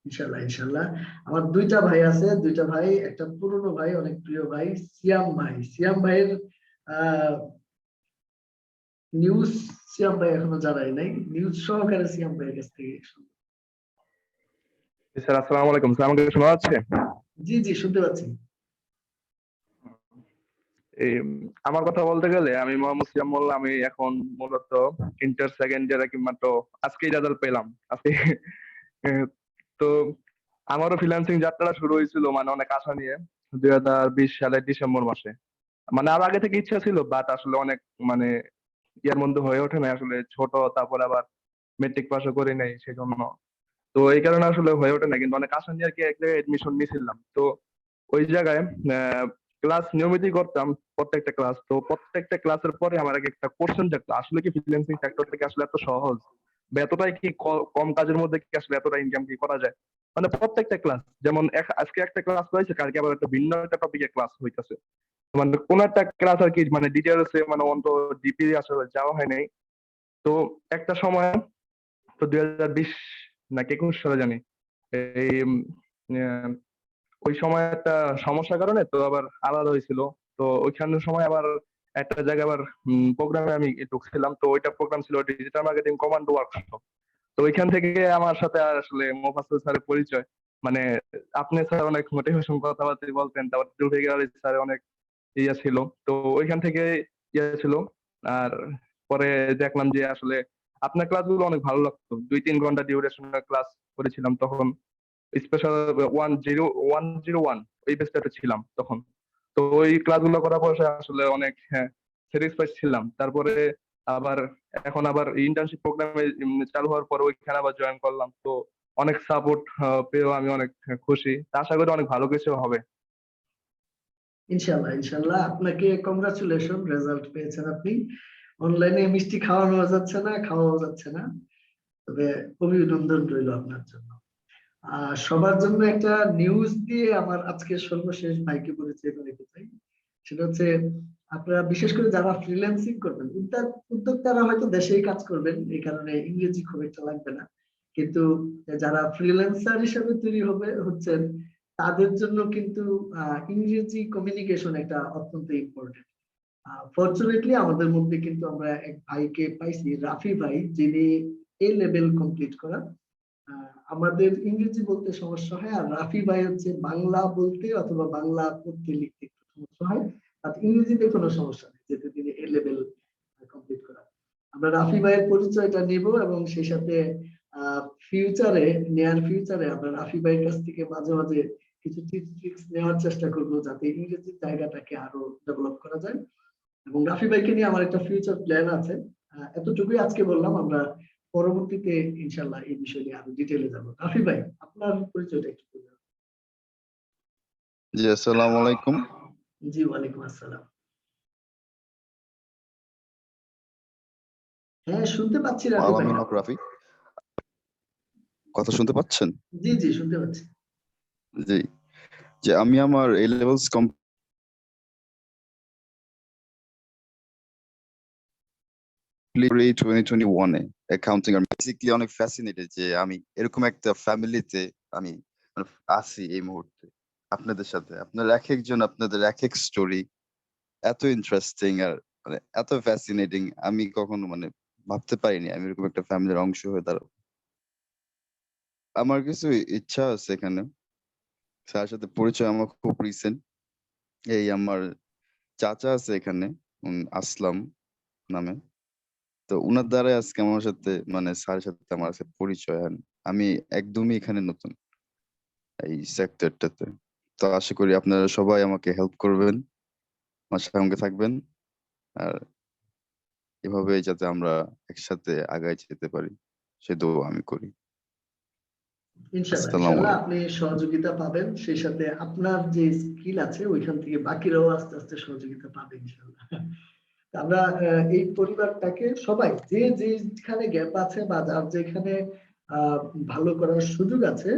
ইনশাআল্লাহ ইনশাআল্লাহ। আমার দুইটা ভাই আছে, দুইটা ভাই, একটা পুরনো ভাই, অনেক প্রিয় ভাই, সিয়াম ভাই। সিয়াম ভাইয়ের নিউজ সিয়াম ভাই এখনো জানাই নাই, নিউজ সহকারে সিয়াম ভাইয়ের কাছ থেকে শুনবো। স্যার আসসালামু আলাইকুম, স্যার আমাকে শোনা যাচ্ছে? জি জি শুনতে পাচ্ছি। এই আমার কথা বলতে গেলে আমি মোহাম্মদ সিয়াম মোল্লা। আমি এখন মূলত ইন্টার সেকেন্ড ইয়ারে, কি মাত্র আজকেই রেজাল্ট পেলাম আজকে। তো আমারও ফ্রিল্যান্সিং যাত্রা শুরু হয়েছিল মানে অনেক আশা নিয়ে 2020 সালের ডিসেম্বর মাসে। মানে আর আগে থেকে ইচ্ছা ছিল, বাট আসলে অনেক মানে ইয়ার মধ্যে হয়ে ওঠে না, আসলে ছোট, তারপর আবার মেট্রিক পাসও করি নাই সেজন্য। তো এই কারণে আসলে হয়ে ওঠে না, কিন্তু অনেক আশা নিয়ে আর কি এক জায়গায় এডমিশন নিয়েছিলাম। তো ওই জায়গায় ক্লাস নিয়মিতই করতাম, প্রত্যেকটা ক্লাস। তো প্রত্যেকটা ক্লাসের পরে আমার আগে একটা কোশ্চেন জাগতো, আসলে কি ফ্রিল্যান্সিং সেক্টরটা কি আসলে এত সহজ, বা এতটাই কি কম কাজের মধ্যে কি আসলে এতটা ইনকাম কি করা যায়। মানে প্রত্যেকটা ক্লাস, যেমন আজকে একটা ক্লাস হয়েছে, কালকে আবার একটা ভিন্ন একটা টপিকের ক্লাস হইতেছে। মানে কোন একটা ক্লাস আর কি মানে ডিটেলসে মানে অন্ত ডিপি আসলে যাওয়া হয় নাই। তো একটা সময়, তো 2020 না 21 সালে জানি, এই ওই সময় একটা সমস্যার কারণে তো আবার আলাদা হয়েছিল। তো ওইখানের সময় আবার একটা জায়গায় আবার প্রোগ্রামে আমি ঢুকছিলাম। তো ওইটা প্রোগ্রাম ছিল ডিজিটাল মার্কেটিং কমান্ডো ওয়ার্কশপ। তো ওইখান থেকে আমার সাথে আসলে মোফাজ্জল স্যারের পরিচয়। মানে আপনি স্যার অনেক মোটিভেশন কথাবার্তা বলতেন, তারপর জুলফিকার আলী স্যার অনেক ইয়ে ছিল। তো ওইখান থেকে ইয়ে ছিল। আর পরে দেখলাম যে আসলে আপনার ক্লাসগুলো অনেক ভালো লাগতো, 2-3 ঘন্টা ডিউরেশনের ক্লাস করেছিলাম তখন। স্পেশাল 101 ওই বেসটাতে ছিলাম তখন। তো ওই ক্লাসগুলো করার পর আসলে অনেক স্যাটিসফাইড ছিলাম। তারপরে আবার এখন আবার ইন্টার্নশিপ প্রোগ্রামে চালু হওয়ার পর ওইখানে আবার জয়েন করলাম। তো অনেক সাপোর্ট পেয়েও আমি অনেক খুশি। আশা করি অনেক ভালো কিছু হবে। ইনশাআল্লাহ ইনশাআল্লাহ। আপনাকে কংগ্রাচুলেশন, রেজাল্ট পেয়েছেন আপনি। অনলাইনে মিষ্টি খাওয়ানো যাচ্ছে না, খাওয়াও যাচ্ছে না, তবে অভিনন্দন রইল আপনার জন্য। সবার জন্য একটা নিউজ দিয়ে আমার আজকে সর্বশেষ ভাইকে পরিচয় করে দিতে চাই। সেটা হচ্ছে, আপনারা বিশেষ করে যারা ফ্রিল্যান্সিং করবেন, উদ্যোক্তারা হয়তো দেশেই কাজ করবেন, এই কারণে ইংরেজি খুব একটা লাগবে না। কিন্তু যারা ফ্রিল্যান্সার হিসেবে তৈরি হচ্ছেন, তাদের জন্য কিন্তু ইংরেজি কমিউনিকেশন একটা অত্যন্ত ইম্পর্টেন্ট। ফরচুনেটলি আমাদের মধ্যে কিন্তু আমরা এক ভাইকে পাইছি, রাফি ভাই, যিনি এ লেভেল কমপ্লিট করা। আমাদের ইংরেজি বলতে সমস্যা হয়, আর রাফি ভাই হচ্ছে বাংলা বলতে অথবা বাংলা পড়তে লিখতে একটু সমস্যা হয়, আর ইংরেজিতে কোনো সমস্যা নেই, যেহেতু তিনি এ লেভেল কমপ্লিট করা। আমরা রাফি ভাইয়ের পরিচয়টা নিব এবং সেই সাথে নিয়ার ফিউচারে আমরা রাফি ভাইয়ের কাছ থেকে মাঝে মাঝে কিছু ট্রিক্স নেওয়ার চেষ্টা করব যাতে ইংরেজির জায়গাটাকে আরো ডেভেলপ করা যায়। এবং রাফি ভাইকে নিয়ে আমার একটা ফিউচার প্ল্যান আছে। এতটুকুই আজকে বললাম, আমরা পরবর্তীতে ইনশাল্লাহ এই বিষয় নিয়ে আরো ডিটেইলে যাব। রাফি ভাই, আপনার পরিচয়টা একটু বলুন। জি আসসালামু আলাইকুম। জি, ওয়ালাইকুম আসসালাম। হ্যাঁ, শুনতে পাচ্ছি রাফি ভাই। আলামিন হক রাফি, কথা শুনতে পাচ্ছেন? জি জি, শুনতে পাচ্ছি। জি, যে আমি আমার এ লেভেলস কমপ্লিট 2021 এ অ্যাকাউন্টিং আর বেসিক্যালি অনেক ফ্যাসিনেটেড যে আমি এরকম একটা ফ্যামিলিতে আমি মানে আছি এই মুহূর্তে আপনাদের সাথে। আপনার এক একজন আপনাদের এক এক স্টোরি এত ইন্টারেস্টিং আর মানে এত ফ্যাসিনেটিং, আমি কখনো মানে ভাবতে পারিনি আমি এরকম একটা ফ্যামিলির অংশ হয়ে দাঁড়াবো। আমার কিছু ইচ্ছা আছে এখানে, স্যারের সাথে পরিচয় আমার খুব রিসেন্ট। এই আমার চাচা আছে এখানে, আসলাম নামে। তো উনার দ্বারাই আজকে আমার সাথে মানে স্যারের সাথে আমার আছে পরিচয়। আর আমি একদমই এখানে নতুন এই সেক্টরটাতে। তো আশা করি আপনারা সবাই আমাকে হেল্প করবেন, আমার সঙ্গে থাকবেন, আর এভাবেই যাতে আমরা একসাথে আগায় যেতে পারি সে দোয়া আমি করি। ইনশাল্লাহ আসসালামু ইনশাল্লাহ আলাইকুম। আপনি সহযোগিতা পাবেন, সেই সাথে আপনার যে স্কিল আছে ওইখান থেকে বাকিরাও আস্তে আস্তে সহযোগিতা পাবে ইনশাল্লাহ। আমরা এই পরিবারটাকে সবাই যে যেখানে গ্যাপ আছে বা যার যেখানে ভালো করার সুযোগ আছে,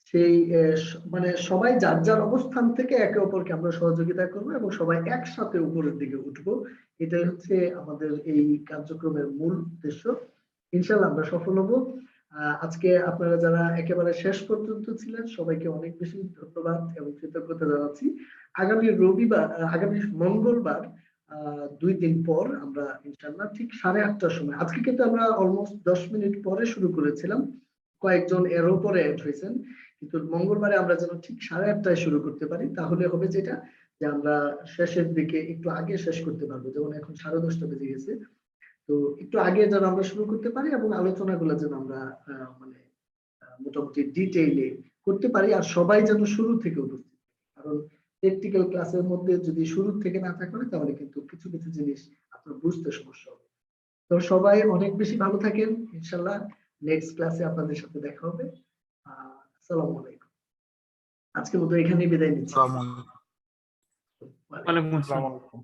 সেই মানে সবাই যার যার অবস্থান থেকে একে অপরকে আমরা সহযোগিতা করবো এবং সবাই একসাথে উপরের দিকে উঠবো। এটাই হচ্ছে আমাদের এই কার্যক্রমের মূল উদ্দেশ্য। ইনশাল্লাহ আমরা সফল হব। আজকে আপনারা যারা একেবারে শেষ পর্যন্ত ছিলেন সবাইকে অনেক বেশি ধন্যবাদ এবং কৃতজ্ঞতা জানাচ্ছি। আগামী মঙ্গলবার 2 দিন পর আমরা ইনশাল্লাহ ঠিক 8:30টার সময়, আজকে কিন্তু আমরা অলমোস্ট 10 মিনিট পরে শুরু করেছিলাম, কয়েকজন এরও পরে অ্যাড হয়েছেন, কিন্তু মঙ্গলবারে আমরা যেন ঠিক 8:30টায় শুরু করতে পারি, তাহলে হবে যেটা যে আমরা শেষের দিকে একটু আগে শেষ করতে পারবো। যেমন এখন 10:30 বেজে গেছে, তো একটু আগে যেন আমরা শুরু করতে পারি এবং আলোচনাগুলো যেন আমরা মানে মোটামুটি ডিটেইলে করতে পারি, আর সবাই যেন শুরু থেকে উপস্থিত। কারণ প্র্যাকটিক্যাল ক্লাসের মধ্যে যদি শুরু থেকে না থাকা হয় তাহলে কিন্তু কিছু কিছু জিনিস আপনার বুঝতে সমস্যা হবে। তো সবাই অনেক বেশি ভালো থাকেন, ইনশাল্লাহ নেক্সট ক্লাসে আপনাদের সাথে দেখা হবে। আসসালামু আলাইকুম। আজকের মতো এখানেই বিদায় নিচ্ছি। ওয়ালাইকুম আসসালাম। আসসালামু আলাইকুম।